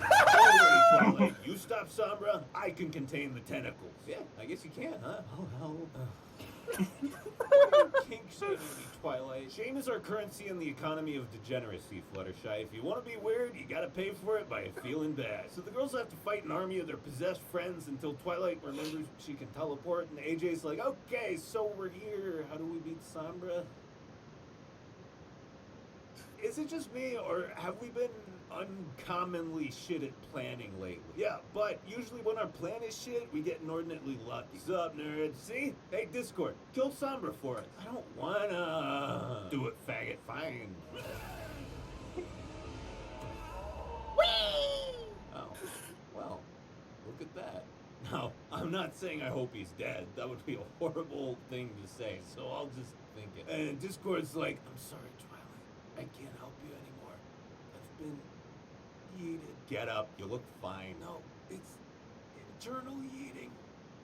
worry, Twilight. You stop Sombra, I can contain the tentacles. Yeah, I guess you can, huh? Oh, hell. Kink shaming me, Twilight. Shame is our currency in the economy of degeneracy, Fluttershy. If you want to be weird, you gotta pay for it by feeling bad. So the girls have to fight an army of their possessed friends until Twilight remembers she can teleport, and AJ's like, okay, so we're here. How do we beat Sombra? Is it just me, or have we been uncommonly shit at planning lately? Yeah, but usually when our plan is shit, we get inordinately lucky. Sup, nerds? See? Hey, Discord, kill Sombra for us. I don't wanna. Do it, faggot. Fine. Oh, well, look at that. No, I'm not saying I hope he's dead. That would be a horrible thing to say, so I'll just think it. And Discord's like, I'm sorry, Twilight. I can't help you anymore. I've been yeeted. Get up. You look fine. No, it's internal yeeting.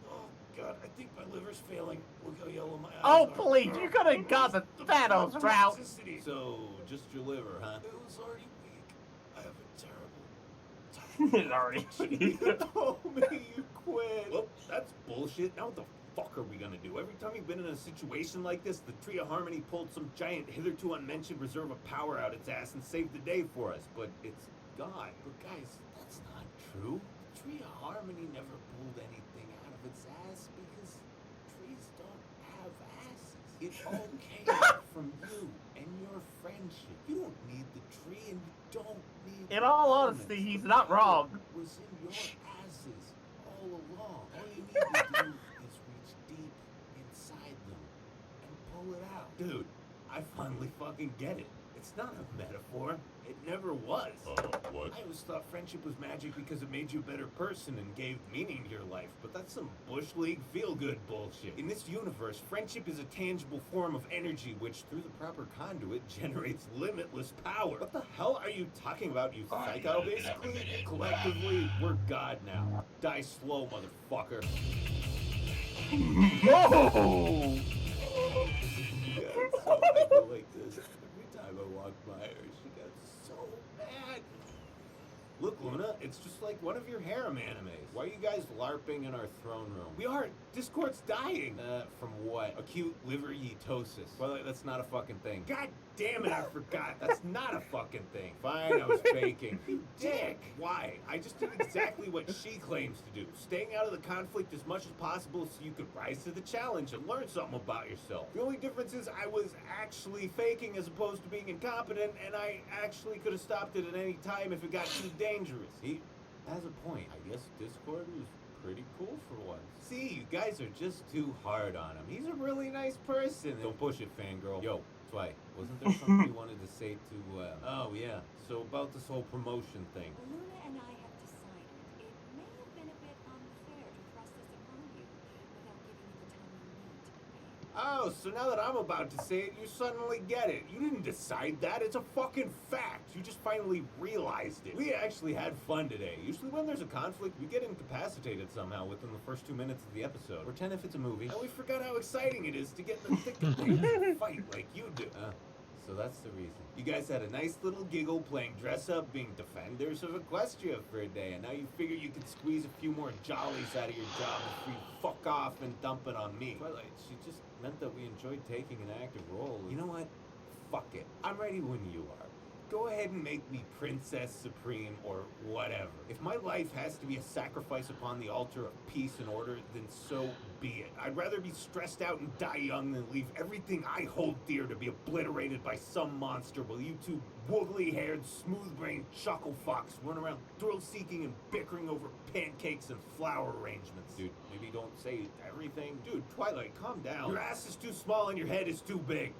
Oh, God, I think my liver's failing. Look how yellow my eyes Oh, are. please, you could have got the Thanos route. Toxicity. So, just your liver, huh? It was already weak. I have a terrible... It's already You told me you quit. Well, that's bullshit. Now what the fuck are we gonna do? Every time you've been in a situation like this, the Tree of Harmony pulled some giant, hitherto unmentioned reserve of power out its ass and saved the day for us. But it's gone. But guys, that's not true. The Tree of Harmony never pulled anything out of its ass because trees don't have asses. It all came from you and your friendship. You don't need the tree and you don't need In all honesty, he's not wrong. It was in your asses all along. All you need to do is reach deep inside them and pull it out. Dude, I finally fucking get it. It's not a metaphor. It never was. What? I always thought friendship was magic because it made you a better person and gave meaning to your life, but that's some Bush League feel-good bullshit. In this universe, friendship is a tangible form of energy which, through the proper conduit, generates limitless power. What the hell are you talking about, you psycho, basically? Collectively, we're God now. Die slow, motherfucker. Oh! Yeah, so I go like this. Every time I walk by her, she got Luna. It's just like one of your harem animes. Why are you guys LARPing in our throne room? We aren't. Discord's dying. From what? Acute liver-yetosis. Well, that's not a fucking thing. God damn it, I forgot. That's not a fucking thing. Fine, I was faking. You dick. Why? I just did exactly what she claims to do. Staying out of the conflict as much as possible so you could rise to the challenge and learn something about yourself. The only difference is I was actually faking as opposed to being incompetent, and I actually could have stopped it at any time if it got too dangerous. He has a point. I guess Discord was pretty cool for once. See, you guys are just too hard on him. He's a really nice person. Don't push it, fangirl. Yo, Twy, wasn't there something you wanted to say to, oh yeah, so about this whole promotion thing. Luna and I have decided it may have been a bit unfair to thrust this upon you without giving you the time you need to prepare. Oh, so now that I'm about to say it, you suddenly get it. You didn't decide that. It's a fucking fact. You just finally realized it. We actually had fun today. Usually when there's a conflict, we get incapacitated somehow within the first 2 minutes of the episode. Or 10 if it's a movie. And we forgot how exciting it is to get in the thick of things and fight like you do. So that's the reason. You guys had a nice little giggle playing dress up, being defenders of Equestria for a day, and now you figure you can squeeze a few more jollies out of your job before you fuck off and dump it on me. Twilight, she just meant that we enjoyed taking an active role. You know what? Fuck it. I'm ready when you are. Go ahead and make me Princess Supreme or whatever. If my life has to be a sacrifice upon the altar of peace and order, then so be it. I'd rather be stressed out and die young than leave everything I hold dear to be obliterated by some monster while you two woolly-haired, smooth-brained chuckle fox run around thrill-seeking and bickering over pancakes and flower arrangements. Dude, maybe don't say everything. Dude, Twilight, calm down. Your ass is too small and your head is too big.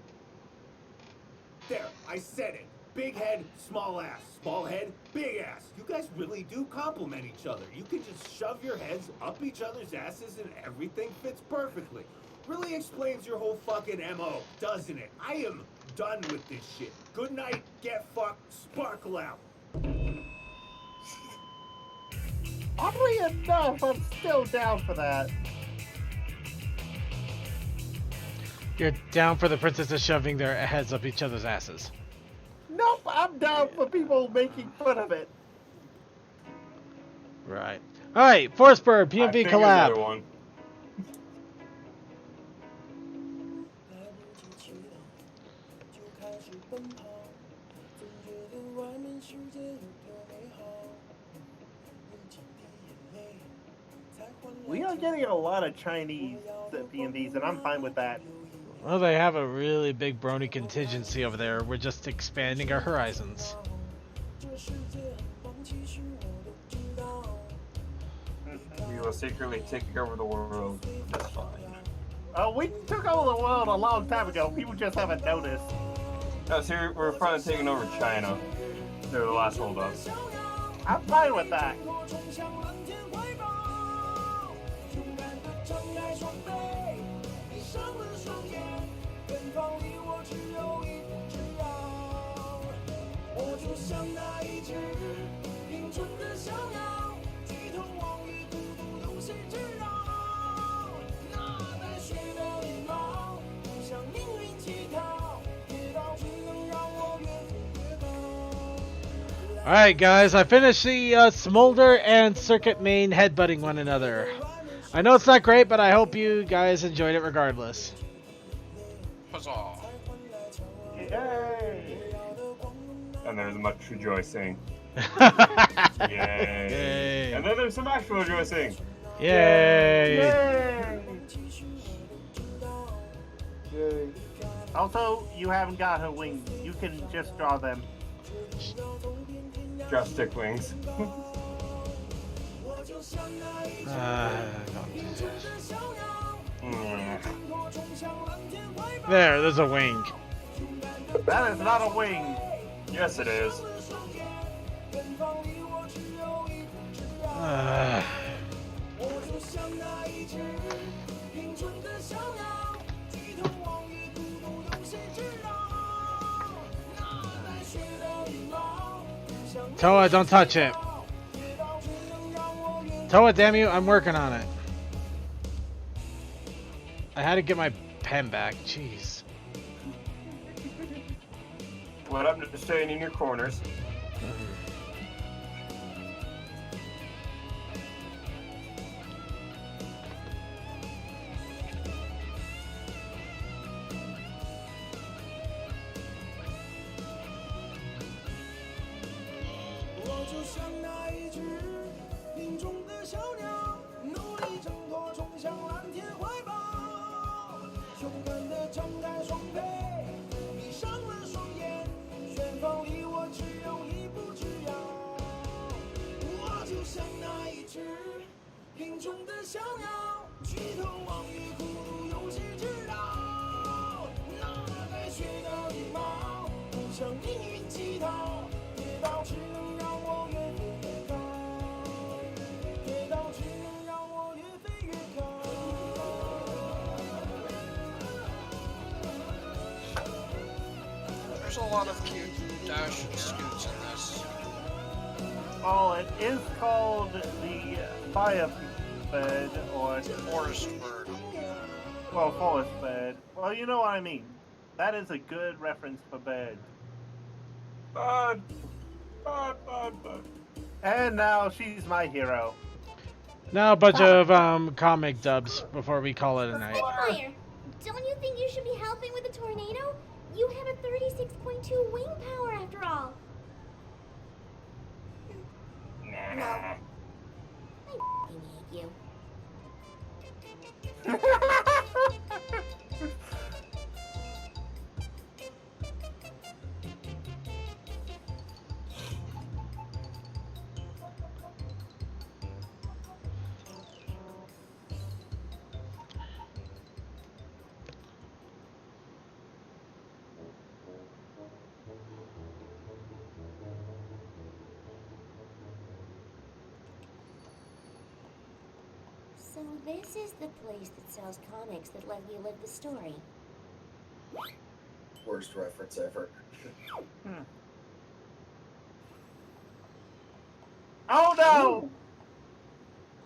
There, I said it. Big head, small ass. Small head, big ass. You guys really do complement each other. You can just shove your heads up each other's asses and everything fits perfectly. Really explains your whole fucking MO, doesn't it? I am done with this shit. Good night, get fucked, sparkle out. Oddly enough, I'm still down for that. You're down for the princesses shoving their heads up each other's asses. Nope, I'm down for people making fun of it. Right. Alright, Forceburg, PMV collab. One. We are getting a lot of Chinese PMVs, and I'm fine with that. Well, they have a really big Brony contingency over there. We're just expanding our horizons. We will secretly take over the world. That's fine. We took over the world a long time ago. People just haven't noticed. No, see, we're probably taking over China. They're the last holdouts. I'm fine with that. Alright guys, I finished the Smolder and Circuit Main headbutting one another. I know it's not great, but I hope you guys enjoyed it regardless. Huzzah. Yay! And there's much rejoicing. Yay. Yay. And then there's some actual rejoicing. Yay! Yay! Yay! Also, you haven't got her wings. You can just draw them. Draw stick wings. There's a wing. That is not a wing. Yes, it is. Toa, don't touch it. Toa, damn you, I'm working on it. I had to get my pen back, jeez. What up to staying in your corners? 就像那一只林中的小鸟，努力挣脱，冲向蓝天怀抱。勇敢地张开双臂，闭上了双眼，远方离我只有一步之遥。我就像那一只林中的小鸟，举头望月，孤独勇气知道。那带血的羽毛，不向命运乞讨，跌倒只能让我越飞越高，跌倒只能让我越飞越高。There's a lot of cute dash and scoots in this. Oh, it is called the fire bed or Forest bird. well, forest bed. Well, you know what I mean. That is a good reference for bed. Bud. And now she's my hero. Now a bunch of comic dubs before we call it a night. Spitfire, don't you think you should be helping with the tornado? You have a 36.2 wing power after all. Nah. I hate you. So this is the place that sells comics that let you live the story. Worst reference ever. Oh no!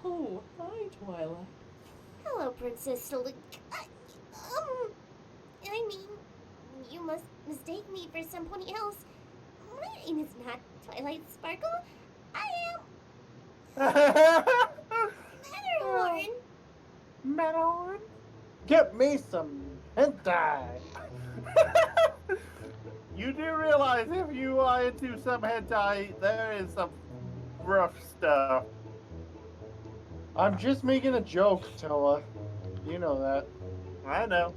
Oh, hi, Twilight. Hello, Princess I mean, you must mistake me for someone else. My name is not Twilight Sparkle. I am Matterhorn. Matterhorn? Get me some hentai. You do realize if you are into some hentai, there is some rough stuff. I'm just making a joke, Toa. You know that. I know.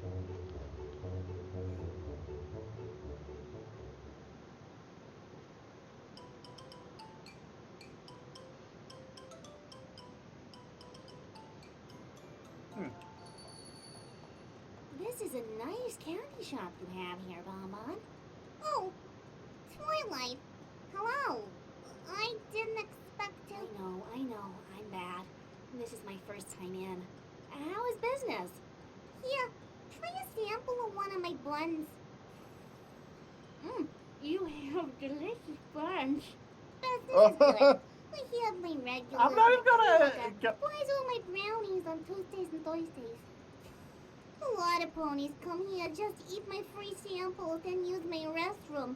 This is a nice candy shop you have here, Bonbon. Oh, Twilight. Hello. I didn't expect to. I know. I'm bad. This is my first time in. How is business? Yeah, try a sample of one of my buns. You have delicious buns. Business is good. I have my regular. I'm not even gonna. Why is all my brownies on Tuesdays and Thursdays? A lot of ponies come here just to eat my free samples and use my restroom.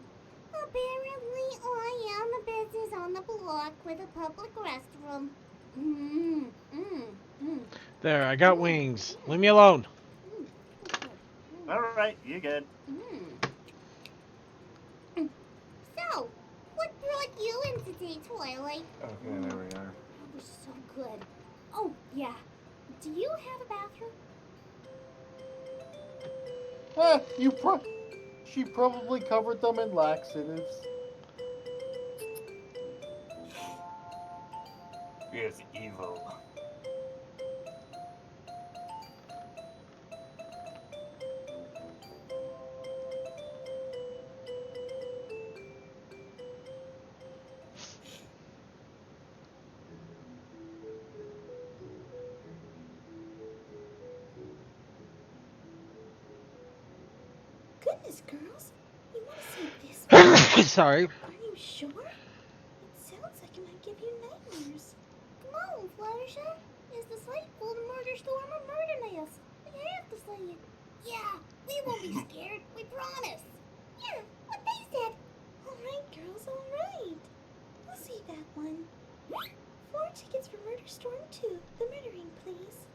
Apparently, I am a business on the block with a public restroom. There, I got wings. Leave me alone. Alright, you good. So, what brought you in today, Twilight? Okay, there we are. That was so good. Oh, yeah. Do you have a bathroom? She probably covered them in laxatives. He is evil. Goodness, girls. You want to see this one? Sorry. Are you sure? It sounds like it might give you nightmares. Come on, Fluttershy. Is the slate full of murder storm or murder nest? We have to see it. Yeah, we won't be scared. We promise. Yeah, what they said. All right, girls, all right. We'll see that one. 4 tickets for Murder Storm 2, the murdering, please.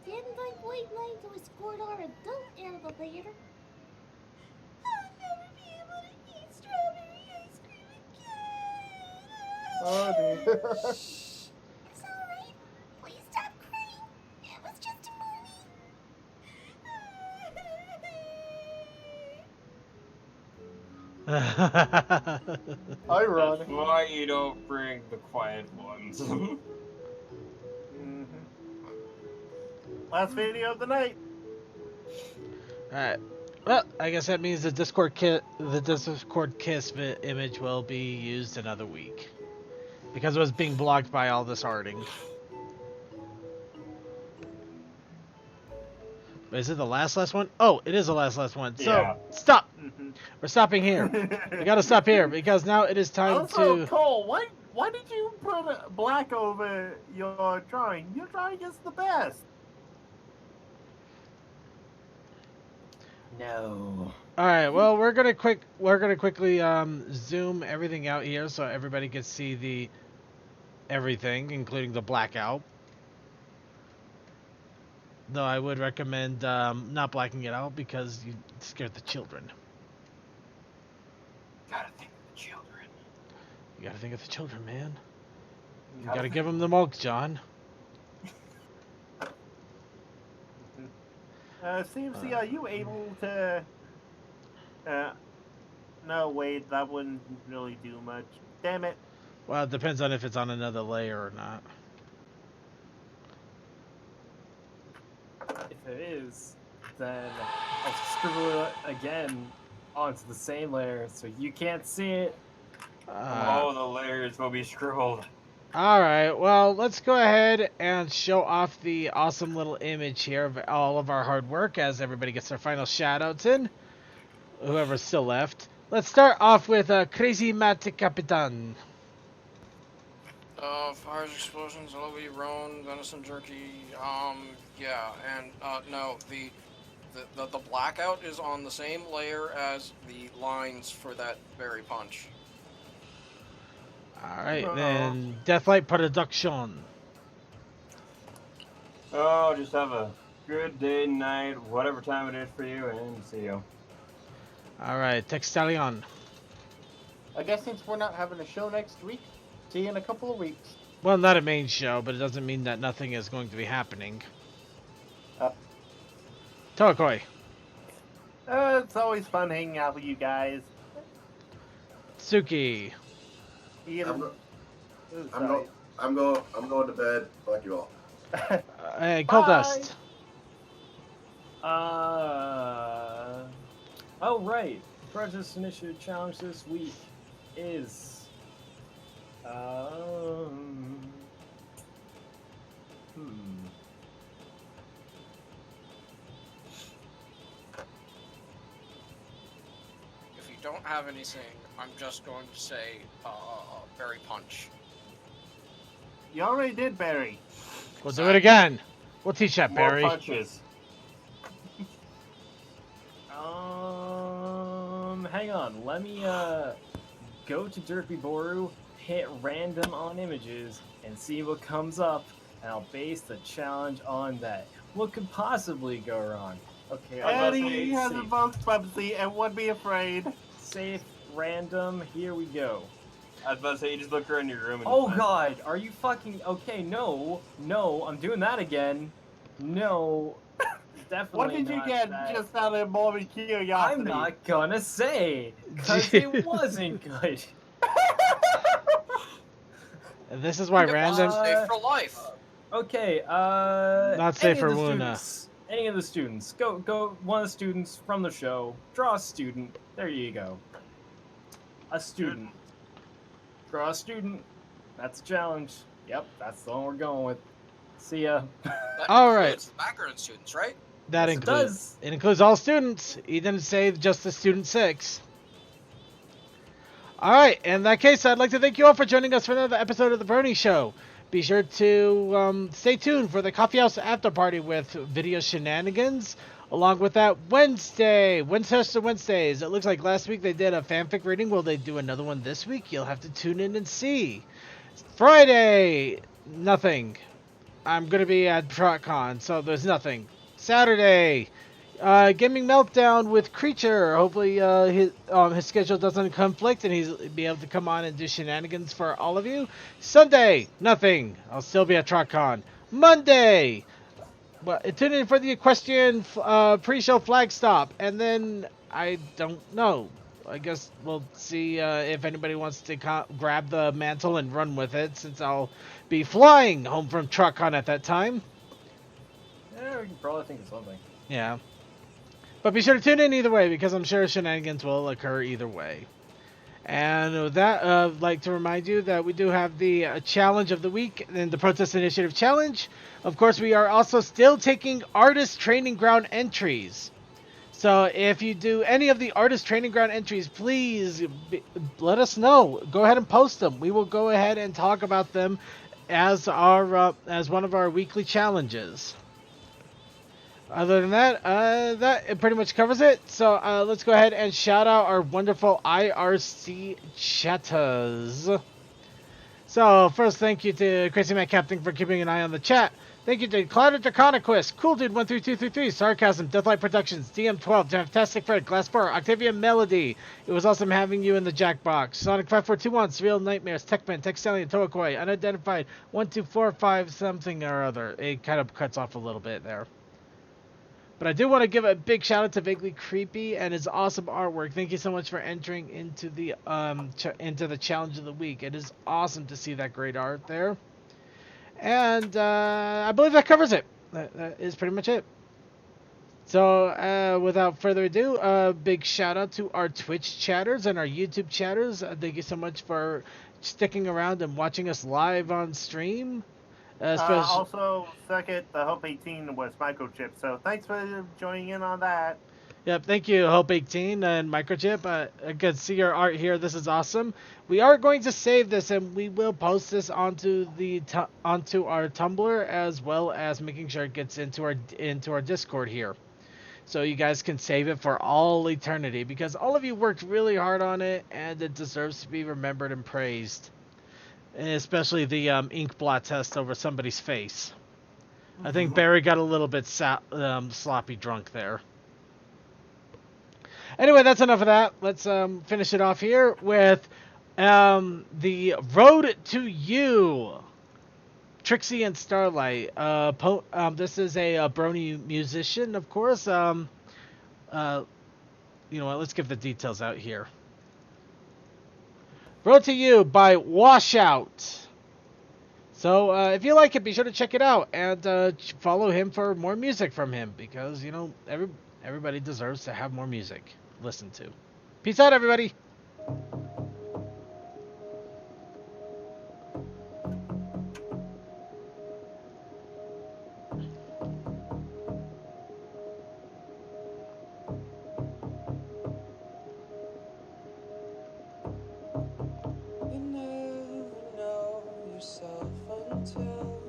Didn't think we'd need to escort our adult out of the theater. I'll never be able to eat strawberry ice cream again. Oh dear. It's alright. Please stop crying. It was just a movie. Ironic. That's why you don't bring the quiet ones. Last video of the night. Alright. Well, I guess that means the Discord kiss image will be used another week. Because it was being blocked by all this arting. But is it the last one? Oh, it is the last one. So, Yeah. stop! We're stopping here. We gotta stop here, because now it is time Also, to... Cole, why did you put black over your drawing? Your drawing is the best. No. Alright, well, we're gonna quickly zoom everything out here so everybody can see everything, including the blackout. Though I would recommend not blacking it out because you scared the children. Gotta think of the children. You gotta think of the children, man. You gotta give them the milk, John. CMC, are you able to... no, wait, that wouldn't really do much. Damn it. Well, it depends on if it's on another layer or not. If it is, then I'll scribble it again onto the same layer so you can't see it. All the layers will be scribbled. Alright, well, let's go ahead and show off the awesome little image here of all of our hard work as everybody gets their final shoutouts in. Whoever's still left. Let's start off with Crazy Matt Capitan. Fires, explosions, LOE, Roan, venison jerky, yeah, and, no, the blackout is on the same layer as the lines for that berry punch. Alright, then Deathlight Production. Oh, just have a good day, night, whatever time it is for you, and see you. Alright, Textalion. I guess since we're not having a show next week, see you in a couple of weeks. Well, not a main show, but it doesn't mean that nothing is going to be happening. Tokoi. It's always fun hanging out with you guys. Suki. I'm going to bed. Fuck you all. Hey, Goldust. Oh right. The Project Initiative challenge this week is If you don't have anything, I'm just going to say, berry punch. You already did, Barry. We'll do it again. We'll teach that, More Barry. punches. Hang on. Let me go to Derpy Boru, hit random on images, and see what comes up, and I'll base the challenge on that. What could possibly go wrong? Okay, Eddie has evoked Bubsy and would be afraid. Safe, random, here we go. I was about to say, you just look around your room and Oh god, are you fucking... Okay, no, I'm doing that again. No, definitely What did you not get that. just out of morbid curiosity? I'm not gonna say, because it wasn't good. This is why random... Safe for life. Okay, Not safe for Luna. Luna. Any of the students. Go, one of the students from the show. Draw a student. There you go. A student. Draw a student. That's a challenge. Yep, that's the one we're going with. See ya. All right. It's background students, right? That Yes, it includes... does. It includes all students. He didn't say just the student 6. Alright, in that case, I'd like to thank you all for joining us for another episode of The Brony Show. Be sure to stay tuned for the Coffee House After Party with video shenanigans. Along with that, Wednesdays. It looks like last week they did a fanfic reading. Will they do another one this week? You'll have to tune in and see. Friday, nothing. I'm going to be at TrotCon, so there's nothing. Saturday, Gaming Meltdown with Creature. Hopefully his schedule doesn't conflict and he's be able to come on and do shenanigans for all of you. Sunday, nothing. I'll still be at TrotCon. Monday, well, tune in for the equestrian pre-show flag stop, and then I don't know. I guess we'll see if anybody wants to grab the mantle and run with it, since I'll be flying home from TrotCon at that time. Yeah, we can probably think of something. Yeah. But be sure to tune in either way, because I'm sure shenanigans will occur either way. And with that, I'd like to remind you that we do have the challenge of the week and the Protest Initiative Challenge. Of course, we are also still taking Artist Training Ground entries. So if you do any of the Artist Training Ground entries, please let us know. Go ahead and post them. We will go ahead and talk about them as as one of our weekly challenges. Other than that, that pretty much covers it. So let's go ahead and shout out our wonderful IRC chatters. So first, thank you to Crazy Matt Captain for keeping an eye on the chat. Thank you to Clouded Draconicquist, Cool Dude 13233, Sarcasm, Deathlight Productions, DM12, Fantastic Fred, Glass 4, Octavia Melody. It was awesome having you in the Jackbox. Sonic 5421, Surreal Nightmares, Techman, Textalion, Toakoi, Unidentified 1245 something or other. It kind of cuts off a little bit there. But I do want to give a big shout out to Vaguely Creepy and his awesome artwork. Thank you so much for entering into the challenge of the week. It is awesome to see that great art there. And I believe that covers it. That is pretty much it. So without further ado, a big shout out to our Twitch chatters and our YouTube chatters. Thank you so much for sticking around and watching us live on stream. Also, second, the Hope 18 was microchip, so thanks for joining in on that. Yep, thank you, Hope 18 and Microchip. I can see your art here. This is awesome. We are going to save this, and we will post this onto onto our Tumblr, as well as making sure it gets into our Discord here, so you guys can save it for all eternity, because all of you worked really hard on it, and it deserves to be remembered and praised. Especially the ink blot test over somebody's face. I think Barry got a little bit sloppy drunk there. Anyway, that's enough of that. Let's finish it off here with the Road to You. Trixie and Starlight. This is a Brony musician, of course. You know what? Let's give the details out here. Road to You by Washout. So if you like it, be sure to check it out and follow him for more music from him, because, you know, everybody deserves to have more music listened to. Peace out, everybody. You never know yourself until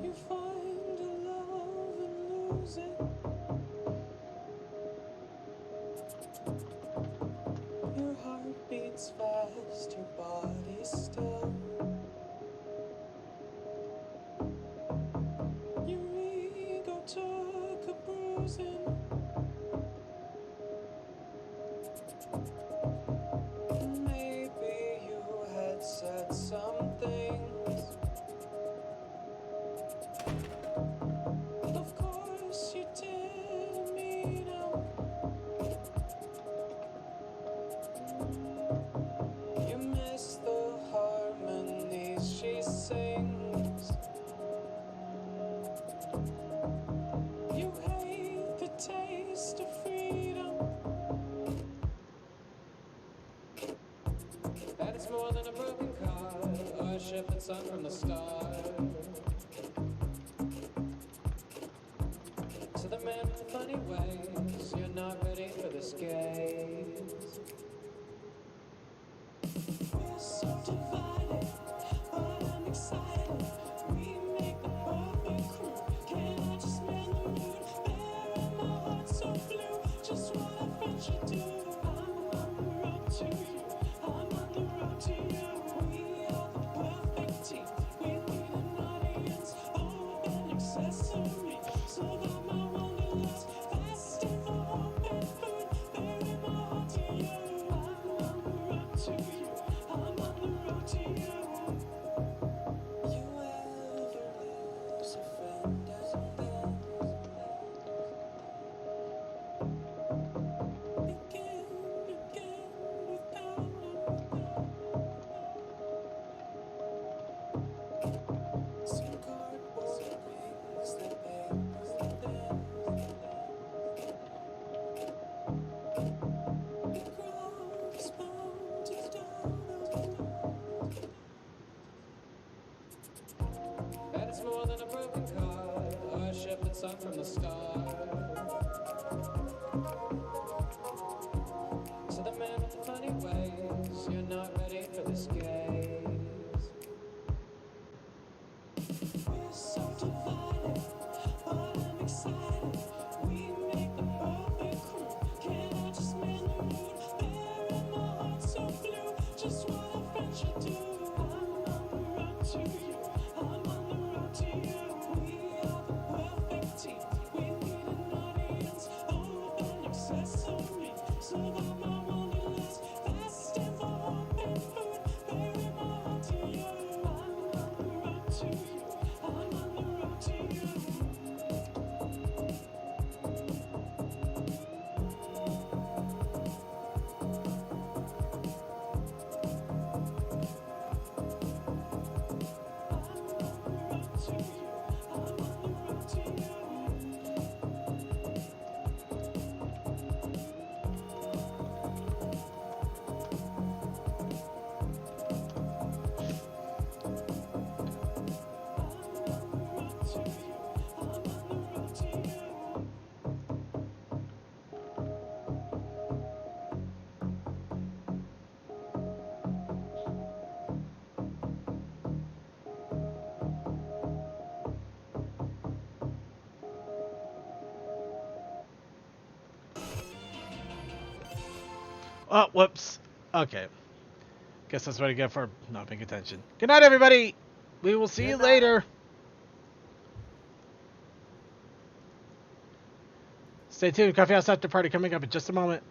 you find a love and lose it. Your heart beats fast, your body still. Your ego took a bruising. Maybe you had said some things. Of course you didn't mean them. You miss the harmonies she sings. You hate the taste of freedom. That it's more than a broken car, or a ship that's sunk from the start. To the man with funny ways, you're not ready for this gaze. We're so divided, but I'm excited. We make the perfect crew. Can I just mend the mood? There in my heart so blue, just what a friend should do. I'm on the road to you. I'm on the road to you. We are the perfect team. We lead and not outside from the start. So the man with the funny ways, you're not ready for this gaze. We're so divided, but I'm excited. We make the perfect crew. Can I just mend the mood? There in my heart so blue. Just what a friend should do. I'm on the road to you. I'm on the road to you. We are the perfect team. We need an audience, hope and accessory. So that my wanderlust fasting for hope and food. Bury my heart to you. I'm on the road to you. I'm on the road to you. Oh, whoops. Okay. Guess that's what I get for not paying attention. Good night, everybody. We will see you later. Stay tuned. Coffee House After Party coming up in just a moment.